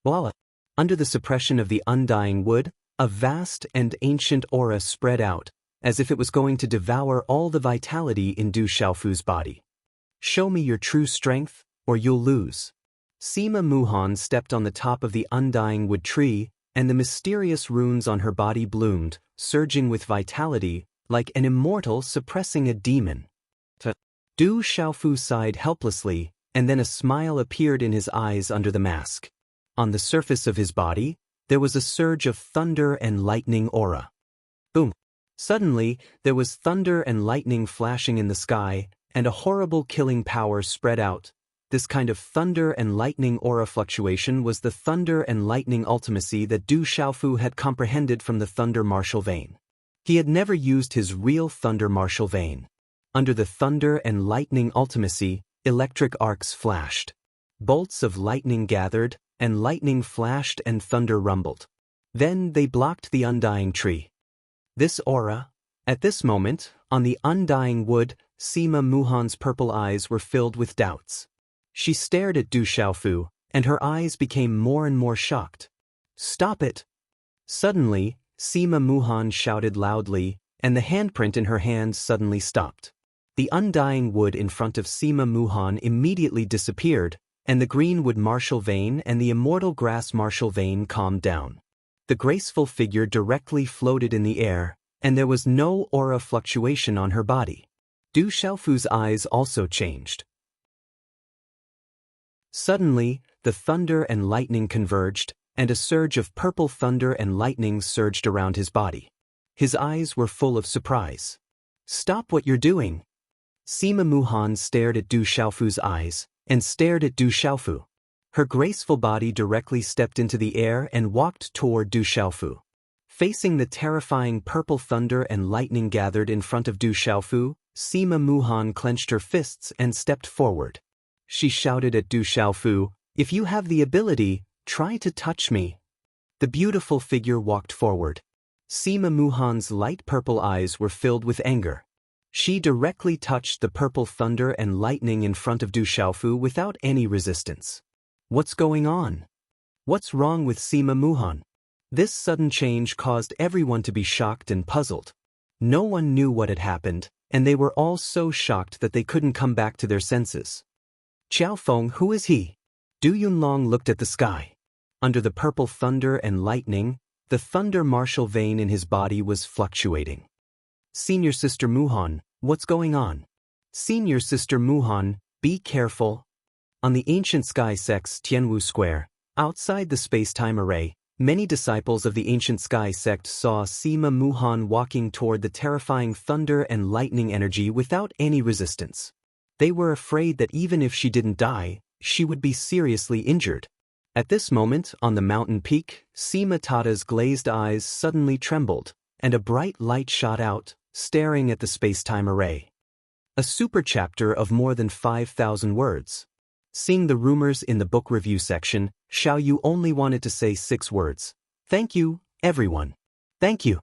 Voila! Under the suppression of the undying wood, a vast and ancient aura spread out, as if it was going to devour all the vitality in Du Xiaofu's body. Show me your true strength, or you'll lose. Sima Muhan stepped on the top of the undying wood tree, and the mysterious runes on her body bloomed, surging with vitality, like an immortal suppressing a demon. Du Xiaofu sighed helplessly, and then a smile appeared in his eyes under the mask. On the surface of his body, there was a surge of thunder and lightning aura. Boom! Suddenly, there was thunder and lightning flashing in the sky, and a horrible killing power spread out. This kind of thunder and lightning aura fluctuation was the thunder and lightning ultimacy that Du Xiaofu had comprehended from the thunder martial vein. He had never used his real thunder martial vein. Under the thunder and lightning ultimacy, electric arcs flashed. Bolts of lightning gathered, and lightning flashed and thunder rumbled. Then they blocked the undying tree. This aura, at this moment, on the undying wood, Sima Muhan's purple eyes were filled with doubts. She stared at Du Xiaofu, and her eyes became more and more shocked. Stop it! Suddenly, Sima Muhan shouted loudly, and the handprint in her hand suddenly stopped. The undying wood in front of Sima Muhan immediately disappeared, and the greenwood martial vein and the immortal grass martial vein calmed down. The graceful figure directly floated in the air, and there was no aura fluctuation on her body. Du Xiaofu's eyes also changed. Suddenly, the thunder and lightning converged, and a surge of purple thunder and lightning surged around his body. His eyes were full of surprise. Stop what you're doing! Sima Muhan stared at Du Xiaofu's eyes, and stared at Du Xiaofu. Her graceful body directly stepped into the air and walked toward Du Xiaofu. Facing the terrifying purple thunder and lightning gathered in front of Du Xiaofu, Sima Muhan clenched her fists and stepped forward. She shouted at Du Xiaofu, "If you have the ability, try to touch me." The beautiful figure walked forward. Sima Muhan's light purple eyes were filled with anger. She directly touched the purple thunder and lightning in front of Du Xiaofu without any resistance. What's going on? What's wrong with Sima Muhan? This sudden change caused everyone to be shocked and puzzled. No one knew what had happened, and they were all so shocked that they couldn't come back to their senses. Xiaofeng, who is he? Du Yunlong looked at the sky. Under the purple thunder and lightning, the thunder martial vein in his body was fluctuating. Senior Sister Muhan, what's going on? Senior Sister Muhan, be careful. On the ancient sky sect's Tianwu Square, outside the space-time array, many disciples of the ancient sky sect saw Sima Muhan walking toward the terrifying thunder and lightning energy without any resistance. They were afraid that even if she didn't die, she would be seriously injured. At this moment, on the mountain peak, Sima Tata's glazed eyes suddenly trembled, and a bright light shot out, staring at the space-time array. A super chapter of more than 5,000 words. Seeing the rumors in the book review section, Xiao Yu only wanted to say 6 words. Thank you, everyone. Thank you.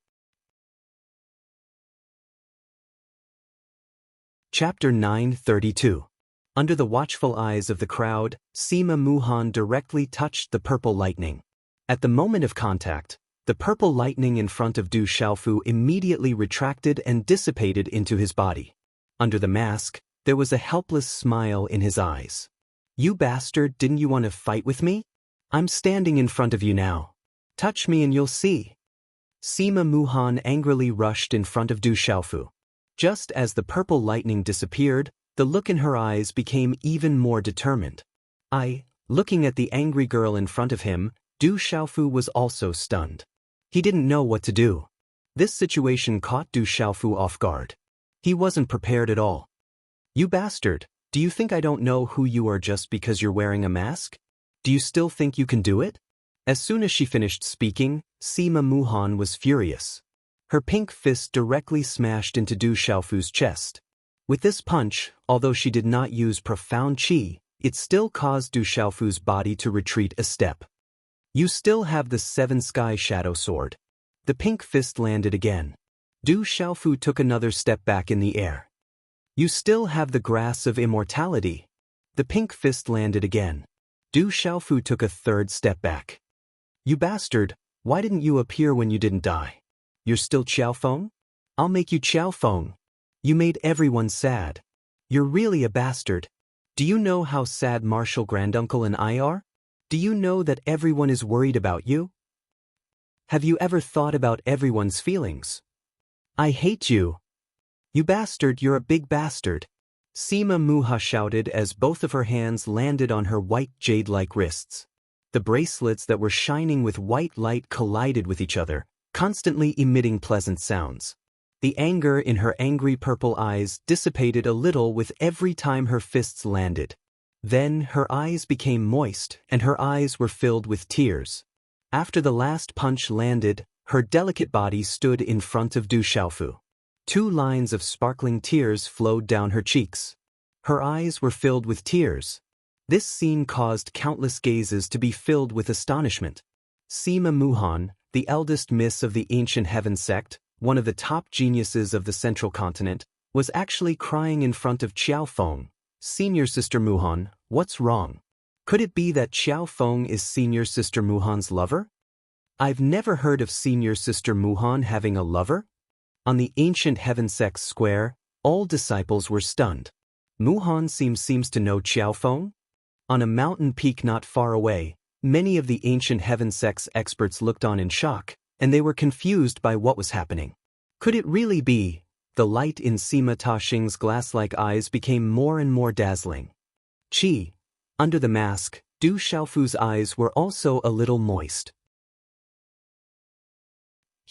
Chapter 932. Under the watchful eyes of the crowd, Sima Muhan directly touched the purple lightning. At the moment of contact, the purple lightning in front of Du Xiaofu immediately retracted and dissipated into his body. Under the mask, there was a helpless smile in his eyes. You bastard, didn't you want to fight with me? I'm standing in front of you now. Touch me and you'll see. Sima Muhan angrily rushed in front of Du Xiaofu. Just as the purple lightning disappeared, the look in her eyes became even more determined. Looking at the angry girl in front of him, Du Xiaofu was also stunned. He didn't know what to do. This situation caught Du Xiaofu off guard. He wasn't prepared at all. You bastard, do you think I don't know who you are just because you're wearing a mask? Do you still think you can do it? As soon as she finished speaking, Sima Muhan was furious. Her pink fist directly smashed into Du Xiaofu's chest. With this punch, although she did not use profound qi, it still caused Du Xiaofu's body to retreat a step. You still have the 7 Sky Shadow Sword. The pink fist landed again. Du Xiaofu took another step back in the air. You still have the Grass of Immortality. The pink fist landed again. Du Xiaofu took a 3rd step back. You bastard, why didn't you appear when you didn't die? You're still Xiaofeng? I'll make you Xiaofeng. You made everyone sad. You're really a bastard. Do you know how sad Marshal Granduncle and I are? Do you know that everyone is worried about you? Have you ever thought about everyone's feelings? I hate you. You bastard, you're a big bastard. Sima Muha shouted as both of her hands landed on her white jade-like wrists. The bracelets that were shining with white light collided with each other, constantly emitting pleasant sounds. The anger in her angry purple eyes dissipated a little with every time her fists landed. Then her eyes became moist and her eyes were filled with tears. After the last punch landed, her delicate body stood in front of Du Xiaofu. 2 lines of sparkling tears flowed down her cheeks. Her eyes were filled with tears. This scene caused countless gazes to be filled with astonishment. Sima Muhan, the eldest miss of the ancient heaven sect, one of the top geniuses of the central continent, was actually crying in front of Xiaofeng. Senior Sister Muhan, what's wrong? Could it be that Xiaofeng is Senior Sister Muhan's lover? I've never heard of Senior Sister Muhan having a lover. On the ancient heaven sect's square, all disciples were stunned. Muhan seems to know Xiaofeng? On a mountain peak not far away, many of the ancient heaven sect's experts looked on in shock, and they were confused by what was happening. Could it really be? The light in Sima Taxing's glass-like eyes became more and more dazzling. Qi. Under the mask, Du Xiaofu's eyes were also a little moist.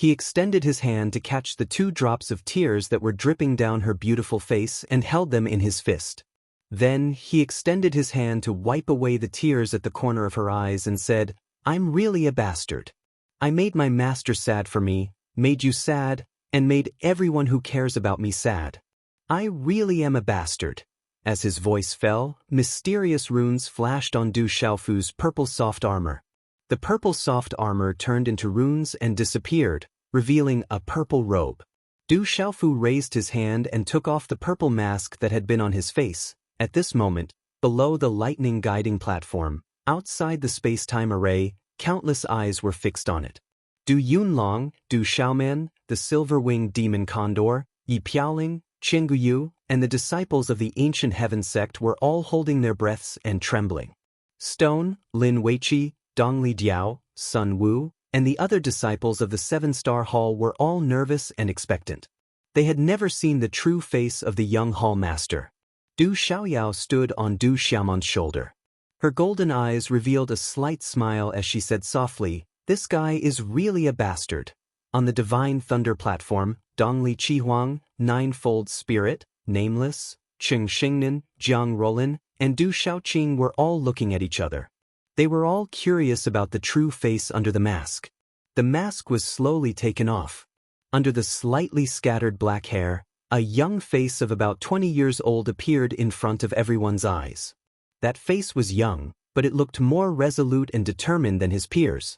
He extended his hand to catch the 2 drops of tears that were dripping down her beautiful face and held them in his fist. Then, he extended his hand to wipe away the tears at the corner of her eyes and said, "I'm really a bastard. I made my master sad for me, made you sad, and made everyone who cares about me sad. I really am a bastard." As his voice fell, mysterious runes flashed on Du Xiaofu's purple soft armor. The purple soft armor turned into runes and disappeared, revealing a purple robe. Du Xiaofu raised his hand and took off the purple mask that had been on his face. At this moment, below the lightning guiding platform, outside the space-time array, countless eyes were fixed on it. Du Yunlong, Du Xiaoman, the silver-winged demon condor, Yi Piaoling, Qian Guyu, and the disciples of the ancient heaven sect were all holding their breaths and trembling. Stone, Lin Weiqi, Dongli Diao, Sun Wu, and the other disciples of the 7-star hall were all nervous and expectant. They had never seen the true face of the young hall master. Du Xiaoyao stood on Du Xiaoman's shoulder. Her golden eyes revealed a slight smile as she said softly, "This guy is really a bastard." On the Divine Thunder platform, Dongli Qihuang, Ninefold Spirit, Nameless, Cheng Xingnan, Jiang Rolin, and Du Xiaoqing were all looking at each other. They were all curious about the true face under the mask. The mask was slowly taken off. Under the slightly scattered black hair, a young face of about 20 years old appeared in front of everyone's eyes. That face was young, but it looked more resolute and determined than his peers.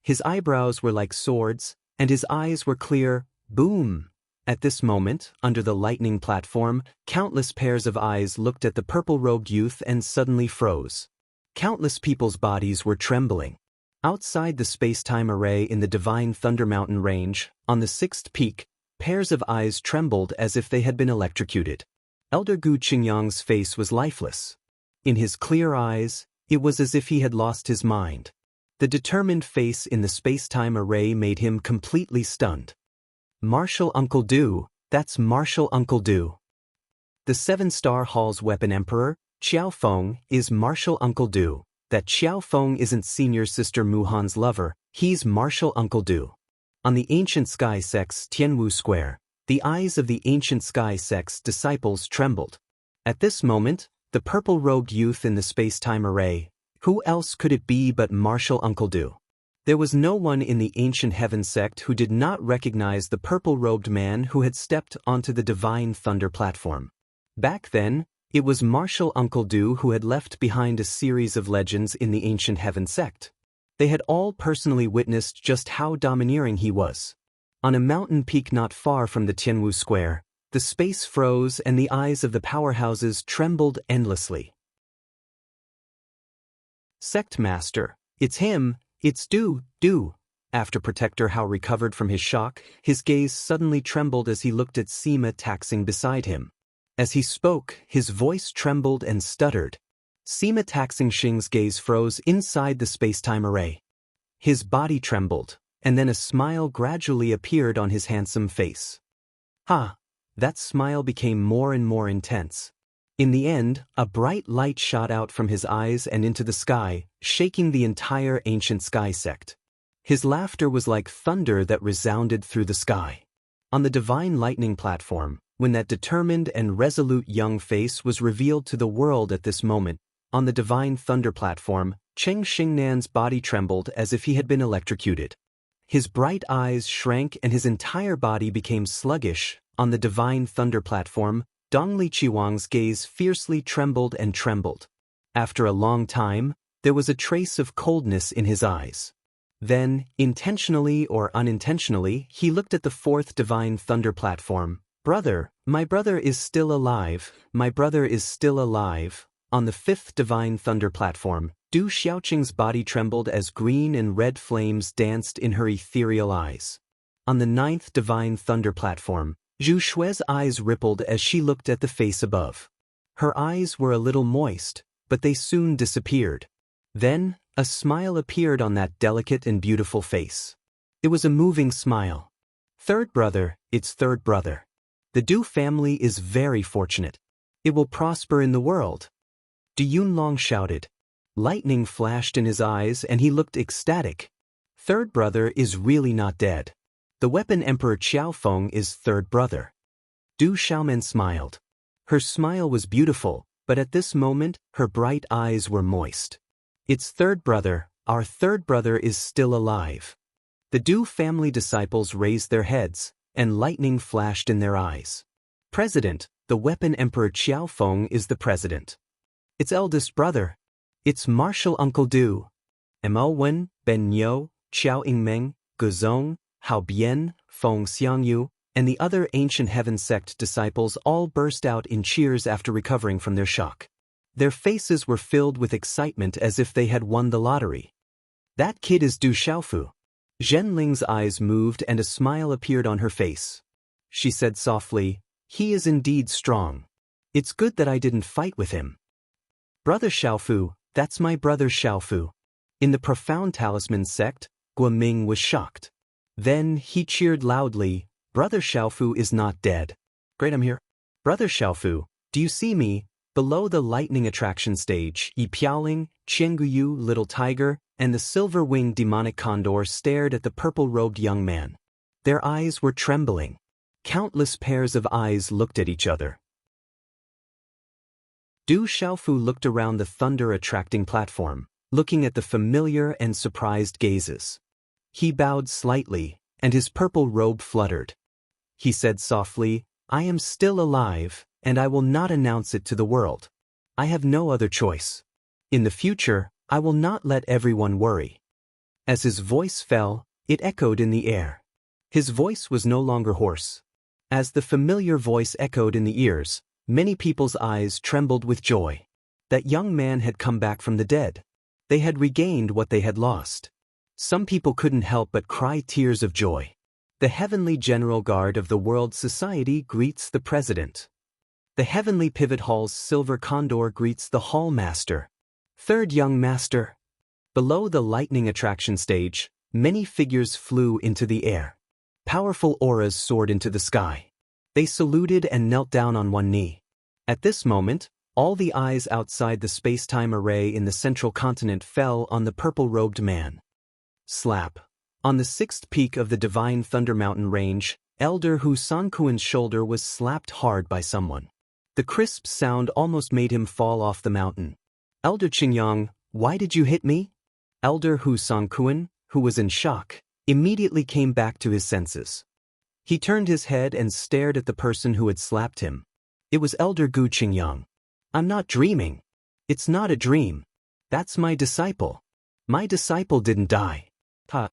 His eyebrows were like swords, and his eyes were clear. Boom! At this moment, under the lightning platform, countless pairs of eyes looked at the purple-robed youth and suddenly froze. Countless people's bodies were trembling. Outside the space-time array in the Divine Thunder Mountain range, on the 6th peak, pairs of eyes trembled as if they had been electrocuted. Elder Gu Qingyang's face was lifeless. In his clear eyes, it was as if he had lost his mind. The determined face in the space-time array made him completely stunned. "Martial Uncle Du, that's Martial Uncle Du." The 7-star hall's weapon emperor, Qiao Feng, is Martial Uncle Du. That Qiao Feng isn't senior sister Muhan's lover, he's Martial Uncle Du. On the ancient sky sect's Tianwu Square, the eyes of the ancient sky sect's disciples trembled. At this moment, the purple-robed youth in the space-time array, who else could it be but Martial Uncle Du? There was no one in the ancient heaven sect who did not recognize the purple-robed man who had stepped onto the Divine Thunder platform. Back then, it was Martial Uncle Du who had left behind a series of legends in the ancient heaven sect. They had all personally witnessed just how domineering he was. On a mountain peak not far from the Tianwu Square, the space froze and the eyes of the powerhouses trembled endlessly. "Sect Master, it's him, it's Du. After Protector Hao recovered from his shock, his gaze suddenly trembled as he looked at Sima taxing beside him. As he spoke, his voice trembled and stuttered. Sima taxing Xing's gaze froze inside the space-time array. His body trembled, and then a smile gradually appeared on his handsome face. That smile became more and more intense. In the end, a bright light shot out from his eyes and into the sky, shaking the entire ancient sky sect. His laughter was like thunder that resounded through the sky. On the Divine Lightning platform, when that determined and resolute young face was revealed to the world at this moment, on the Divine Thunder platform, Cheng Xingnan's body trembled as if he had been electrocuted. His bright eyes shrank and his entire body became sluggish. On the Divine Thunder platform, Dongli Qihuang's gaze fiercely trembled and trembled. After a long time, there was a trace of coldness in his eyes. Then, intentionally or unintentionally, he looked at the 4th Divine Thunder platform. "Brother, my brother is still alive, my brother is still alive." On the 5th Divine Thunder platform, Du Xiaoqing's body trembled as green and red flames danced in her ethereal eyes. On the 9th Divine Thunder platform, Zhu Shui's eyes rippled as she looked at the face above. Her eyes were a little moist, but they soon disappeared. Then, a smile appeared on that delicate and beautiful face. It was a moving smile. "Third brother, it's third brother. The Du family is very fortunate. It will prosper in the world." Du Yunlong shouted. Lightning flashed in his eyes and he looked ecstatic. "Third brother is really not dead. The weapon Emperor Qiaofeng is third brother. Du Xiaomen smiled. Her smile was beautiful, but at this moment, her bright eyes were moist. It's third brother, our third brother is still alive. The Du family disciples raised their heads, and lightning flashed in their eyes. President, the weapon Emperor Qiaofeng is the president. Its eldest brother. It's Martial Uncle Du. Mo Wen, Ben Niu, Xiao Yingmeng, Guzong, Hao Bian, Feng Xiangyu, and the other ancient heaven sect disciples all burst out in cheers after recovering from their shock. Their faces were filled with excitement as if they had won the lottery. That kid is Du Xiaofu. Zhen Ling's eyes moved and a smile appeared on her face. She said softly, he is indeed strong. It's good that I didn't fight with him. Brother Xiaofu, that's my brother Xiaofu. In the profound talisman sect, Guoming was shocked. Then he cheered loudly, Brother Xiaofu is not dead. Great, I'm here. Brother Xiaofu, do you see me? Below the lightning attraction stage, Yi Piaoling, Qianguyu, Little Tiger, and the silver-winged demonic condor stared at the purple-robed young man. Their eyes were trembling. Countless pairs of eyes looked at each other. Du Xiaofu looked around the thunder-attracting platform, looking at the familiar and surprised gazes. He bowed slightly, and his purple robe fluttered. He said softly, I am still alive, and I will not announce it to the world. I have no other choice. In the future, I will not let everyone worry. As his voice fell, it echoed in the air. His voice was no longer hoarse. As the familiar voice echoed in the ears, many people's eyes trembled with joy. That young man had come back from the dead. They had regained what they had lost. Some people couldn't help but cry tears of joy. The Heavenly General Guard of the World Society greets the President. The Heavenly Pivot Hall's Silver Condor greets the Hall Master. Third Young Master. Below the lightning attraction stage, many figures flew into the air. Powerful auras soared into the sky. They saluted and knelt down on one knee. At this moment, all the eyes outside the space-time array in the central continent fell on the purple-robed man. Slap. On the sixth peak of the Divine Thunder Mountain range, Elder Hu Sankuan's shoulder was slapped hard by someone. The crisp sound almost made him fall off the mountain. Elder Qingyang, why did you hit me? Elder Hu Sankuan, who was in shock, immediately came back to his senses. He turned his head and stared at the person who had slapped him. It was Elder Gu Qingyang. I'm not dreaming. It's not a dream. That's my disciple. My disciple didn't die. Ha.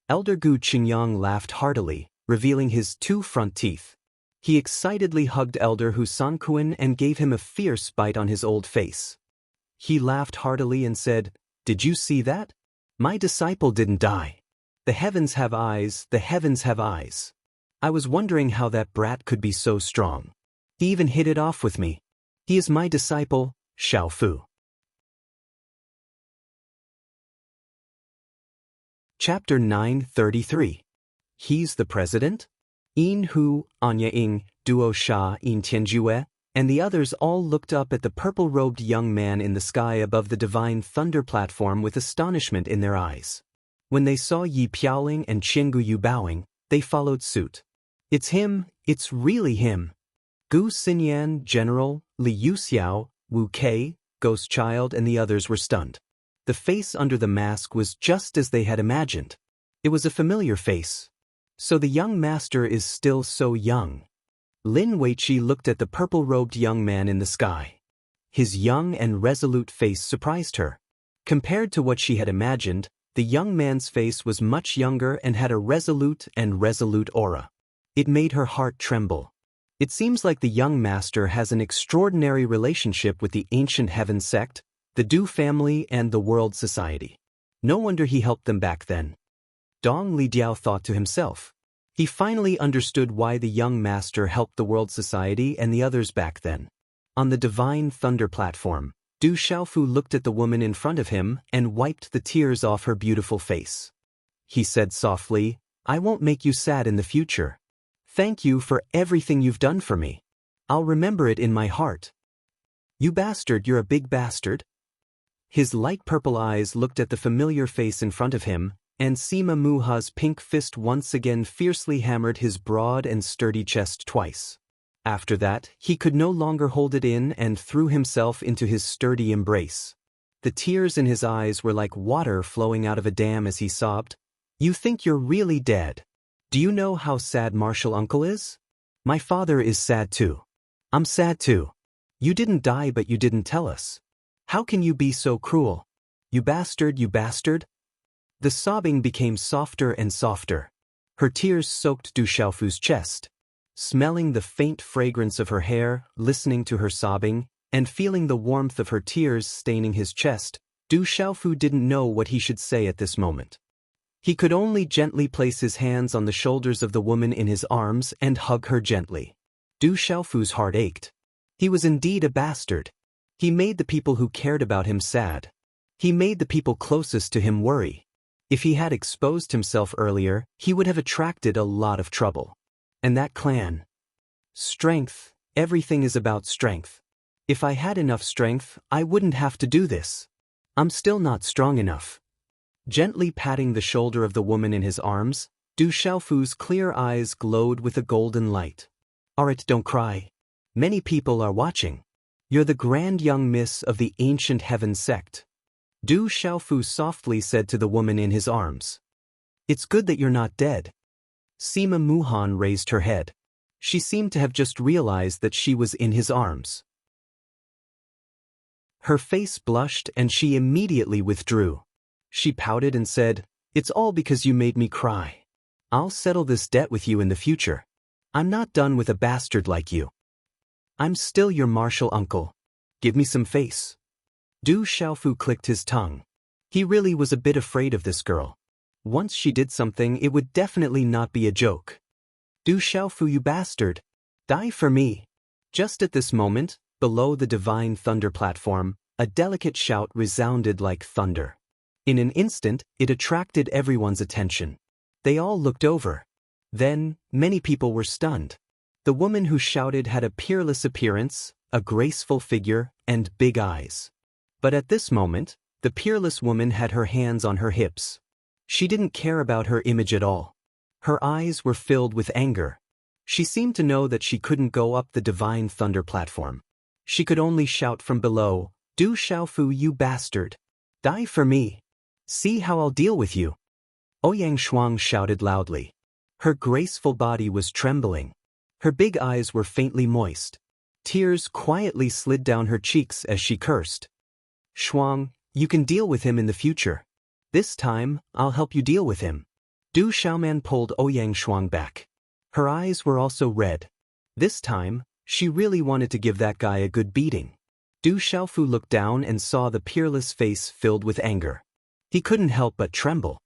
Elder Gu Qingyang laughed heartily, revealing his two front teeth. He excitedly hugged Elder Hu Sankuan and gave him a fierce bite on his old face. He laughed heartily and said, Did you see that? My disciple didn't die. The heavens have eyes, the heavens have eyes. I was wondering how that brat could be so strong. He even hit it off with me. He is my disciple, Xiaofu. Chapter 933. He's the president? Yin Hu, Anya Ying, Duo Sha, Yin Tianjue, and the others all looked up at the purple-robed young man in the sky above the divine thunder platform with astonishment in their eyes. When they saw Yi Piaoling and Qianguyu bowing, they followed suit. It's him, it's really him. Gu Xinyan, General, Li Yuxiao, Wu Kei, Ghost Child, and the others were stunned. The face under the mask was just as they had imagined. It was a familiar face. So the young master is still so young. Lin Weiqi looked at the purple-robed young man in the sky. His young and resolute face surprised her. Compared to what she had imagined, the young man's face was much younger and had a resolute aura. It made her heart tremble. It seems like the young master has an extraordinary relationship with the ancient heaven sect, the Du family, and the World Society. No wonder he helped them back then. Dong Lidiao thought to himself. He finally understood why the young master helped the World Society and the others back then. On the Divine Thunder platform, Du Xiaofu looked at the woman in front of him and wiped the tears off her beautiful face. He said softly, I won't make you sad in the future. Thank you for everything you've done for me. I'll remember it in my heart. You bastard, you're a big bastard. His light purple eyes looked at the familiar face in front of him, and Sima Muha's pink fist once again fiercely hammered his broad and sturdy chest twice. After that, he could no longer hold it in and threw himself into his sturdy embrace. The tears in his eyes were like water flowing out of a dam as he sobbed, "You think you're really dead? Do you know how sad Martial Uncle is? My father is sad too. I'm sad too. You didn't die but you didn't tell us. How can you be so cruel? You bastard, you bastard." The sobbing became softer and softer. Her tears soaked Du Xiaofu's chest. Smelling the faint fragrance of her hair, listening to her sobbing, and feeling the warmth of her tears staining his chest, Du Xiaofu didn't know what he should say at this moment. He could only gently place his hands on the shoulders of the woman in his arms and hug her gently. Du Xiaofu's heart ached. He was indeed a bastard. He made the people who cared about him sad. He made the people closest to him worry. If he had exposed himself earlier, he would have attracted a lot of trouble. And that clan. Strength, everything is about strength. If I had enough strength, I wouldn't have to do this. I'm still not strong enough. Gently patting the shoulder of the woman in his arms, Du Xiaofu's clear eyes glowed with a golden light. "Alright, don't cry. Many people are watching. You're the grand young miss of the ancient heaven sect." Du Xiaofu softly said to the woman in his arms. "It's good that you're not dead." Sima Muhan raised her head. She seemed to have just realized that she was in his arms. Her face blushed and she immediately withdrew. She pouted and said, "It's all because you made me cry. I'll settle this debt with you in the future. I'm not done with a bastard like you. I'm still your martial uncle. Give me some face." Du Xiaofu clicked his tongue. He really was a bit afraid of this girl. Once she did something, it would definitely not be a joke. "Du Xiaofu, you bastard. Die for me." Just at this moment, below the divine thunder platform, a delicate shout resounded like thunder. In an instant, it attracted everyone's attention. They all looked over. Then, many people were stunned. The woman who shouted had a peerless appearance, a graceful figure, and big eyes. But at this moment, the peerless woman had her hands on her hips. She didn't care about her image at all. Her eyes were filled with anger. She seemed to know that she couldn't go up the divine thunder platform. She could only shout from below, "Du Xiaofu, you bastard. Die for me. See how I'll deal with you." Ouyang Shuang shouted loudly. Her graceful body was trembling. Her big eyes were faintly moist. Tears quietly slid down her cheeks as she cursed. "Shuang, you can deal with him in the future. This time, I'll help you deal with him." Du Xiaoman pulled Ouyang Shuang back. Her eyes were also red. This time, she really wanted to give that guy a good beating. Du Xiaofu looked down and saw the peerless face filled with anger. He couldn't help but tremble.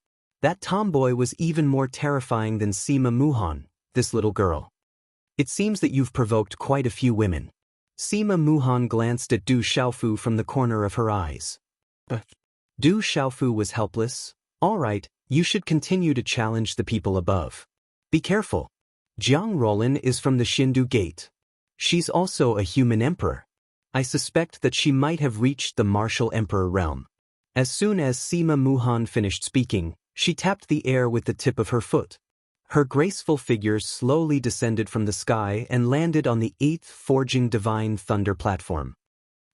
That tomboy was even more terrifying than Sima Muhan, this little girl. "It seems that you've provoked quite a few women." Sima Muhan glanced at Du Xiaofu from the corner of her eyes. But Du Xiaofu was helpless. "All right, you should continue to challenge the people above. Be careful. Jiang Rolan is from the Xindu Gate. She's also a human emperor. I suspect that she might have reached the martial emperor realm." As soon as Sima Muhan finished speaking, she tapped the air with the tip of her foot. Her graceful figure slowly descended from the sky and landed on the 8th Forging Divine Thunder platform.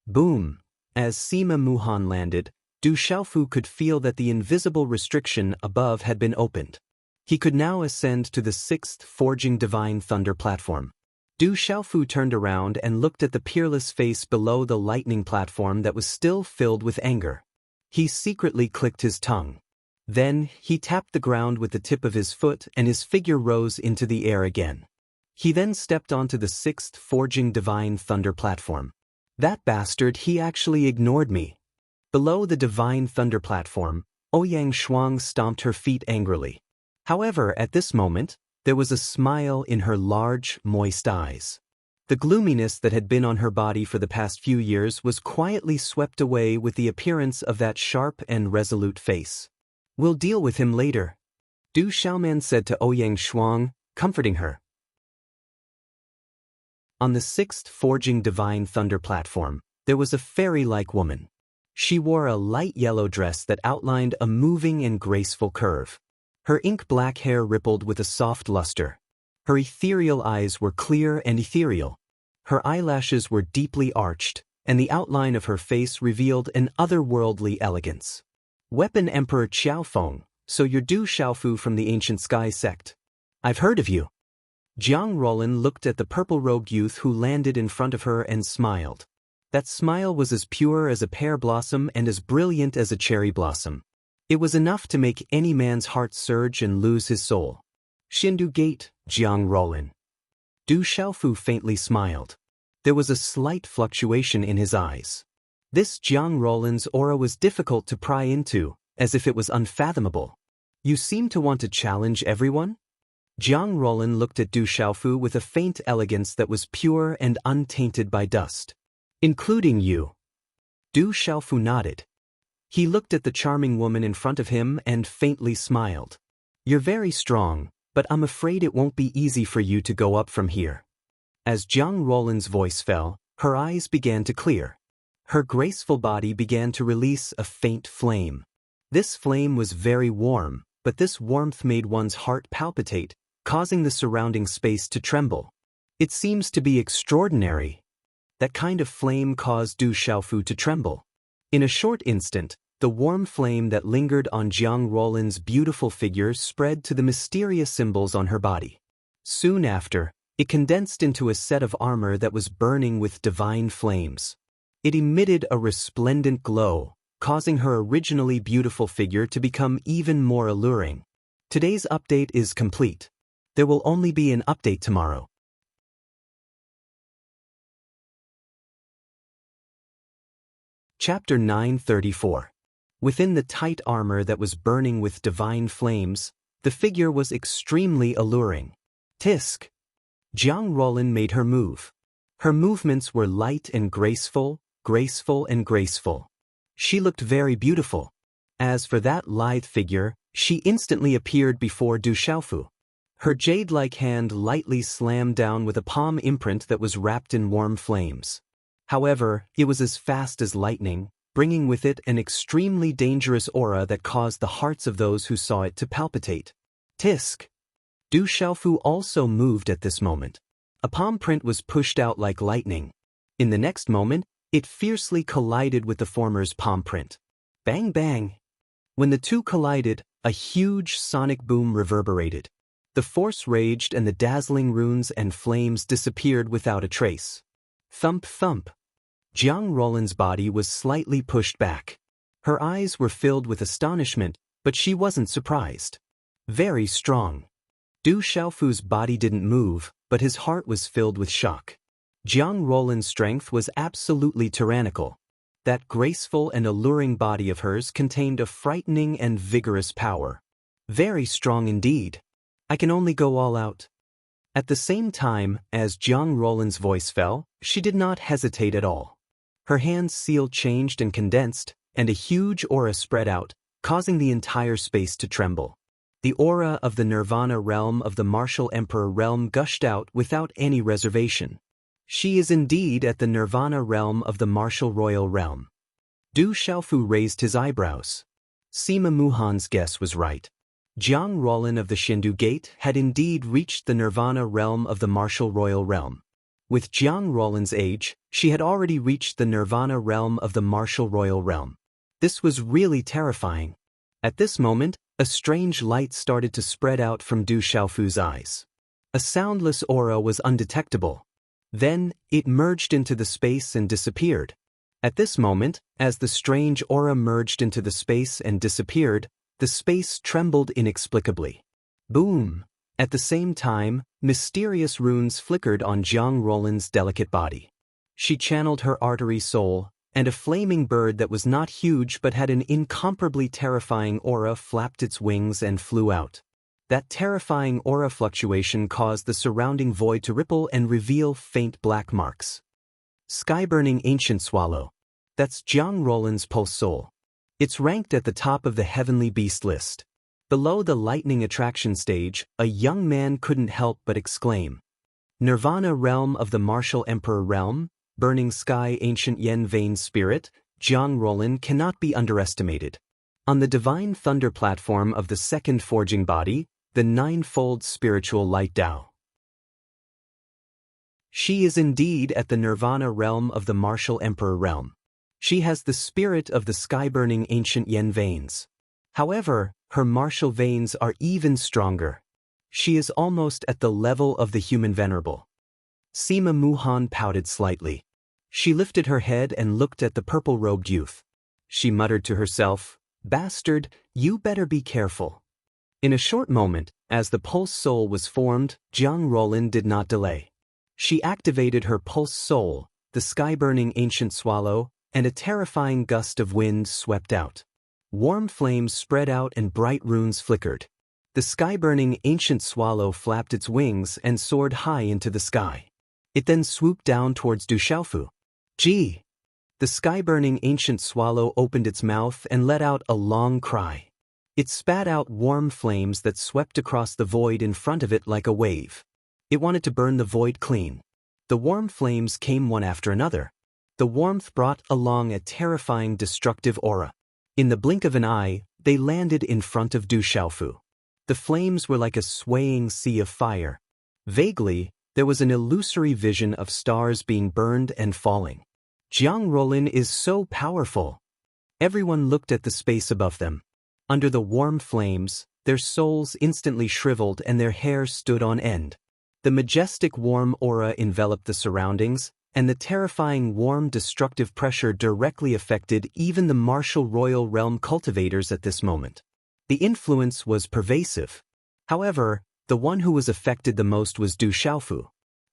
Boom! As Sima Muhan landed, Du Xiaofu could feel that the invisible restriction above had been opened. He could now ascend to the 6th Forging Divine Thunder platform. Du Xiaofu turned around and looked at the peerless face below the lightning platform that was still filled with anger. He secretly clicked his tongue. Then, he tapped the ground with the tip of his foot and his figure rose into the air again. He then stepped onto the 6th Forging Divine Thunder platform. That bastard, he actually ignored me. Below the Divine Thunder platform, Ouyang Shuang stomped her feet angrily. However, at this moment, there was a smile in her large, moist eyes. The gloominess that had been on her body for the past few years was quietly swept away with the appearance of that sharp and resolute face. "We'll deal with him later," Du Xiaoman said to Ouyang Shuang, comforting her. On the 6th Forging Divine Thunder platform, there was a fairy-like woman. She wore a light yellow dress that outlined a moving and graceful curve. Her ink-black hair rippled with a soft luster. Her ethereal eyes were clear and ethereal. Her eyelashes were deeply arched, and the outline of her face revealed an otherworldly elegance. Weapon Emperor Qiaofeng, so you're Du Xiaofu from the Ancient Sky Sect. I've heard of you. Jiang Roland looked at the purple-robed youth who landed in front of her and smiled. That smile was as pure as a pear blossom and as brilliant as a cherry blossom. It was enough to make any man's heart surge and lose his soul. Xindu Gate, Jiang Roland. Du Xiaofu faintly smiled. There was a slight fluctuation in his eyes. This Jiang Roland's aura was difficult to pry into, as if it was unfathomable. You seem to want to challenge everyone? Jiang Roland looked at Du Xiaofu with a faint elegance that was pure and untainted by dust. Including you. Du Xiaofu nodded. He looked at the charming woman in front of him and faintly smiled. You're very strong, but I'm afraid it won't be easy for you to go up from here. As Jiang Roland's voice fell, her eyes began to clear. Her graceful body began to release a faint flame. This flame was very warm, but this warmth made one's heart palpitate, causing the surrounding space to tremble. It seems to be extraordinary. That kind of flame caused Du Xiaofu to tremble. In a short instant, the warm flame that lingered on Jiang Roland's beautiful figure spread to the mysterious symbols on her body. Soon after, it condensed into a set of armor that was burning with divine flames. It emitted a resplendent glow, causing her originally beautiful figure to become even more alluring. Today's update is complete. There will only be an update tomorrow. Chapter 934. Within the tight armor that was burning with divine flames, the figure was extremely alluring. Tisk! Jiang Roland made her move. Her movements were light and graceful, graceful and graceful. She looked very beautiful. As for that lithe figure, she instantly appeared before Du Xiaofu. Her jade-like hand lightly slammed down with a palm imprint that was wrapped in warm flames. However, it was as fast as lightning, bringing with it an extremely dangerous aura that caused the hearts of those who saw it to palpitate. Tisk! Du Xiaofu also moved at this moment. A palm print was pushed out like lightning. In the next moment, it fiercely collided with the former's palm print. Bang bang! When the two collided, a huge sonic boom reverberated. The force raged and the dazzling runes and flames disappeared without a trace. Thump thump! Jiang Roland's body was slightly pushed back. Her eyes were filled with astonishment, but she wasn't surprised. Very strong. Du Xiaofu's body didn't move, but his heart was filled with shock. Jiang Roland's strength was absolutely tyrannical. That graceful and alluring body of hers contained a frightening and vigorous power. Very strong indeed. I can only go all out. At the same time, as Jiang Roland's voice fell, she did not hesitate at all. Her hand's seal changed and condensed, and a huge aura spread out, causing the entire space to tremble. The aura of the Nirvana realm of the Martial Emperor realm gushed out without any reservation. She is indeed at the Nirvana realm of the Martial Royal realm. Du Xiaofu raised his eyebrows. Sima Muhan's guess was right. Jiang Roland of the Xindu Gate had indeed reached the Nirvana realm of the Martial Royal realm. With Jiang Roland's age, she had already reached the Nirvana realm of the Martial Royal realm. This was really terrifying. At this moment, a strange light started to spread out from Du Xiaofu's eyes. A soundless aura was undetectable. Then, it merged into the space and disappeared. At this moment, as the strange aura merged into the space and disappeared, the space trembled inexplicably. Boom! At the same time, mysterious runes flickered on Jiang Roland's delicate body. She channeled her artery soul, and a flaming bird that was not huge but had an incomparably terrifying aura flapped its wings and flew out. That terrifying aura fluctuation caused the surrounding void to ripple and reveal faint black marks. Sky-burning ancient swallow. That's Jiang Roland's pulse soul. It's ranked at the top of the heavenly beast list. Below the lightning attraction stage, a young man couldn't help but exclaim. Nirvana realm of the Martial Emperor realm, burning sky ancient yen vein spirit, Jiang Rolin cannot be underestimated. On the divine thunder platform of the second forging body, the ninefold spiritual light Tao. She is indeed at the nirvana realm of the martial emperor realm. She has the spirit of the sky-burning ancient yen veins. However, her martial veins are even stronger. She is almost at the level of the human venerable. Sima Muhan pouted slightly. She lifted her head and looked at the purple-robed youth. She muttered to herself, "Bastard, you better be careful." In a short moment, as the pulse soul was formed, Jiang Rolin did not delay. She activated her pulse soul, the sky-burning ancient swallow, and a terrifying gust of wind swept out. Warm flames spread out and bright runes flickered. The sky-burning ancient swallow flapped its wings and soared high into the sky. It then swooped down towards Du Xiaofu. Gee! The sky-burning ancient swallow opened its mouth and let out a long cry. It spat out warm flames that swept across the void in front of it like a wave. It wanted to burn the void clean. The warm flames came one after another. The warmth brought along a terrifying destructive aura. In the blink of an eye, they landed in front of Du Xiaofu. The flames were like a swaying sea of fire. Vaguely, there was an illusory vision of stars being burned and falling. Jiang Rolin is so powerful. Everyone looked at the space above them. Under the warm flames, their souls instantly shriveled and their hair stood on end. The majestic warm aura enveloped the surroundings, and the terrifying warm destructive pressure directly affected even the martial royal realm cultivators at this moment. The influence was pervasive. However, the one who was affected the most was Du Xiaofu.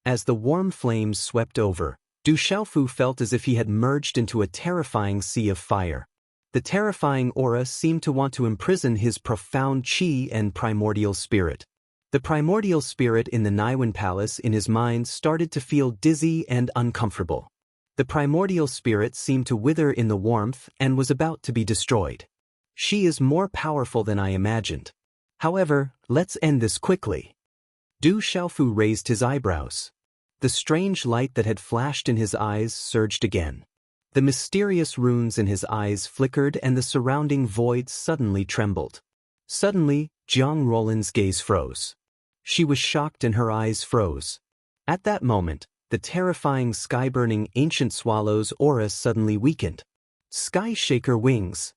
As the warm flames swept over, Du Xiaofu felt as if he had merged into a terrifying sea of fire. The terrifying aura seemed to want to imprison his profound qi and primordial spirit. The primordial spirit in the Niwen Palace in his mind started to feel dizzy and uncomfortable. The primordial spirit seemed to wither in the warmth and was about to be destroyed. She is more powerful than I imagined. However, let's end this quickly. Du Xiaofu raised his eyebrows. The strange light that had flashed in his eyes surged again. The mysterious runes in his eyes flickered and the surrounding void suddenly trembled. Suddenly, Jiang Rolin's gaze froze. She was shocked and her eyes froze. At that moment, the terrifying sky-burning ancient swallow's aura suddenly weakened. Sky Shaker wings.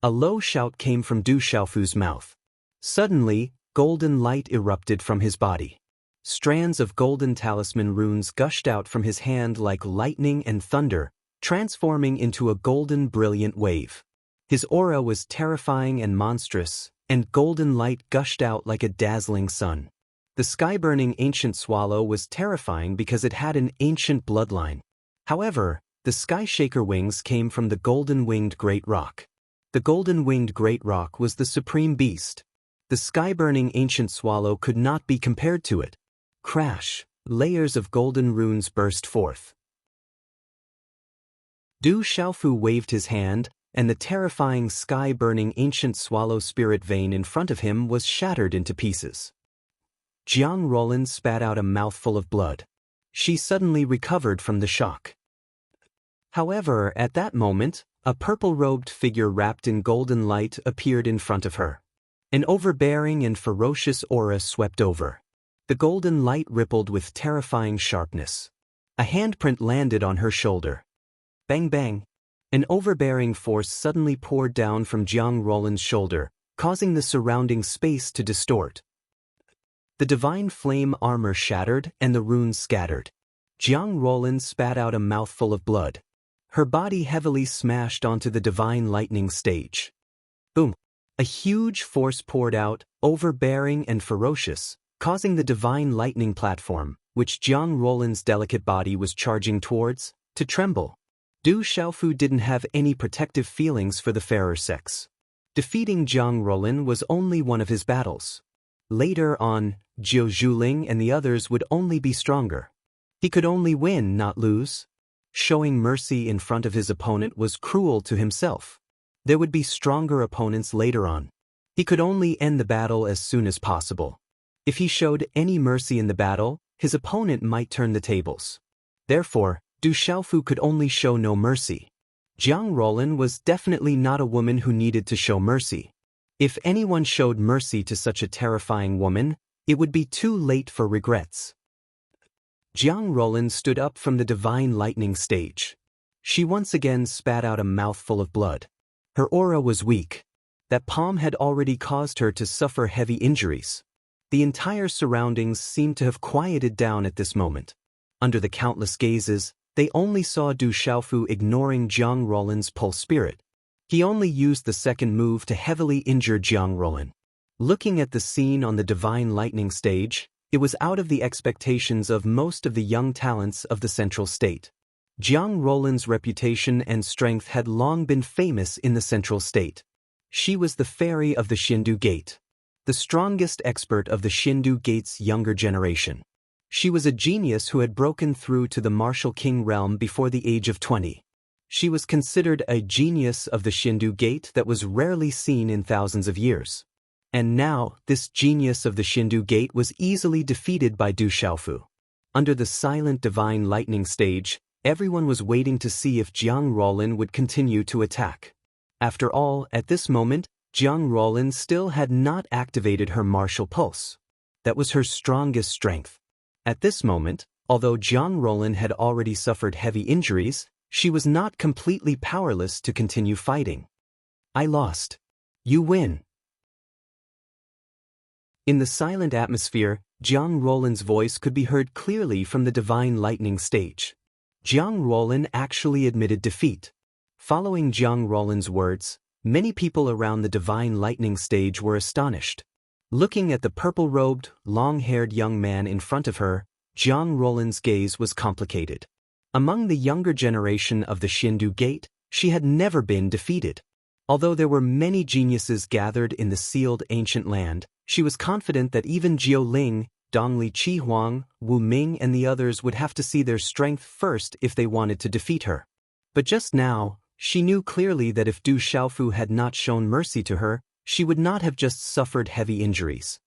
A low shout came from Du Xiaofu's mouth. Suddenly, golden light erupted from his body. Strands of golden talisman runes gushed out from his hand like lightning and thunder, transforming into a golden brilliant wave. His aura was terrifying and monstrous, and golden light gushed out like a dazzling sun. The sky-burning ancient swallow was terrifying because it had an ancient bloodline. However, the Sky Shaker wings came from the golden-winged great rock. The golden-winged great rock was the supreme beast. The sky-burning ancient swallow could not be compared to it. Crash! Layers of golden runes burst forth. Du Xiaofu waved his hand, and the terrifying sky-burning ancient swallow spirit vein in front of him was shattered into pieces. Jiang Rolin spat out a mouthful of blood. She suddenly recovered from the shock. However, at that moment, a purple-robed figure wrapped in golden light appeared in front of her. An overbearing and ferocious aura swept over. The golden light rippled with terrifying sharpness. A handprint landed on her shoulder. Bang bang! An overbearing force suddenly poured down from Jiang Rolin's shoulder, causing the surrounding space to distort. The divine flame armor shattered and the runes scattered. Jiang Rolin spat out a mouthful of blood. Her body heavily smashed onto the divine lightning stage. Boom! A huge force poured out, overbearing and ferocious, causing the divine lightning platform, which Jiang Rolin's delicate body was charging towards, to tremble. Du Xiaofu didn't have any protective feelings for the fairer sex. Defeating Jiang Rolin was only one of his battles. Later on, Jiu Zhuling and the others would only be stronger. He could only win, not lose. Showing mercy in front of his opponent was cruel to himself. There would be stronger opponents later on. He could only end the battle as soon as possible. If he showed any mercy in the battle, his opponent might turn the tables. Therefore, Du Xiaofu could only show no mercy. Jiang Rolan was definitely not a woman who needed to show mercy. If anyone showed mercy to such a terrifying woman, it would be too late for regrets. Jiang Rolan stood up from the divine lightning stage. She once again spat out a mouthful of blood. Her aura was weak. That palm had already caused her to suffer heavy injuries. The entire surroundings seemed to have quieted down at this moment. Under the countless gazes, they only saw Du Xiaofu ignoring Jiang Rolan's pulse spirit. He only used the second move to heavily injure Jiang Rolan. Looking at the scene on the divine lightning stage, it was out of the expectations of most of the young talents of the Central State. Jiang Rolan's reputation and strength had long been famous in the Central State. She was the fairy of the Xindu Gate, the strongest expert of the Xindu Gate's younger generation. She was a genius who had broken through to the martial king realm before the age of 20. She was considered a genius of the Xindu Gate that was rarely seen in thousands of years. And now, this genius of the Xindu Gate was easily defeated by Du Xiaofu. Under the silent divine lightning stage, everyone was waiting to see if Jiang Rolan would continue to attack. After all, at this moment, Jiang Rolan still had not activated her martial pulse. That was her strongest strength. At this moment, although Jiang Rolan had already suffered heavy injuries, she was not completely powerless to continue fighting. I lost. You win. In the silent atmosphere, Jiang Rolan's voice could be heard clearly from the divine lightning stage. Jiang Rolan actually admitted defeat. Following Jiang Rolan's words, many people around the divine lightning stage were astonished. Looking at the purple-robed, long-haired young man in front of her, Jiang Rolan's gaze was complicated. Among the younger generation of the Xindu Gate, she had never been defeated. Although there were many geniuses gathered in the sealed ancient land, she was confident that even Jiu Ling, Dongli Qihuang, Wu Ming and the others would have to see their strength first if they wanted to defeat her. But just now, she knew clearly that if Du Xiaofu had not shown mercy to her, she would not have just suffered heavy injuries.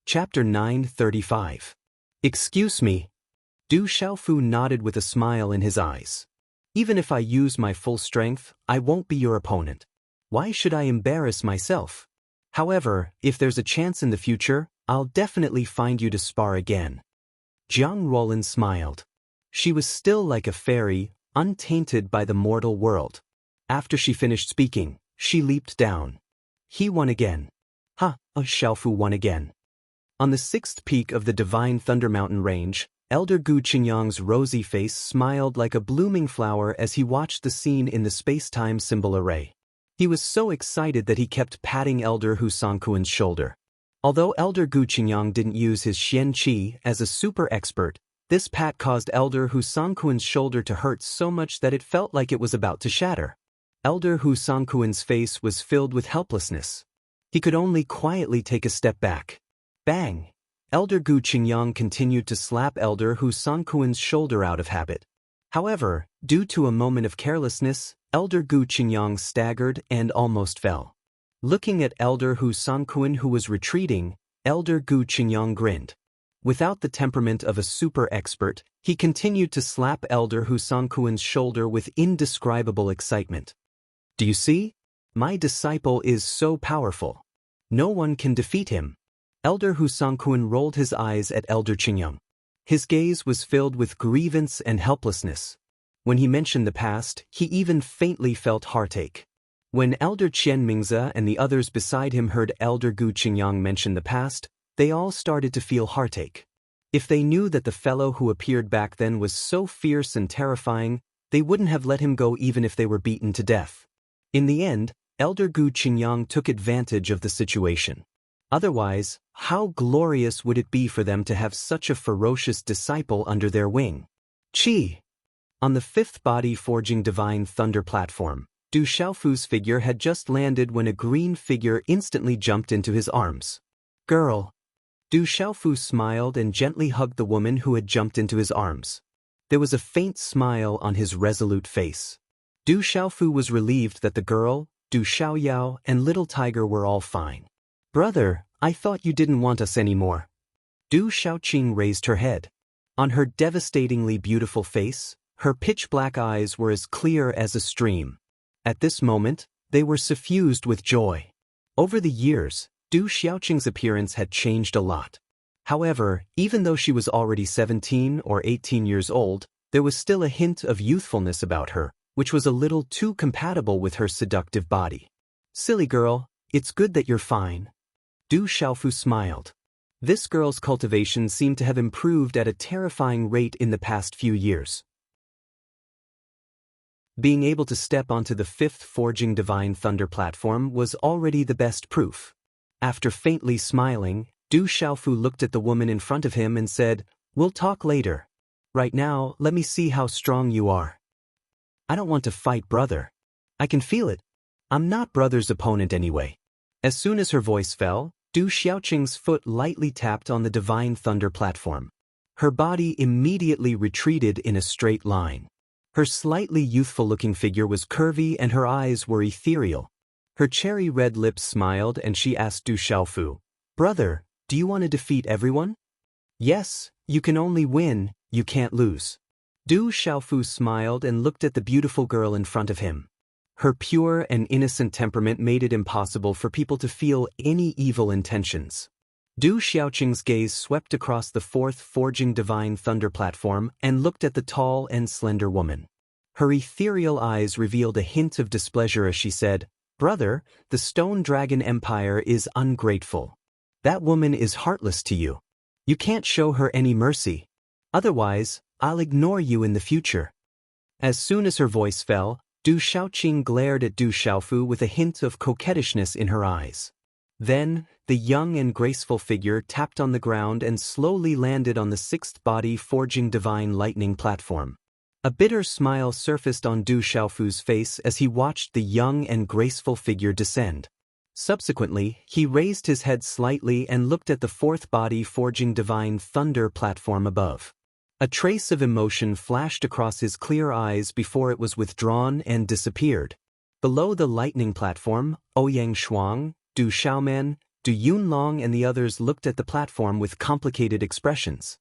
Chapter 935. Excuse me. Du Xiaofu nodded with a smile in his eyes. Even if I use my full strength, I won't be your opponent. Why should I embarrass myself? However, if there's a chance in the future, I'll definitely find you to spar again. Jiang Rolan smiled. She was still like a fairy, untainted by the mortal world. After she finished speaking, she leaped down. He won again. Xiaofu won again. On the sixth peak of the divine Thunder Mountain range, Elder Gu Qingyang's rosy face smiled like a blooming flower as he watched the scene in the space-time symbol array. He was so excited that he kept patting Elder Hu Songkuan's shoulder. Although Elder Gu Qingyang didn't use his Xian Qi as a super expert, this pat caused Elder Hu Songkuan's shoulder to hurt so much that it felt like it was about to shatter. Elder Hu Songkuan's face was filled with helplessness. He could only quietly take a step back. Bang! Elder Gu Qingyang continued to slap Elder Hu Songkuan's shoulder out of habit. However, due to a moment of carelessness, Elder Gu Qingyang staggered and almost fell. Looking at Elder Hu Songkuan who was retreating, Elder Gu Qingyang grinned. Without the temperament of a super expert, he continued to slap Elder Hu Songkuan's shoulder with indescribable excitement. Do you see? My disciple is so powerful. No one can defeat him. Elder Hu Songkuan rolled his eyes at Elder Qingyang. His gaze was filled with grievance and helplessness. When he mentioned the past, he even faintly felt heartache. When Elder Qian Mingze and the others beside him heard Elder Gu Qingyang mention the past, they all started to feel heartache. If they knew that the fellow who appeared back then was so fierce and terrifying, they wouldn't have let him go even if they were beaten to death. In the end, Elder Gu Qingyang took advantage of the situation. Otherwise, how glorious would it be for them to have such a ferocious disciple under their wing? Qi! On the fifth body forging divine thunder platform, Du Xiaofu's figure had just landed when a green figure instantly jumped into his arms. Girl! Du Xiaofu smiled and gently hugged the woman who had jumped into his arms. There was a faint smile on his resolute face. Du Xiaofu was relieved that the girl, Du Xiaoyao, and Little Tiger were all fine. Brother, I thought you didn't want us anymore. Du Xiaoqing raised her head. On her devastatingly beautiful face, her pitch-black eyes were as clear as a stream. At this moment, they were suffused with joy. Over the years, Du Xiaoqing's appearance had changed a lot. However, even though she was already 17 or 18 years old, there was still a hint of youthfulness about her, which was a little too compatible with her seductive body. "Silly girl, it's good that you're fine." Du Xiaofu smiled. This girl's cultivation seemed to have improved at a terrifying rate in the past few years. Being able to step onto the fifth forging Divine Thunder platform was already the best proof. After faintly smiling, Du Xiaofu looked at the woman in front of him and said, "We'll talk later. Right now, let me see how strong you are." "I don't want to fight, brother. I can feel it. I'm not brother's opponent anyway." As soon as her voice fell, Du Xiaoqing's foot lightly tapped on the Divine Thunder platform. Her body immediately retreated in a straight line. Her slightly youthful-looking figure was curvy and her eyes were ethereal. Her cherry-red lips smiled and she asked Du Xiaofu, "Brother, do you want to defeat everyone?" "Yes, you can only win, you can't lose." Du Xiaofu smiled and looked at the beautiful girl in front of him. Her pure and innocent temperament made it impossible for people to feel any evil intentions. Du Xiaoqing's gaze swept across the fourth forging Divine Thunder platform and looked at the tall and slender woman. Her ethereal eyes revealed a hint of displeasure as she said, "Brother, the Stone Dragon Empire is ungrateful. That woman is heartless to you. You can't show her any mercy. Otherwise, I'll ignore you in the future." As soon as her voice fell, Du Xiaoqing glared at Du Xiaofu with a hint of coquettishness in her eyes. Then, the young and graceful figure tapped on the ground and slowly landed on the sixth body forging Divine Lightning platform. A bitter smile surfaced on Du Xiaofu's face as he watched the young and graceful figure descend. Subsequently, he raised his head slightly and looked at the fourth body forging Divine Thunder platform above. A trace of emotion flashed across his clear eyes before it was withdrawn and disappeared. Below the lightning platform, Ouyang Shuang, Du Xiaoman, Du Yunlong and the others looked at the platform with complicated expressions.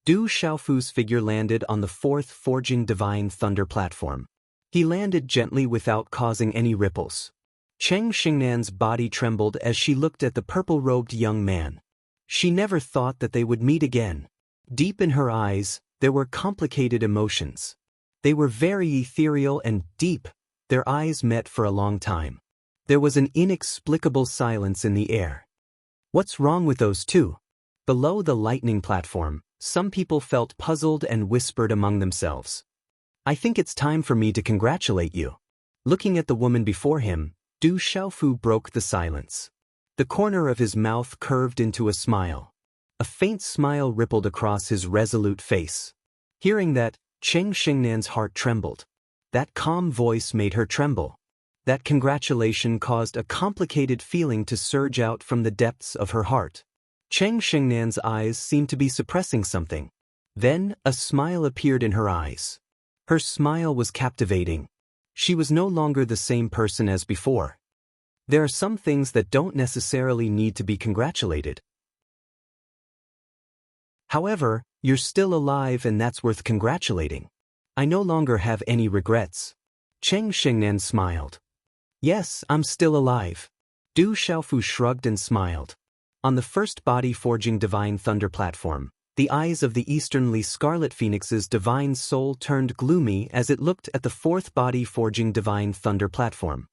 Du Xiaofu's figure landed on the fourth forging Divine Thunder platform. He landed gently without causing any ripples. Cheng Xingnan's body trembled as she looked at the purple-robed young man. She never thought that they would meet again. Deep in her eyes, there were complicated emotions. They were very ethereal and deep. Their eyes met for a long time. There was an inexplicable silence in the air. What's wrong with those two? Below the lightning platform, some people felt puzzled and whispered among themselves. "I think it's time for me to congratulate you." Looking at the woman before him, Du Xiaofu broke the silence. The corner of his mouth curved into a smile. A faint smile rippled across his resolute face. Hearing that, Cheng Xingnan's heart trembled. That calm voice made her tremble. That congratulation caused a complicated feeling to surge out from the depths of her heart. Cheng Xingnan's eyes seemed to be suppressing something. Then, a smile appeared in her eyes. Her smile was captivating. She was no longer the same person as before. There are some things that don't necessarily need to be congratulated. However, you're still alive and that's worth congratulating. I no longer have any regrets. Cheng Xingnan smiled. Yes, I'm still alive. Du Xiaofu shrugged and smiled. On the first body forging Divine Thunder platform, the eyes of the Easternly Scarlet Phoenix's divine soul turned gloomy as it looked at the fourth body forging Divine Thunder platform.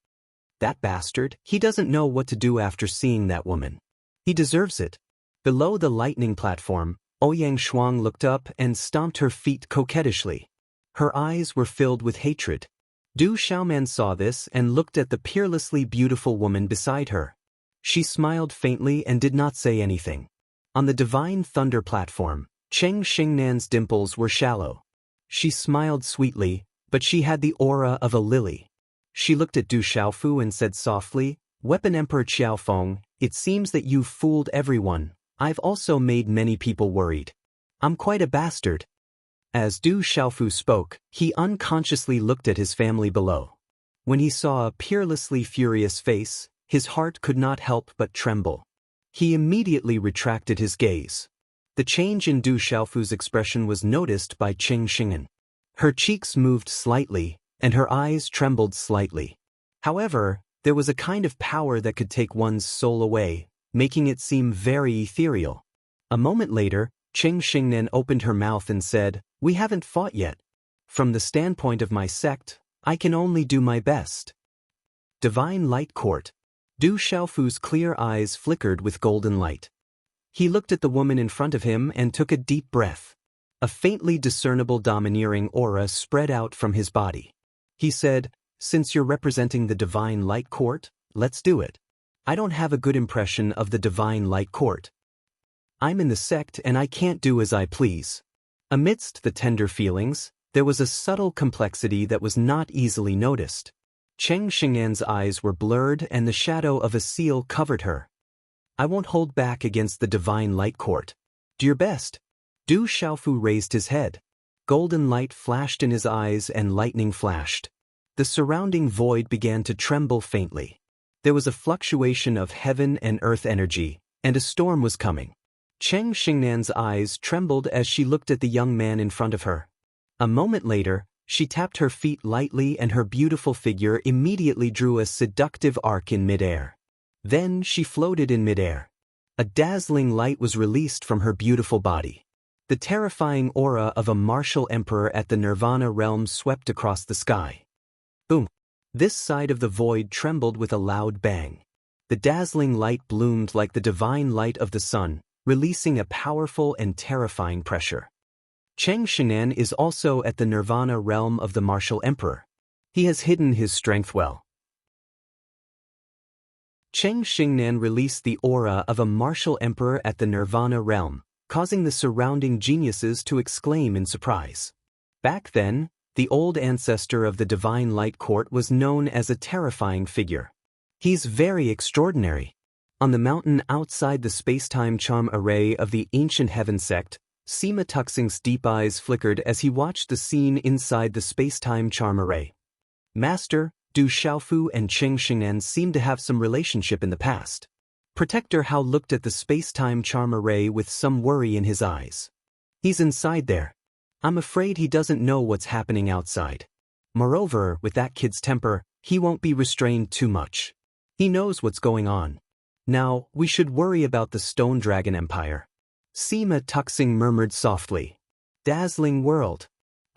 That bastard, he doesn't know what to do after seeing that woman. He deserves it. Below the lightning platform, Ouyang Shuang looked up and stomped her feet coquettishly. Her eyes were filled with hatred. Du Xiaoman saw this and looked at the peerlessly beautiful woman beside her. She smiled faintly and did not say anything. On the Divine Thunder platform, Cheng Xingnan's dimples were shallow. She smiled sweetly, but she had the aura of a lily. She looked at Du Xiaofu and said softly, "Weapon Emperor Qiaofeng, it seems that you've fooled everyone. I've also made many people worried. I'm quite a bastard." As Du Xiaofu spoke, he unconsciously looked at his family below. When he saw a peerlessly furious face, his heart could not help but tremble. He immediately retracted his gaze. The change in Du Xiaofu's expression was noticed by Qing Xing'an. Her cheeks moved slightly, and her eyes trembled slightly. However, there was a kind of power that could take one's soul away, making it seem very ethereal. A moment later, Qing Xing'an opened her mouth and said, "We haven't fought yet. From the standpoint of my sect, I can only do my best." Divine Light Court. Du Xiaofu's clear eyes flickered with golden light. He looked at the woman in front of him and took a deep breath. A faintly discernible domineering aura spread out from his body. He said, "Since you're representing the Divine Light Court, let's do it. I don't have a good impression of the Divine Light Court. I'm in the sect and I can't do as I please." Amidst the tender feelings, there was a subtle complexity that was not easily noticed. Qing Xing'an's eyes were blurred and the shadow of a seal covered her. "I won't hold back against the Divine Light Court. Do your best." Du Xiaofu raised his head. Golden light flashed in his eyes and lightning flashed. The surrounding void began to tremble faintly. There was a fluctuation of heaven and earth energy, and a storm was coming. Qing Xing'an's eyes trembled as she looked at the young man in front of her. A moment later, she tapped her feet lightly and her beautiful figure immediately drew a seductive arc in midair. Then she floated in midair. A dazzling light was released from her beautiful body. The terrifying aura of a martial emperor at the Nirvana realm swept across the sky. Boom! This side of the void trembled with a loud bang. The dazzling light bloomed like the divine light of the sun, releasing a powerful and terrifying pressure. Qing Xing'an is also at the Nirvana realm of the martial emperor. He has hidden his strength well. Qing Xing'an released the aura of a martial emperor at the Nirvana realm, causing the surrounding geniuses to exclaim in surprise. Back then, the old ancestor of the Divine Light Court was known as a terrifying figure. He's very extraordinary. On the mountain outside the space-time charm array of the ancient heaven sect, Sima Tuxing's deep eyes flickered as he watched the scene inside the space-time charm array. Master, Du Xiaofu and Qing Xing'an seemed to have some relationship in the past. Protector Hao looked at the space-time charm array with some worry in his eyes. He's inside there. I'm afraid he doesn't know what's happening outside. Moreover, with that kid's temper, he won't be restrained too much. He knows what's going on. Now, we should worry about the Stone Dragon Empire. Sima Tuxing murmured softly. Dazzling world.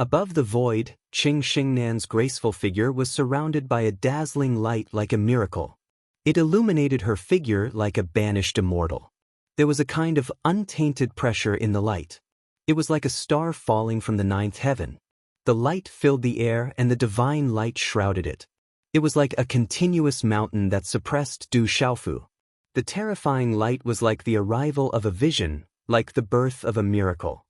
Above the void, Qing Xing'an's graceful figure was surrounded by a dazzling light like a miracle. It illuminated her figure like a banished immortal. There was a kind of untainted pressure in the light. It was like a star falling from the ninth heaven. The light filled the air and the divine light shrouded it. It was like a continuous mountain that suppressed Du Xiaofu. The terrifying light was like the arrival of a vision, like the birth of a miracle.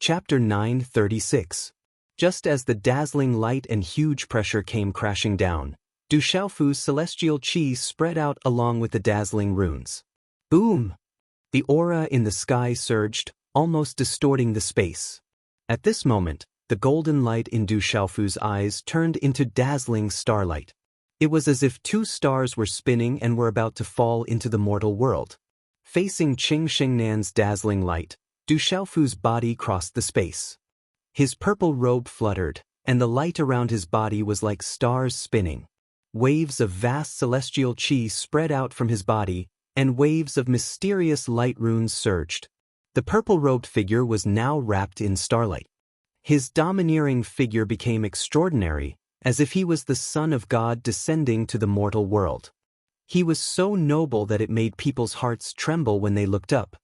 Chapter 936. Just as the dazzling light and huge pressure came crashing down, Du Xiaofu's celestial qi spread out along with the dazzling runes. Boom! The aura in the sky surged, almost distorting the space. At this moment, the golden light in Du Xiaofu's eyes turned into dazzling starlight. It was as if two stars were spinning and were about to fall into the mortal world. Facing Qing Xing'an's dazzling light, Du Xiaofu's body crossed the space. His purple robe fluttered, and the light around his body was like stars spinning. Waves of vast celestial qi spread out from his body, and waves of mysterious light runes surged. The purple-robed figure was now wrapped in starlight. His domineering figure became extraordinary, as if he was the Son of God descending to the mortal world. He was so noble that it made people's hearts tremble when they looked up.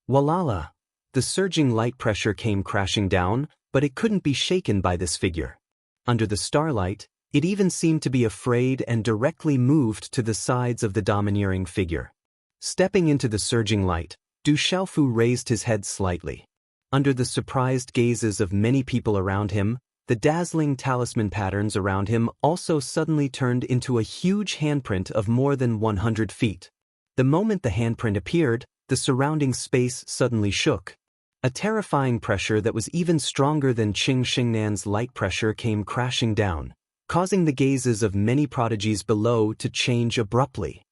Walala! The surging light pressure came crashing down, but it couldn't be shaken by this figure. Under the starlight, it even seemed to be afraid and directly moved to the sides of the domineering figure. Stepping into the surging light, Du Xiaofu raised his head slightly. Under the surprised gazes of many people around him, the dazzling talisman patterns around him also suddenly turned into a huge handprint of more than 100 feet. The moment the handprint appeared, the surrounding space suddenly shook. A terrifying pressure that was even stronger than Qing Xing'an's light pressure came crashing down, causing the gazes of many prodigies below to change abruptly.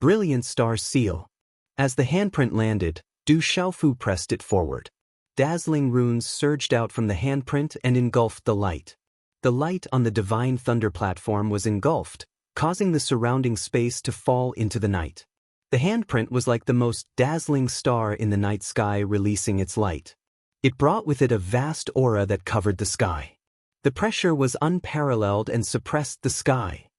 Brilliant star seal. As the handprint landed, Du Xiaofu pressed it forward. Dazzling runes surged out from the handprint and engulfed the light. The light on the divine thunder platform was engulfed, causing the surrounding space to fall into the night. The handprint was like the most dazzling star in the night sky releasing its light. It brought with it a vast aura that covered the sky. The pressure was unparalleled and suppressed the sky.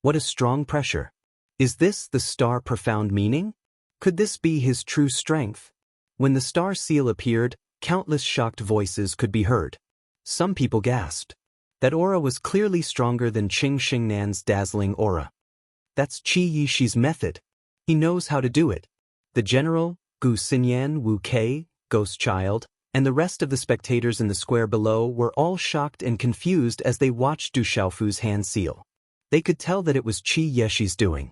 What a strong pressure. Is this the star profound meaning? Could this be his true strength? When the star seal appeared, countless shocked voices could be heard. Some people gasped. That aura was clearly stronger than Qing Xingnan's dazzling aura. That's Qi Yishi's method. He knows how to do it. The general, Gu Xinyan, Wu Kei, Ghost Child, and the rest of the spectators in the square below were all shocked and confused as they watched Du Xiaofu's hand seal. They could tell that it was Qi Yishi's doing.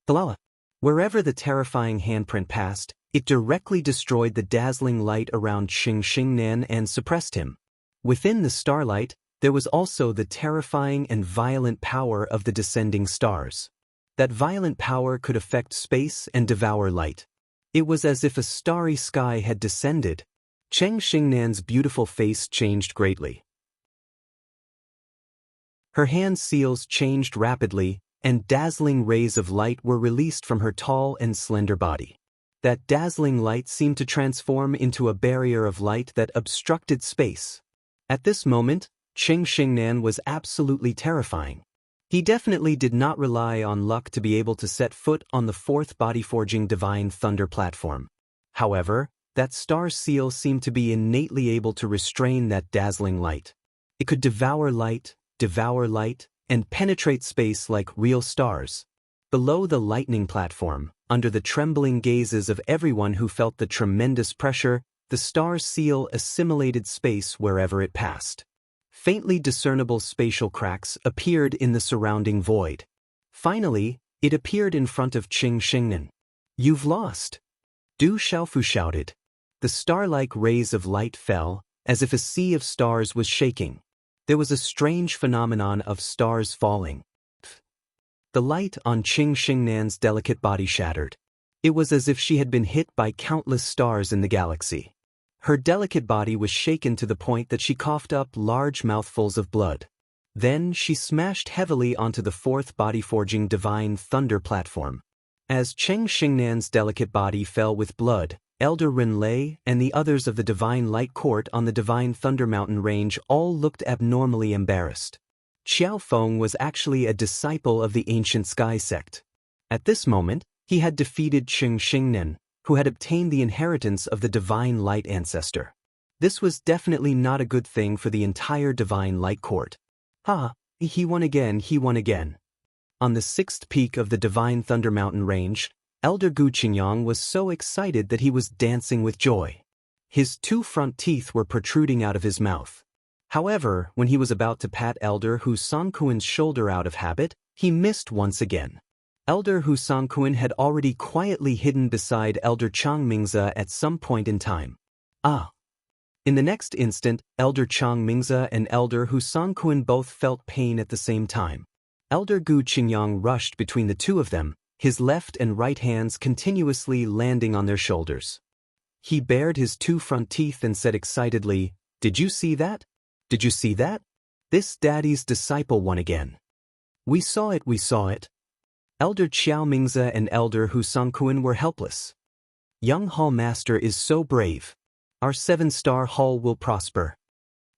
Talala. Wherever the terrifying handprint passed, it directly destroyed the dazzling light around Qing Xingnan and suppressed him. Within the starlight, there was also the terrifying and violent power of the descending stars. That violent power could affect space and devour light. It was as if a starry sky had descended. Qing Xingnan's beautiful face changed greatly. Her hand seals changed rapidly, and dazzling rays of light were released from her tall and slender body. That dazzling light seemed to transform into a barrier of light that obstructed space. At this moment, Qing Xingnan was absolutely terrifying. He definitely did not rely on luck to be able to set foot on the fourth body-forging divine thunder platform. However, that star seal seemed to be innately able to restrain that dazzling light. It could devour light, and penetrate space like real stars. Below the lightning platform, under the trembling gazes of everyone who felt the tremendous pressure, the star seal assimilated space wherever it passed. Faintly discernible spatial cracks appeared in the surrounding void. Finally, it appeared in front of Qing Xingnan. "You've lost!" Du Xiaofu shouted. The star-like rays of light fell, as if a sea of stars was shaking. There was a strange phenomenon of stars falling. The light on Qing Xingnan's delicate body shattered. It was as if she had been hit by countless stars in the galaxy. Her delicate body was shaken to the point that she coughed up large mouthfuls of blood. Then she smashed heavily onto the fourth body-forging divine thunder platform. As Qing Xingnan's delicate body fell with blood, Elder Rinlei and the others of the Divine Light Court on the Divine Thunder Mountain Range all looked abnormally embarrassed. Xiao Feng was actually a disciple of the ancient Sky Sect. At this moment, he had defeated Qing Xingnan, who had obtained the inheritance of the Divine Light Ancestor. This was definitely not a good thing for the entire Divine Light Court. He won again. On the sixth peak of the Divine Thunder Mountain Range, Elder Gu Qingyang was so excited that he was dancing with joy. His two front teeth were protruding out of his mouth. However, when he was about to pat Elder Hu Songkuen's shoulder out of habit, he missed once again. Elder Hu Songkuen had already quietly hidden beside Elder Chang Mingze at some point in time. In the next instant, Elder Chang Mingze and Elder Hu Songkuen both felt pain at the same time. Elder Gu Qingyang rushed between the two of them, his left and right hands continuously landing on their shoulders. He bared his two front teeth and said excitedly, "Did you see that? Did you see that? This daddy's disciple won again. We saw it. Elder Qiao Mingze and Elder Hu Songkuen were helpless. Young Hall Master is so brave. Our 7-star hall will prosper.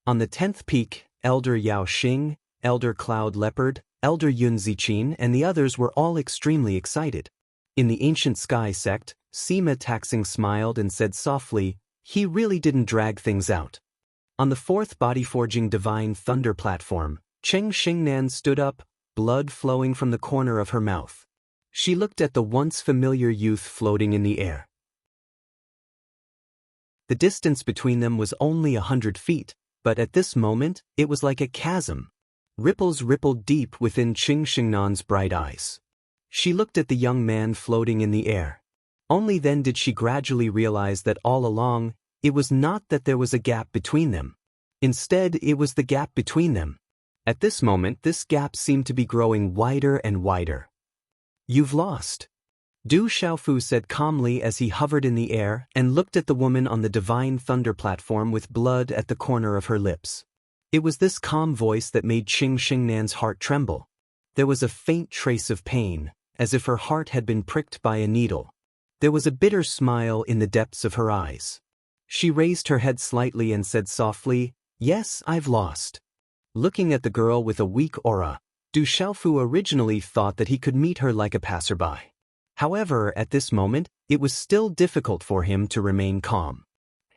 On the 10th peak, Elder Yao Xing, Elder Cloud Leopard, Elder Yun Ziqin and the others were all extremely excited. In the Ancient Sky Sect, Sima Taxing smiled and said softly, "He really didn't drag things out." On the 4th body-forging Divine Thunder platform, Qing Xingnan stood up, blood flowing from the corner of her mouth. She looked at the once familiar youth floating in the air. The distance between them was only 100 feet, but at this moment, it was like a chasm. Ripples rippled deep within Qing Xingnan's bright eyes. She looked at the young man floating in the air. Only then did she gradually realize that all along, it was not that there was a gap between them. Instead, it was the gap between them. At this moment, this gap seemed to be growing wider and wider. "You've lost." Du Xiaofu said calmly as he hovered in the air and looked at the woman on the divine thunder platform with blood at the corner of her lips. It was this calm voice that made Qing Xingnan's heart tremble. There was a faint trace of pain, as if her heart had been pricked by a needle. There was a bitter smile in the depths of her eyes. She raised her head slightly and said softly, "Yes, I've lost." Looking at the girl with a weak aura, Du Xiaofu originally thought that he could meet her like a passerby. However, at this moment, it was still difficult for him to remain calm.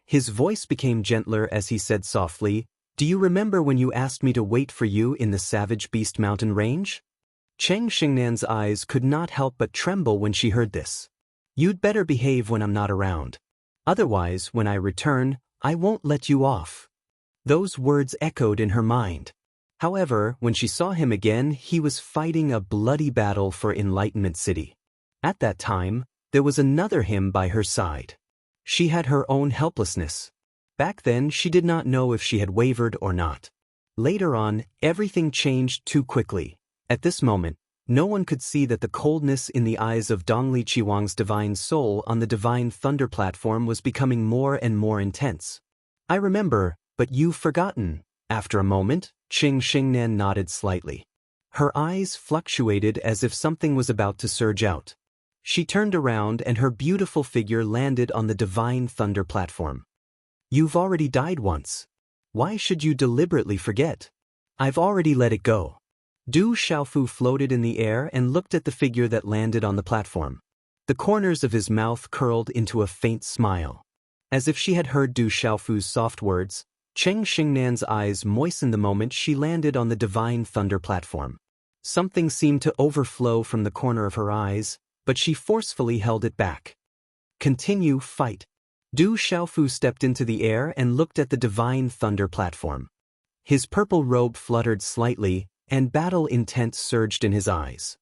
His voice became gentler as he said softly, "Do you remember when you asked me to wait for you in the Savage Beast Mountain range?" Cheng Xingnan's eyes could not help but tremble when she heard this. "You'd better behave when I'm not around. Otherwise, when I return, I won't let you off." Those words echoed in her mind. However, when she saw him again, he was fighting a bloody battle for Enlightenment City. At that time, there was another him by her side. She had her own helplessness. Back then, she did not know if she had wavered or not. Later on, everything changed too quickly. At this moment, no one could see that the coldness in the eyes of Dongli Qiwang's divine soul on the divine thunder platform was becoming more and more intense. "I remember, but you've forgotten." After a moment, Qing Xingnan nodded slightly. Her eyes fluctuated as if something was about to surge out. She turned around and her beautiful figure landed on the divine thunder platform. "You've already died once. Why should you deliberately forget? I've already let it go." Du Xiaofu floated in the air and looked at the figure that landed on the platform. The corners of his mouth curled into a faint smile. As if she had heard Du Xiaofu's soft words, Cheng Xingnan's eyes moistened the moment she landed on the divine thunder platform. Something seemed to overflow from the corner of her eyes, but she forcefully held it back. "Continue, fight." Du Xiaofu stepped into the air and looked at the divine thunder platform. His purple robe fluttered slightly, and battle intent surged in his eyes.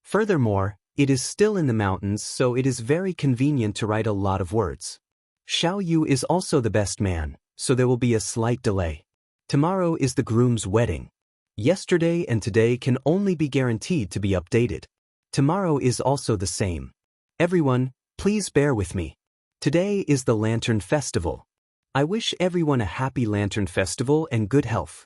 Furthermore, it is still in the mountains, so it is very convenient to write a lot of words. Xiao Yu is also the best man, so there will be a slight delay. Tomorrow is the groom's wedding. Yesterday and today can only be guaranteed to be updated. Tomorrow is also the same. Everyone, please bear with me. Today is the Lantern Festival. I wish everyone a happy Lantern Festival and good health.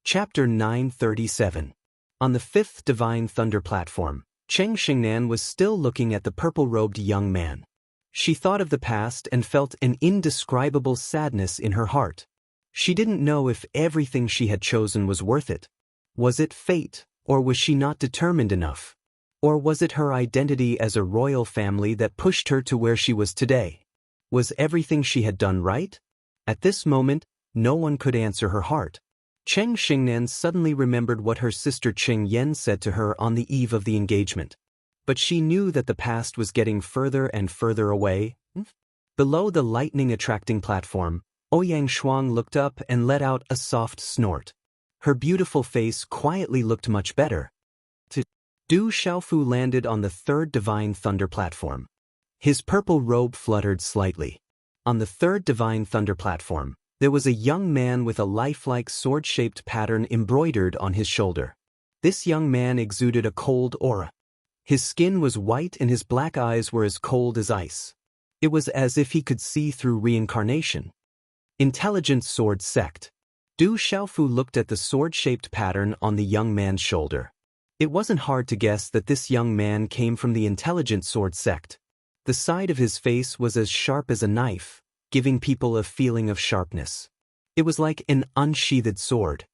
Chapter 937. On the fifth Divine Thunder platform, Cheng Xingnan was still looking at the purple-robed young man. She thought of the past and felt an indescribable sadness in her heart. She didn't know if everything she had chosen was worth it. Was it fate, or was she not determined enough? Or was it her identity as a royal family that pushed her to where she was today? Was everything she had done right? At this moment, no one could answer her heart. Cheng Xingnan suddenly remembered what her sister Qing Yan said to her on the eve of the engagement. But she knew that the past was getting further and further away. Below the lightning-attracting platform, Ouyang Shuang looked up and let out a soft snort. Her beautiful face quietly looked much better. Du Xiaofu landed on the third Divine Thunder platform. His purple robe fluttered slightly. On the third Divine Thunder platform, there was a young man with a lifelike sword-shaped pattern embroidered on his shoulder. This young man exuded a cold aura. His skin was white and his black eyes were as cold as ice. It was as if he could see through reincarnation. Intelligent Sword Sect. Du Xiaofu looked at the sword-shaped pattern on the young man's shoulder. It wasn't hard to guess that this young man came from the Intelligent Sword Sect. The side of his face was as sharp as a knife, giving people a feeling of sharpness. It was like an unsheathed sword.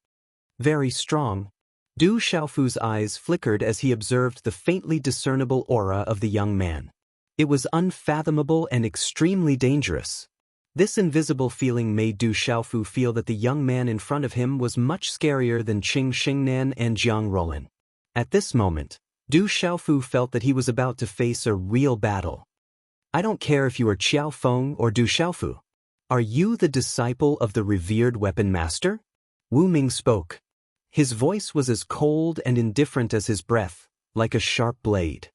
Very strong. Du Xiaofu's eyes flickered as he observed the faintly discernible aura of the young man. It was unfathomable and extremely dangerous. This invisible feeling made Du Xiaofu feel that the young man in front of him was much scarier than Qing Xingnan and Jiang Rolan. At this moment, Du Xiaofu felt that he was about to face a real battle. I don't care if you are Qiao Feng or Du Xiaofu. Are you the disciple of the revered weapon master? Wu Ming spoke. His voice was as cold and indifferent as his breath, like a sharp blade.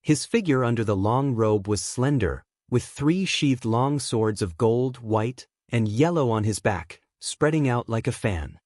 His figure under the long robe was slender, with 3 sheathed long swords of gold, white, and yellow on his back, spreading out like a fan.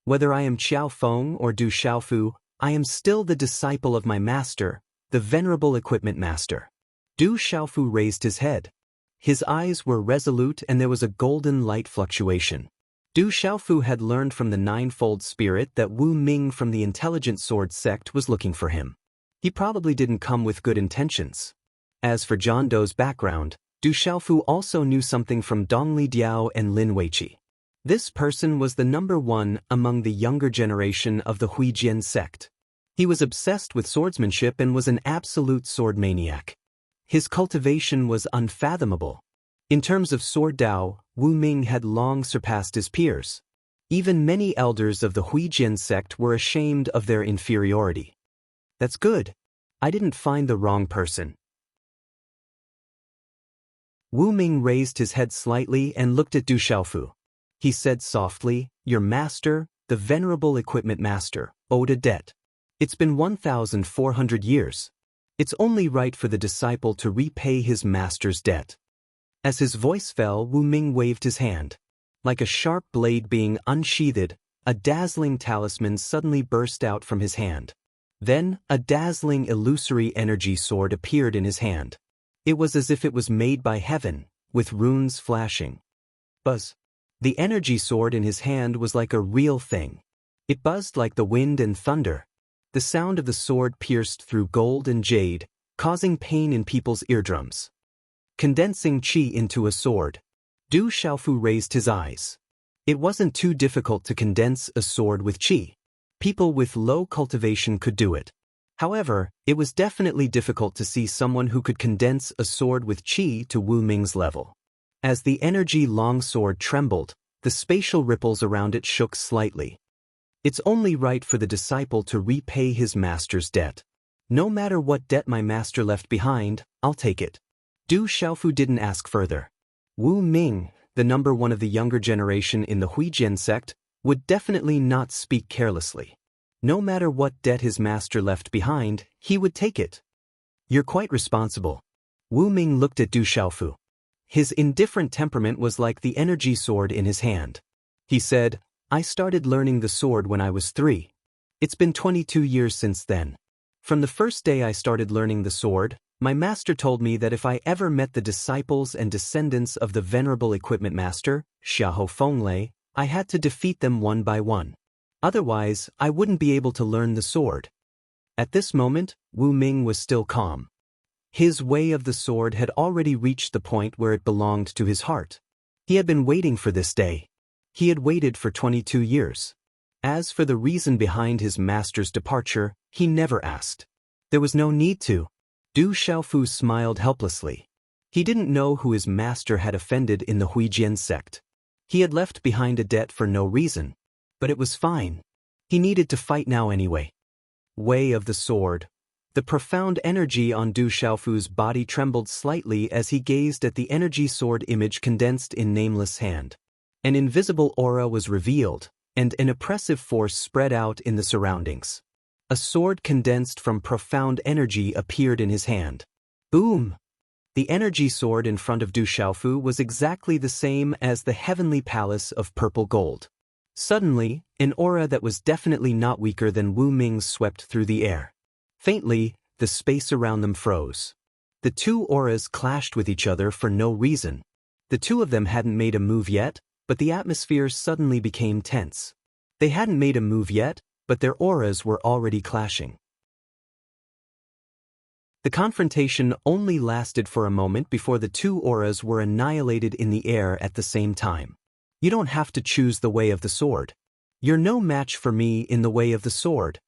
Whether I am Qiao Feng or Du Xiaofu, I am still the disciple of my master, the venerable equipment master. Du Xiaofu raised his head. His eyes were resolute and there was a golden light fluctuation. Du Xiaofu had learned from the ninefold spirit that Wu Ming from the intelligent sword sect was looking for him. He probably didn't come with good intentions. As for John Doe's background, Du Xiaofu also knew something from Dongli Diao and Lin Weiqi. This person was the number one among the younger generation of the Huijian sect. He was obsessed with swordsmanship and was an absolute sword maniac. His cultivation was unfathomable. In terms of sword Dao, Wu Ming had long surpassed his peers. Even many elders of the Huijian sect were ashamed of their inferiority. That's good. I didn't find the wrong person. Wu Ming raised his head slightly and looked at Du Xiaofu. He said softly, "Your master, the venerable equipment master, owed a debt. It's been 1,400 years. It's only right for the disciple to repay his master's debt." As his voice fell, Wu Ming waved his hand. Like a sharp blade being unsheathed, a dazzling talisman suddenly burst out from his hand. Then, a dazzling illusory energy sword appeared in his hand. It was as if it was made by heaven, with runes flashing. Buzz. The energy sword in his hand was like a real thing. It buzzed like the wind and thunder. The sound of the sword pierced through gold and jade, causing pain in people's eardrums. Condensing qi into a sword. Du Xiaofu raised his eyes. It wasn't too difficult to condense a sword with qi. People with low cultivation could do it. However, it was definitely difficult to see someone who could condense a sword with qi to Wu Ming's level. As the energy longsword trembled, the spatial ripples around it shook slightly. It's only right for the disciple to repay his master's debt. No matter what debt my master left behind, I'll take it. Du Xiaofu didn't ask further. Wu Ming, the number one of the younger generation in the Huijian sect, would definitely not speak carelessly. No matter what debt his master left behind, he would take it. You're quite responsible. Wu Ming looked at Du Xiaofu. His indifferent temperament was like the energy sword in his hand. He said, "I started learning the sword when I was 3. It's been 22 years since then. From the first day I started learning the sword, my master told me that if I ever met the disciples and descendants of the venerable equipment master, Xiahou Fenglei, I had to defeat them one by one. Otherwise, I wouldn't be able to learn the sword." At this moment, Wu Ming was still calm. His way of the sword had already reached the point where it belonged to his heart. He had been waiting for this day. He had waited for 22 years. As for the reason behind his master's departure, he never asked. There was no need to. Du Xiaofu smiled helplessly. He didn't know who his master had offended in the Huijian sect. He had left behind a debt for no reason. But it was fine. He needed to fight now anyway. Way of the sword. The profound energy on Du Xiaofu's body trembled slightly as he gazed at the energy sword image condensed in Nameless hand. An invisible aura was revealed, and an oppressive force spread out in the surroundings. A sword condensed from profound energy appeared in his hand. Boom! The energy sword in front of Du Xiaofu was exactly the same as the heavenly palace of purple gold. Suddenly, an aura that was definitely not weaker than Wu Ming's swept through the air. Faintly, the space around them froze. The two auras clashed with each other for no reason. The two of them hadn't made a move yet, but the atmosphere suddenly became tense. They hadn't made a move yet, but their auras were already clashing. The confrontation only lasted for a moment before the two auras were annihilated in the air at the same time. You don't have to choose the way of the sword. You're no match for me in the way of the sword.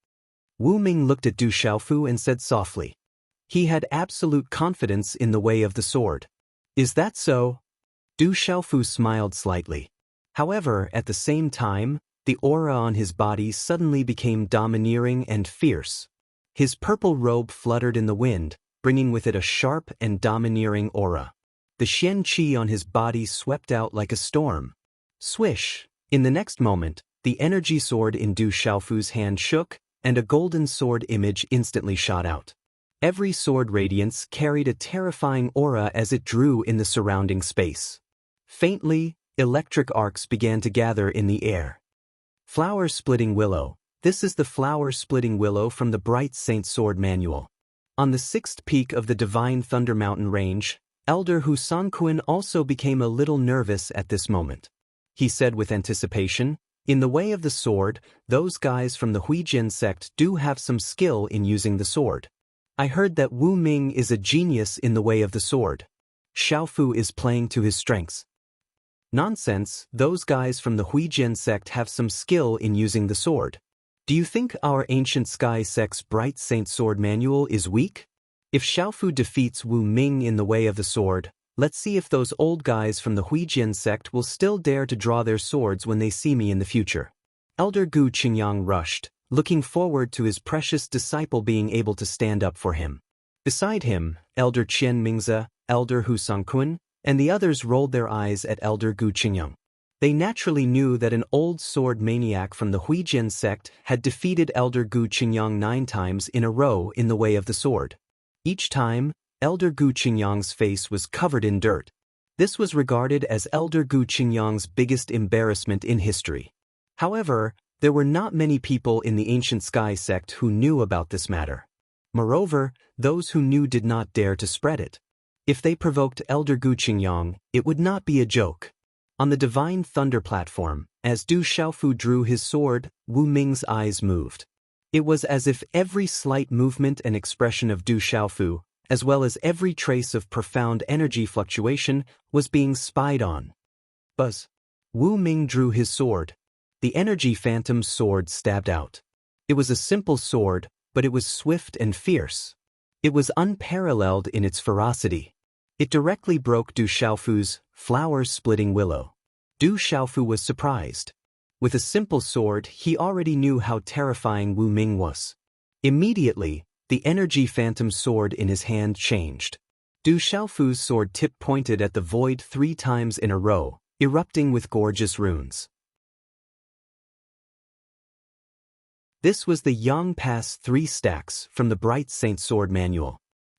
Wu Ming looked at Du Xiaofu and said softly. He had absolute confidence in the way of the sword. Is that so? Du Xiaofu smiled slightly. However, at the same time, the aura on his body suddenly became domineering and fierce. His purple robe fluttered in the wind, bringing with it a sharp and domineering aura. The Xian Qi on his body swept out like a storm. Swish! In the next moment, the energy sword in Du Xiaofu's hand shook, and a golden sword image instantly shot out. Every sword radiance carried a terrifying aura as it drew in the surrounding space. Faintly, electric arcs began to gather in the air. Flower-splitting willow. This is the flower-splitting willow from the Bright Saint Sword Manual. On the 6th peak of the Divine Thunder Mountain range, Elder Hu Sanquin also became a little nervous at this moment. He said with anticipation, "In the way of the sword, those guys from the Huijian sect do have some skill in using the sword. I heard that Wu Ming is a genius in the way of the sword. Xiaofu is playing to his strengths." Nonsense, those guys from the Huijian sect have some skill in using the sword. Do you think our ancient sky sect's Bright Saint Sword Manual is weak? If Xiaofu defeats Wu Ming in the way of the sword, let's see if those old guys from the Huijian sect will still dare to draw their swords when they see me in the future. Elder Gu Qingyang rushed, looking forward to his precious disciple being able to stand up for him. Beside him, Elder Qian Mingze, Elder Hu Sanquin, and the others rolled their eyes at Elder Gu Qingyang. They naturally knew that an old sword maniac from the Huijian sect had defeated Elder Gu Qingyang 9 times in a row in the way of the sword. Each time, Elder Gu Qingyang's face was covered in dirt. This was regarded as Elder Gu Qingyang's biggest embarrassment in history. However, there were not many people in the ancient sky sect who knew about this matter. Moreover, those who knew did not dare to spread it. If they provoked Elder Gu Qingyang, it would not be a joke. On the Divine Thunder platform, as Du Xiaofu drew his sword, Wu Ming's eyes moved. It was as if every slight movement and expression of Du Xiaofu, as well as every trace of profound energy fluctuation, was being spied on. Buzz. Wu Ming drew his sword. The energy phantom sword stabbed out. It was a simple sword, but it was swift and fierce. It was unparalleled in its ferocity. It directly broke Du Xiaofu's flower-splitting willow. Du Xiaofu was surprised. With a simple sword, he already knew how terrifying Wu Ming was. Immediately, the energy phantom sword in his hand changed. Du Xiaofu's sword tip pointed at the void 3 times in a row, erupting with gorgeous runes. This was the Yang Pass 3 stacks from the Bright Saint Sword Manual.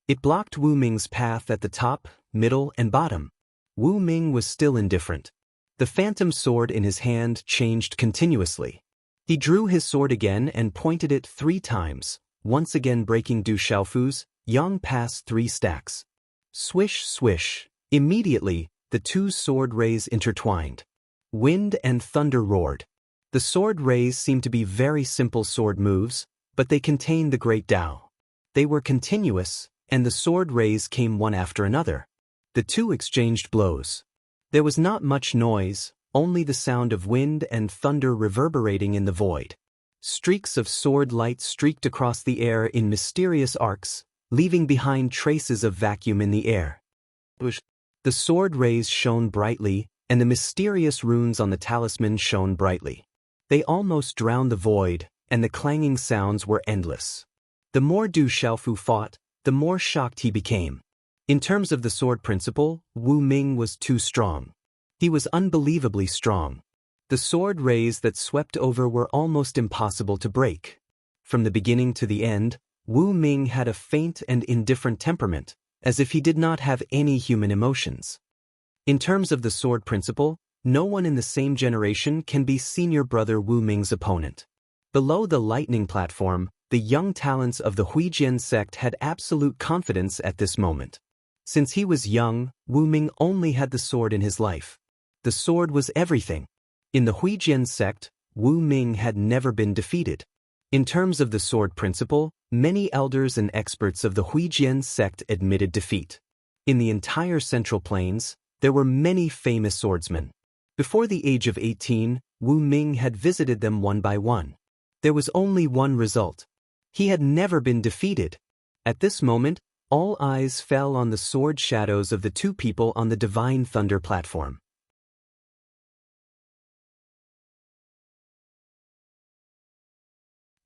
It blocked Wu Ming's path at the top, middle, and bottom. Wu Ming was still indifferent. The phantom sword in his hand changed continuously. He drew his sword again and pointed it 3 times, once again breaking Du Xiaofu's Yang Pass 3 stacks. Swish, swish. Immediately, the 2 sword rays intertwined. Wind and thunder roared. The sword rays seemed to be very simple sword moves, but they contained the great Tao. They were continuous, and the sword rays came one after another. The 2 exchanged blows. There was not much noise, only the sound of wind and thunder reverberating in the void. Streaks of sword light streaked across the air in mysterious arcs, leaving behind traces of vacuum in the air. The sword rays shone brightly, and the mysterious runes on the talisman shone brightly. They almost drowned the void, and the clanging sounds were endless. The more Du Xiaofu fought, the more shocked he became. In terms of the sword principle, Wu Ming was too strong. He was unbelievably strong. The sword rays that swept over were almost impossible to break. From the beginning to the end, Wu Ming had a faint and indifferent temperament, as if he did not have any human emotions. In terms of the sword principle, no one in the same generation can be senior brother Wu Ming's opponent. Below the lightning platform, the young talents of the Huijian sect had absolute confidence at this moment. Since he was young, Wu Ming only had the sword in his life. The sword was everything. In the Huijian sect, Wu Ming had never been defeated. In terms of the sword principle, many elders and experts of the Huijian sect admitted defeat. In the entire Central Plains, there were many famous swordsmen. Before the age of 18, Wu Ming had visited them one by one. There was only one result. He had never been defeated. At this moment, all eyes fell on the sword shadows of the 2 people on the Divine Thunder platform.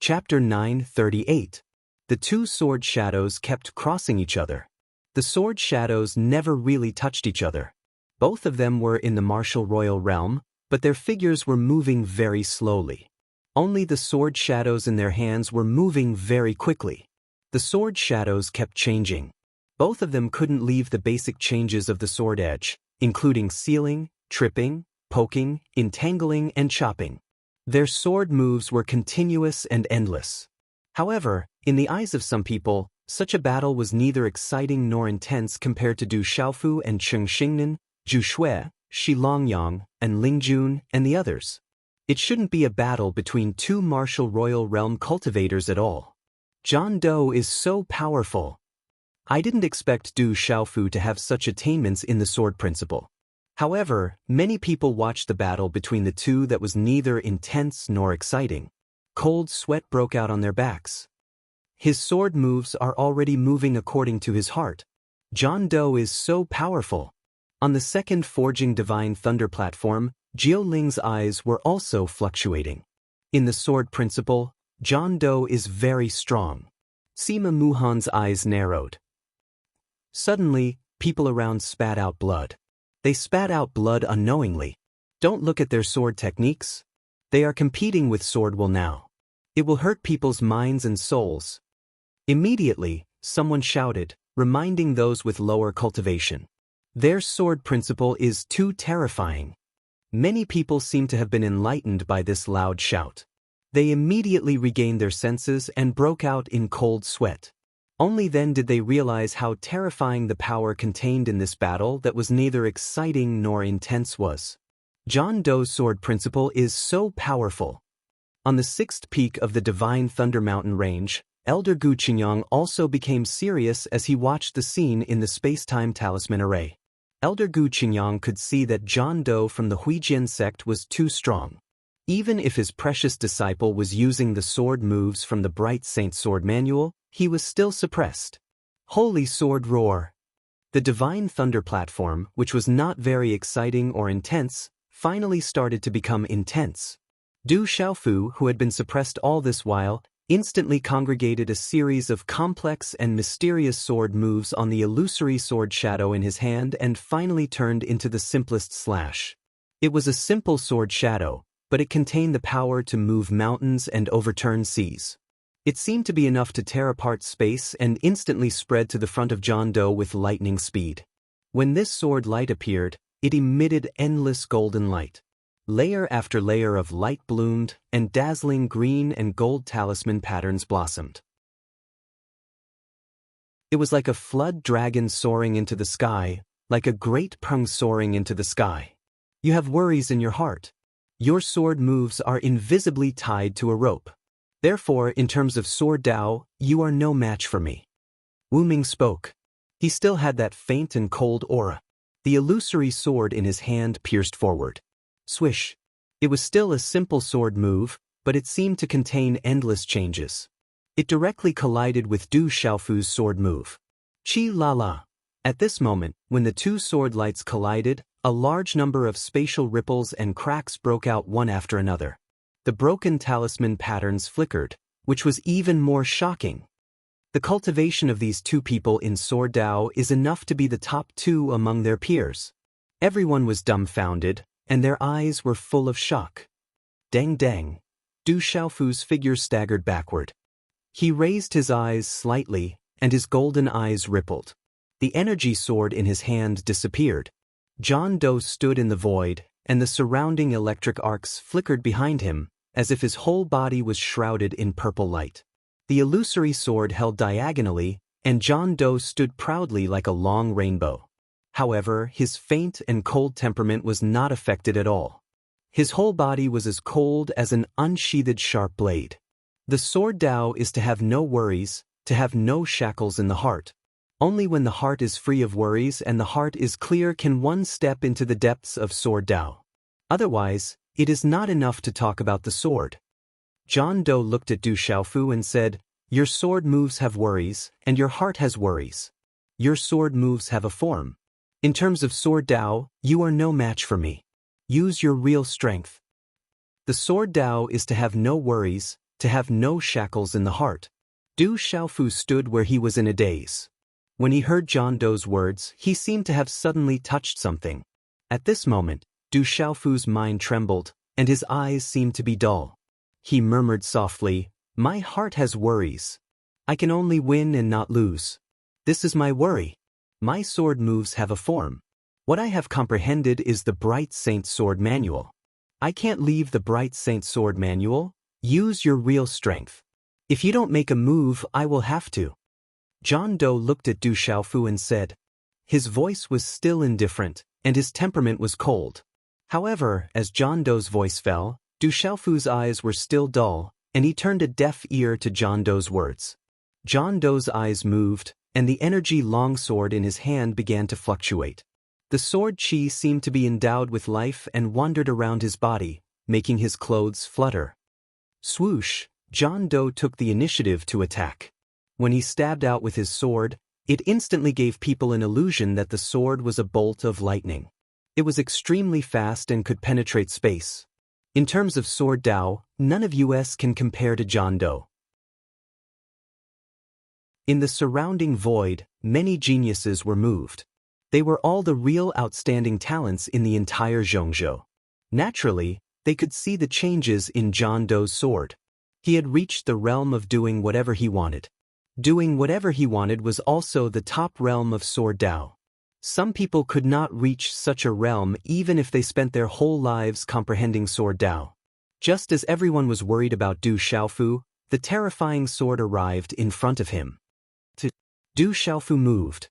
Chapter 9:38. The 2 sword shadows kept crossing each other. The sword shadows never really touched each other. Both of them were in the martial royal realm, but their figures were moving very slowly. Only the sword shadows in their hands were moving very quickly. The sword shadows kept changing. Both of them couldn't leave the basic changes of the sword edge, including sealing, tripping, poking, entangling, and chopping. Their sword moves were continuous and endless. However, in the eyes of some people, such a battle was neither exciting nor intense compared to Du Xiaofu and Cheng Xingnan, Zhu Shui, Shi Longyang, and Ling Jun, and the others. It shouldn't be a battle between two martial royal realm cultivators at all. John Doe is so powerful. I didn't expect Du Xiaofu to have such attainments in the sword principle. However, many people watched the battle between the two that was neither intense nor exciting. Cold sweat broke out on their backs. His sword moves are already moving according to his heart. John Doe is so powerful. On the second Forging Divine Thunder platform, Jiao Ling's eyes were also fluctuating. In the sword principle, John Doe is very strong. Sima Muhan's eyes narrowed. Suddenly, people around spat out blood. They spat out blood unknowingly. Don't look at their sword techniques. They are competing with sword will now. It will hurt people's minds and souls. Immediately, someone shouted, reminding those with lower cultivation. Their sword principle is too terrifying. Many people seem to have been enlightened by this loud shout. They immediately regained their senses and broke out in cold sweat. Only then did they realize how terrifying the power contained in this battle that was neither exciting nor intense was. John Doe's sword principle is so powerful. On the sixth peak of the Divine Thunder Mountain range, Elder Gu Qingyang also became serious as he watched the scene in the space-time talisman array. Elder Gu Qingyang could see that John Doe from the Huijian sect was too strong. Even if his precious disciple was using the sword moves from the Bright Saint Sword Manual, he was still suppressed. Holy Sword Roar! The Divine Thunder platform, which was not very exciting or intense, finally started to become intense. Du Xiaofu, who had been suppressed all this while, instantly congregated a series of complex and mysterious sword moves on the illusory sword shadow in his hand and finally turned into the simplest slash. It was a simple sword shadow, but it contained the power to move mountains and overturn seas. It seemed to be enough to tear apart space and instantly spread to the front of John Doe with lightning speed. When this sword light appeared, it emitted endless golden light. Layer after layer of light bloomed, and dazzling green and gold talisman patterns blossomed. It was like a flood dragon soaring into the sky, like a great prong soaring into the sky. You have worries in your heart. Your sword moves are invisibly tied to a rope. Therefore, in terms of sword Dao, you are no match for me. Wu Ming spoke. He still had that faint and cold aura. The illusory sword in his hand pierced forward. Swish. It was still a simple sword move, but it seemed to contain endless changes. It directly collided with Du Xiaofu's sword move. Chi la la. At this moment, when the two sword lights collided, a large number of spatial ripples and cracks broke out one after another. The broken talisman patterns flickered, which was even more shocking. The cultivation of these two people in Sword Dao is enough to be the top two among their peers. Everyone was dumbfounded, and their eyes were full of shock. Dang dang. Du Xiaofu's figure staggered backward. He raised his eyes slightly, and his golden eyes rippled. The energy sword in his hand disappeared. John Doe stood in the void, and the surrounding electric arcs flickered behind him, as if his whole body was shrouded in purple light. The illusory sword held diagonally, and John Doe stood proudly like a long rainbow. However, his faint and cold temperament was not affected at all. His whole body was as cold as an unsheathed sharp blade. The sword Dao is to have no worries, to have no shackles in the heart. Only when the heart is free of worries and the heart is clear can one step into the depths of Sword Dao. Otherwise, it is not enough to talk about the sword. John Doe looked at Du Xiaofu and said, "Your sword moves have worries, and your heart has worries. Your sword moves have a form. In terms of Sword Dao, you are no match for me. Use your real strength." The Sword Dao is to have no worries, to have no shackles in the heart. Du Xiaofu stood where he was in a daze. When he heard John Doe's words, he seemed to have suddenly touched something. At this moment, Du Xiaofu's mind trembled, and his eyes seemed to be dull. He murmured softly, "My heart has worries. I can only win and not lose. This is my worry. My sword moves have a form. What I have comprehended is the Bright Saint Sword Manual. I can't leave the Bright Saint Sword manual. Use your real strength. If you don't make a move, I will have to. John Doe looked at Du Xiaofu and said. His voice was still indifferent, and his temperament was cold. However, as John Doe's voice fell, Du Xiaofu's eyes were still dull, and he turned a deaf ear to John Doe's words. John Doe's eyes moved, and the energy longsword in his hand began to fluctuate. The sword chi seemed to be endowed with life and wandered around his body, making his clothes flutter. Swoosh, John Doe took the initiative to attack. When he stabbed out with his sword, it instantly gave people an illusion that the sword was a bolt of lightning. It was extremely fast and could penetrate space. In terms of sword Dao, none of us can compare to John Doe. In the surrounding void, many geniuses were moved. They were all the real outstanding talents in the entire Zhongzhou. Naturally, they could see the changes in John Doe's sword. He had reached the realm of doing whatever he wanted. Doing whatever he wanted was also the top realm of sword Dao. Some people could not reach such a realm even if they spent their whole lives comprehending sword Dao. Just as everyone was worried about Du Xiaofu, the terrifying sword arrived in front of him. Du Xiaofu moved.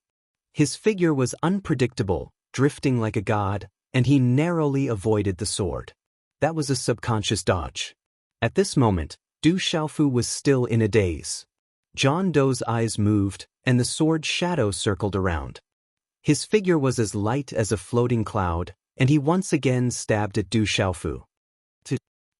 His figure was unpredictable, drifting like a god, and he narrowly avoided the sword. That was a subconscious dodge. At this moment, Du Xiaofu was still in a daze. John Doe's eyes moved, and the sword shadow circled around. His figure was as light as a floating cloud, and he once again stabbed at Du Xiaofu.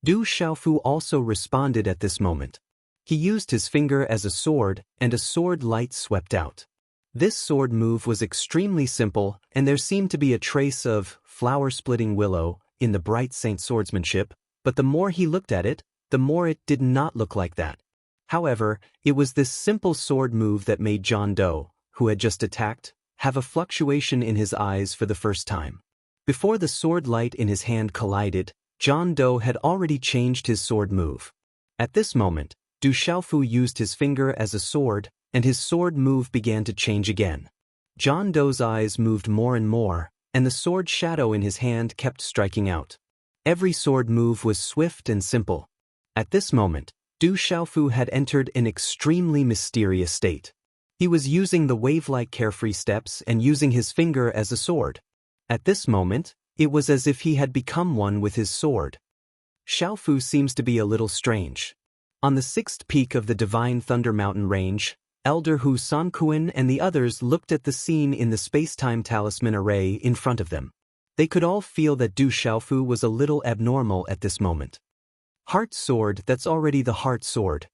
Du Xiaofu also responded at this moment. He used his finger as a sword, and a sword light swept out. This sword move was extremely simple, and there seemed to be a trace of flower-splitting willow in the Bright Saint swordsmanship, but the more he looked at it, the more it did not look like that. However, it was this simple sword move that made John Doe, who had just attacked, have a fluctuation in his eyes for the first time. Before the sword light in his hand collided, John Doe had already changed his sword move. At this moment, Du Xiaofu used his finger as a sword, and his sword move began to change again. John Doe's eyes moved more and more, and the sword shadow in his hand kept striking out. Every sword move was swift and simple. At this moment, Du Xiaofu had entered an extremely mysterious state. He was using the wave-like carefree steps and using his finger as a sword. At this moment, it was as if he had become one with his sword. Xiaofu seems to be a little strange. On the sixth peak of the Divine Thunder Mountain range, Elder Hu Sanquan and the others looked at the scene in the space-time talisman array in front of them. They could all feel that Du Xiaofu was a little abnormal at this moment. Heart sword, that's already the heart sword.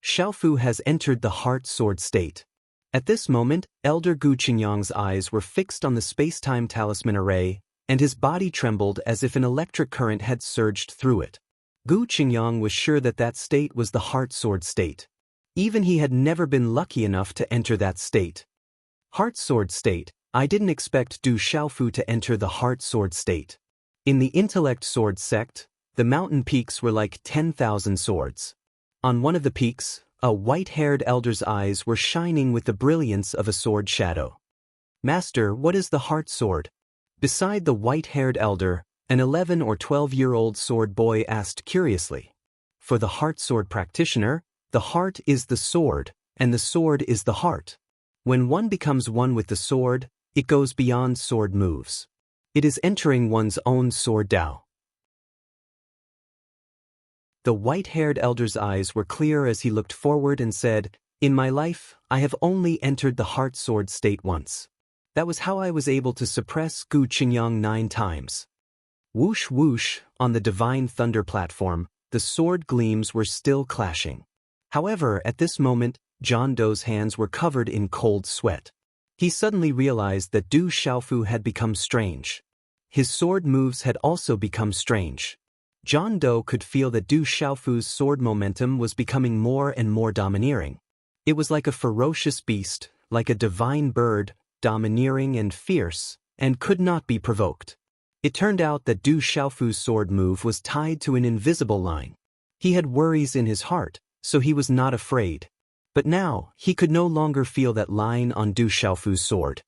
Xiaofu has entered the heart sword state. At this moment, Elder Gu Qingyang's eyes were fixed on the space-time talisman array, and his body trembled as if an electric current had surged through it. Gu Qingyang was sure that that state was the heart sword state. Even he had never been lucky enough to enter that state. Heart sword state, I didn't expect Du Xiaofu to enter the heart sword state. In the intellect sword sect, the mountain peaks were like 10,000 swords. On one of the peaks, a white-haired elder's eyes were shining with the brilliance of a sword shadow. Master, what is the heart sword? Beside the white-haired elder, an 11 or 12-year-old sword boy asked curiously. For the heart sword practitioner, the heart is the sword, and the sword is the heart. When one becomes one with the sword, it goes beyond sword moves. It is entering one's own sword Dao. The white-haired elder's eyes were clear as he looked forward and said, In my life, I have only entered the heart sword state once. That was how I was able to suppress Gu Qingyang 9 times. Whoosh whoosh, on the Divine Thunder platform, the sword gleams were still clashing. However, at this moment, John Doe's hands were covered in cold sweat. He suddenly realized that Du Xiaofu had become strange. His sword moves had also become strange. John Doe could feel that Du Xiaofu's sword momentum was becoming more and more domineering. It was like a ferocious beast, like a divine bird, domineering and fierce, and could not be provoked. It turned out that Du Xiaofu's sword move was tied to an invisible line. He had worries in his heart, so he was not afraid. But now, he could no longer feel that line on Du Xiaofu's sword.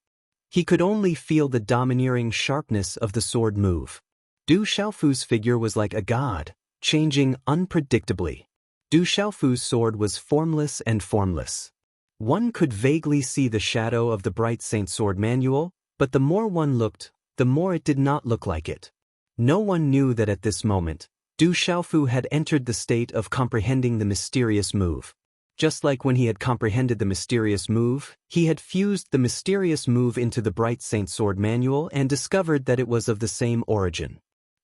He could only feel the domineering sharpness of the sword move. Du Xiaofu's figure was like a god, changing unpredictably. Du Xiaofu's sword was formless and formless. One could vaguely see the shadow of the bright saint sword manual, but the more one looked, the more it did not look like it. No one knew that at this moment, Du Xiaofu had entered the state of comprehending the mysterious move. Just like when he had comprehended the mysterious move, he had fused the mysterious move into the bright saint sword manual and discovered that it was of the same origin.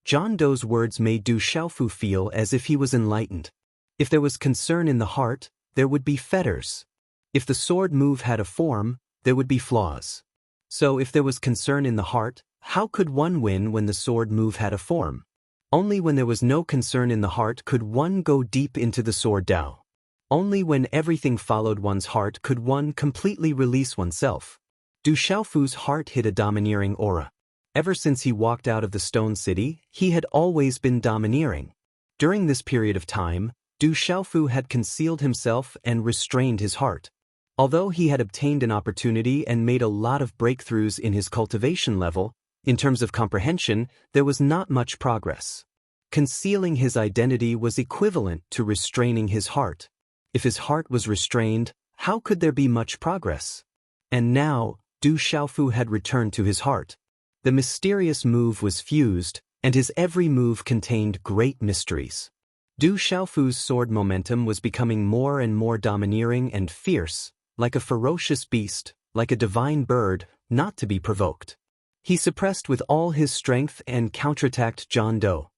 John Doe's words made Du Xiaofu feel as if he was enlightened. If there was concern in the heart, there would be fetters. If the sword move had a form, there would be flaws. So if there was concern in the heart, how could one win when the sword move had a form? Only when there was no concern in the heart could one go deep into the sword Dao. Only when everything followed one's heart could one completely release oneself. Du Xiaofu's heart hid a domineering aura. Ever since he walked out of the Stone City, he had always been domineering. During this period of time, Du Xiaofu had concealed himself and restrained his heart. Although he had obtained an opportunity and made a lot of breakthroughs in his cultivation level, in terms of comprehension, there was not much progress. Concealing his identity was equivalent to restraining his heart. If his heart was restrained, how could there be much progress? And now, Du Xiaofu had returned to his heart. The mysterious move was fused, and his every move contained great mysteries. Du Xiaofu's sword momentum was becoming more and more domineering and fierce, like a ferocious beast, like a divine bird, not to be provoked. He suppressed with all his strength and counterattacked John Doe.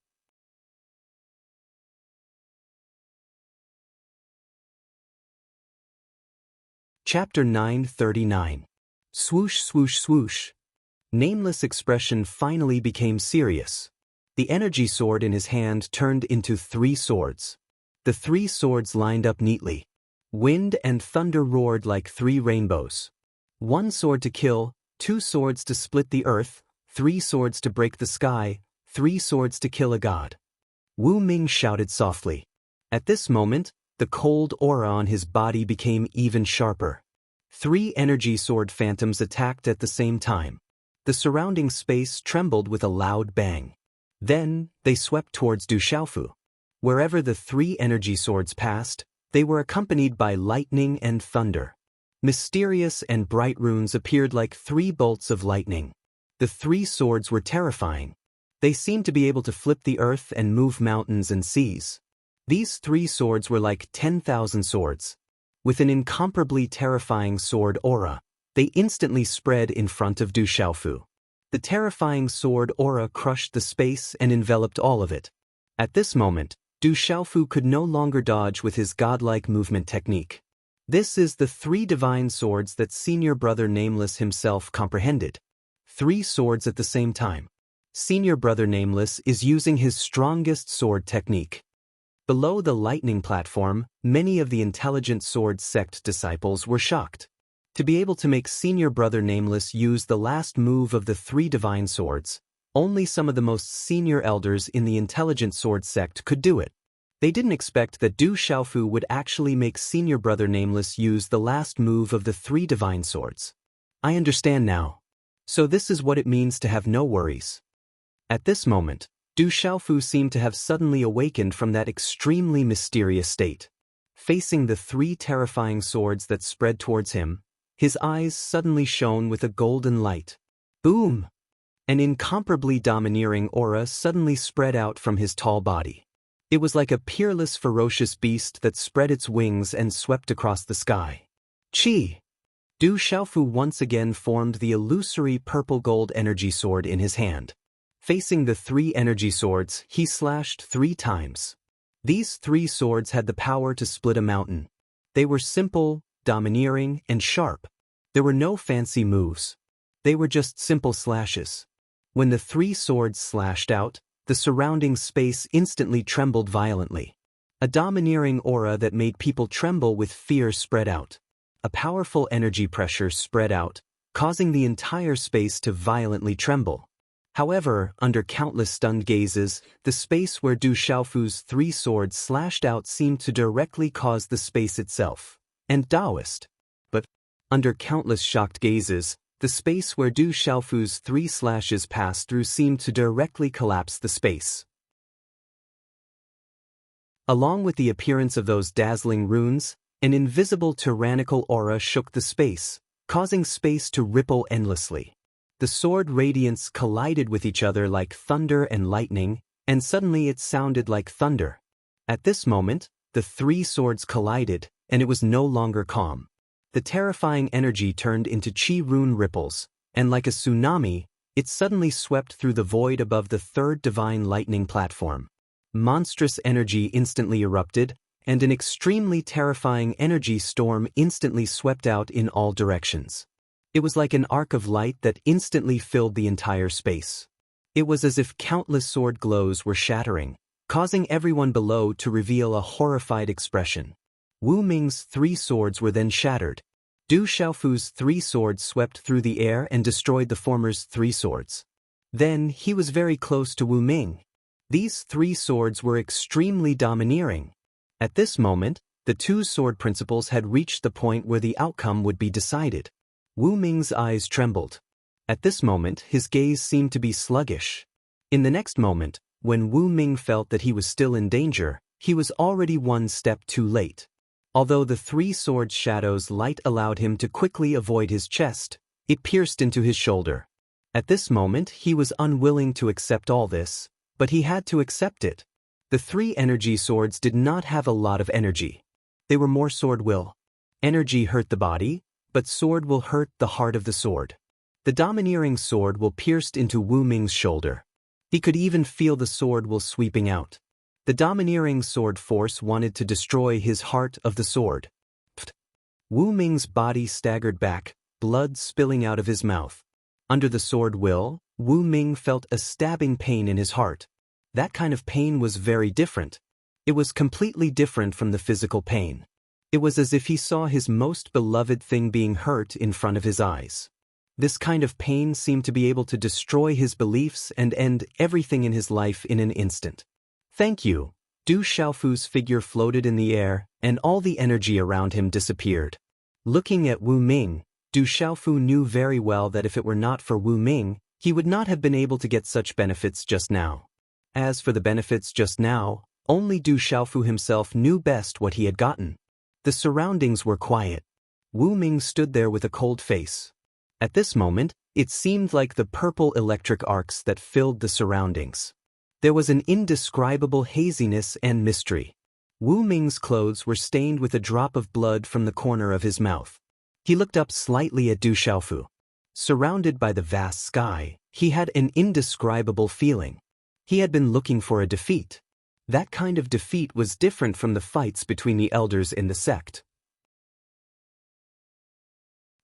Chapter 939. Swoosh, swoosh, swoosh. Nameless expression finally became serious. The energy sword in his hand turned into 3 swords. The 3 swords lined up neatly. Wind and thunder roared like 3 rainbows. 1 sword to kill, 2 swords to split the earth, 3 swords to break the sky, 3 swords to kill a god. Wu Ming shouted softly. At this moment, the cold aura on his body became even sharper. 3 energy sword phantoms attacked at the same time. The surrounding space trembled with a loud bang. Then, they swept towards Du Xiaofu. Wherever the 3 energy swords passed, they were accompanied by lightning and thunder. Mysterious and bright runes appeared like 3 bolts of lightning. The 3 swords were terrifying. They seemed to be able to flip the earth and move mountains and seas. These 3 swords were like 10,000 swords. With an incomparably terrifying sword aura, they instantly spread in front of Du Xiaofu. The terrifying sword aura crushed the space and enveloped all of it. At this moment, Du Xiaofu could no longer dodge with his godlike movement technique. This is the 3 divine swords that Senior Brother Nameless himself comprehended. 3 swords at the same time. Senior Brother Nameless is using his strongest sword technique. Below the lightning platform, many of the intelligent sword sect disciples were shocked. To be able to make Senior Brother Nameless use the last move of the 3 divine swords, only some of the most senior elders in the intelligent sword sect could do it. They didn't expect that Du Xiaofu would actually make Senior Brother Nameless use the last move of the 3 divine swords. I understand now. So this is what it means to have no worries. At this moment, Du Xiaofu seemed to have suddenly awakened from that extremely mysterious state. Facing the 3 terrifying swords that spread towards him, his eyes suddenly shone with a golden light. Boom! An incomparably domineering aura suddenly spread out from his tall body. It was like a peerless, ferocious beast that spread its wings and swept across the sky. Chi! Du Xiaofu once again formed the illusory purple-gold energy sword in his hand. Facing the 3 energy swords, he slashed 3 times. These 3 swords had the power to split a mountain. They were simple, domineering, and sharp. There were no fancy moves. They were just simple slashes. When the 3 swords slashed out, the surrounding space instantly trembled violently. A domineering aura that made people tremble with fear spread out. A powerful energy pressure spread out, causing the entire space to violently tremble. However, under countless stunned gazes, the space where Du Xiaofu's 3 swords slashed out seemed to directly cause the space itself. And Taoist. But, under countless shocked gazes, The space where Du Xiaofu's 3 slashes passed through seemed to directly collapse the space. Along with the appearance of those dazzling runes, an invisible tyrannical aura shook the space, causing space to ripple endlessly. The sword radiance collided with each other like thunder and lightning, and suddenly it sounded like thunder. At this moment, the 3 swords collided, and it was no longer calm. The terrifying energy turned into chi rune ripples, and like a tsunami, it suddenly swept through the void above the 3rd divine lightning platform. Monstrous energy instantly erupted, and an extremely terrifying energy storm instantly swept out in all directions. It was like an arc of light that instantly filled the entire space. It was as if countless sword glows were shattering, causing everyone below to reveal a horrified expression. Wu Ming's 3 swords were then shattered. Du Xiaofu's 3 swords swept through the air and destroyed the former's 3 swords. Then he was very close to Wu Ming. These 3 swords were extremely domineering. At this moment, the 2 sword principles had reached the point where the outcome would be decided. Wu Ming's eyes trembled. At this moment, his gaze seemed to be sluggish. In the next moment, when Wu Ming felt that he was still in danger, he was already 1 step too late. Although the 3 swords' shadows light allowed him to quickly avoid his chest, it pierced into his shoulder. At this moment, he was unwilling to accept all this, but he had to accept it. The 3 energy swords did not have a lot of energy. They were more sword will. Energy hurt the body, but sword will hurt the heart of the sword. The domineering sword will pierced into Wu Ming's shoulder. He could even feel the sword will sweeping out. The domineering sword force wanted to destroy his heart of the sword. Wu Ming's body staggered back, blood spilling out of his mouth. Under the sword will, Wu Ming felt a stabbing pain in his heart. That kind of pain was very different. It was completely different from the physical pain. It was as if he saw his most beloved thing being hurt in front of his eyes. This kind of pain seemed to be able to destroy his beliefs and end everything in his life in an instant. Thank you. Du Xiaofu's figure floated in the air, and all the energy around him disappeared. Looking at Wu Ming, Du Xiaofu knew very well that if it were not for Wu Ming, he would not have been able to get such benefits just now. As for the benefits just now, only Du Xiaofu himself knew best what he had gotten. The surroundings were quiet. Wu Ming stood there with a cold face. At this moment, it seemed like the purple electric arcs that filled the surroundings. There was an indescribable haziness and mystery. Wu Ming's clothes were stained with a drop of blood from the corner of his mouth. He looked up slightly at Du Xiaofu. Surrounded by the vast sky, he had an indescribable feeling. He had been looking for a defeat. That kind of defeat was different from the fights between the elders in the sect.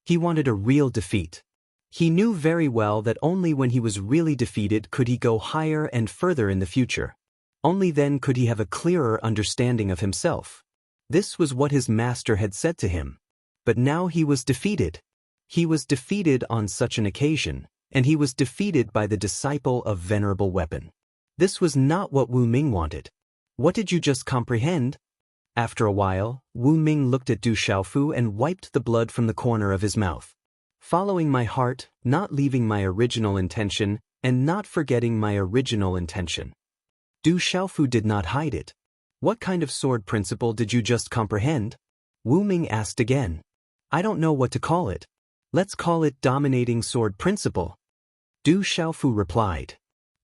He wanted a real defeat. He knew very well that only when he was really defeated could he go higher and further in the future. Only then could he have a clearer understanding of himself. This was what his master had said to him. But now he was defeated. He was defeated on such an occasion, and he was defeated by the disciple of Venerable Weapon. This was not what Wu Ming wanted. What did you just comprehend? After a while, Wu Ming looked at Du Xiaofu and wiped the blood from the corner of his mouth. Following my heart, not leaving my original intention, and not forgetting my original intention. Du Xiaofu did not hide it. What kind of sword principle did you just comprehend? Wu Ming asked again. I don't know what to call it. Let's call it dominating sword principle. Du Xiaofu replied.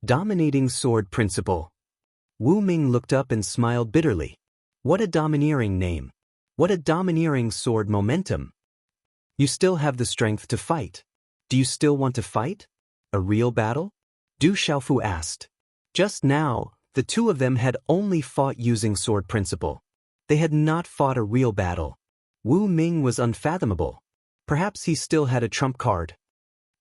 Dominating sword principle. Wu Ming looked up and smiled bitterly. What a domineering name. What a domineering sword momentum. You still have the strength to fight. Do you still want to fight? A real battle? Du Xiaofu asked. Just now, the 2 of them had only fought using sword principle. They had not fought a real battle. Wu Ming was unfathomable. Perhaps he still had a trump card.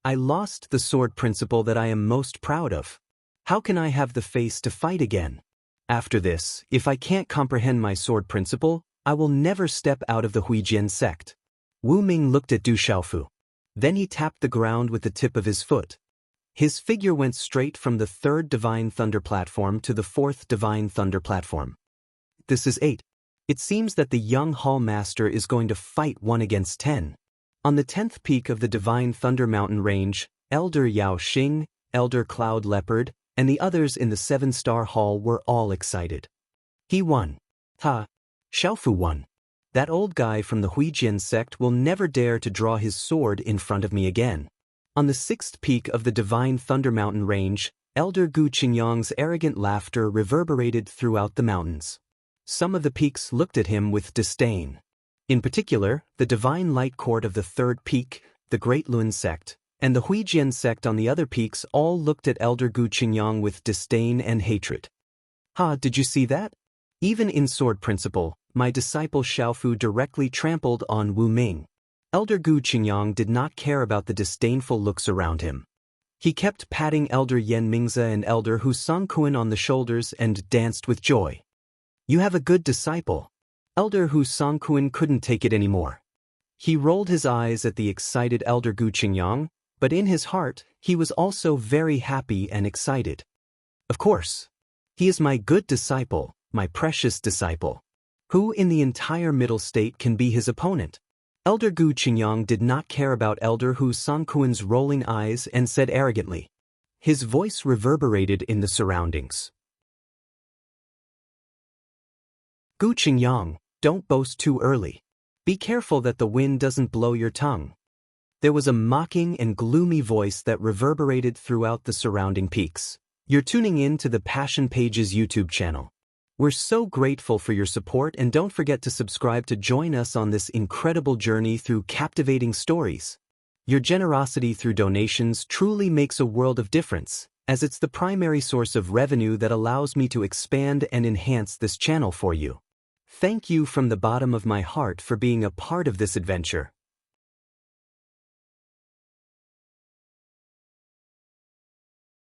I lost the sword principle that I am most proud of. How can I have the face to fight again? After this, if I can't comprehend my sword principle, I will never step out of the Huijian sect. Wu Ming looked at Du Xiaofu. Then he tapped the ground with the tip of his foot. His figure went straight from the 3rd Divine Thunder platform to the 4th Divine Thunder platform. This is 8. It seems that the young Hall Master is going to fight 1 against 10. On the 10th peak of the Divine Thunder Mountain Range, Elder Yao Xing, Elder Cloud Leopard, and the others in the 7-star hall were all excited. He won. Ha! Xiaofu won. That old guy from the Huijian sect will never dare to draw his sword in front of me again. On the 6th peak of the Divine Thunder Mountain Range, Elder Gu Qingyang's arrogant laughter reverberated throughout the mountains. Some of the peaks looked at him with disdain. In particular, the Divine Light Court of the 3rd peak, the Great Lun sect, and the Huijian sect on the other peaks all looked at Elder Gu Qingyang with disdain and hatred. Ha, did you see that? Even in Sword Principle, my disciple Xiaofu directly trampled on Wu Ming. Elder Gu Qingyang did not care about the disdainful looks around him. He kept patting Elder Yan Mingze and Elder Hu Songkuan on the shoulders and danced with joy. You have a good disciple. Elder Hu Songkuan couldn't take it anymore. He rolled his eyes at the excited Elder Gu Qingyang, but in his heart, he was also very happy and excited. Of course. He is my good disciple, my precious disciple. Who in the entire Middle State can be his opponent? Elder Gu Qingyang did not care about Elder Hu Songkuan's rolling eyes and said arrogantly. His voice reverberated in the surroundings. Gu Qingyang, don't boast too early. Be careful that the wind doesn't blow your tongue. There was a mocking and gloomy voice that reverberated throughout the surrounding peaks. You're tuning in to the Passion Pages YouTube channel. We're so grateful for your support, and don't forget to subscribe to join us on this incredible journey through captivating stories. Your generosity through donations truly makes a world of difference, as it's the primary source of revenue that allows me to expand and enhance this channel for you. Thank you from the bottom of my heart for being a part of this adventure.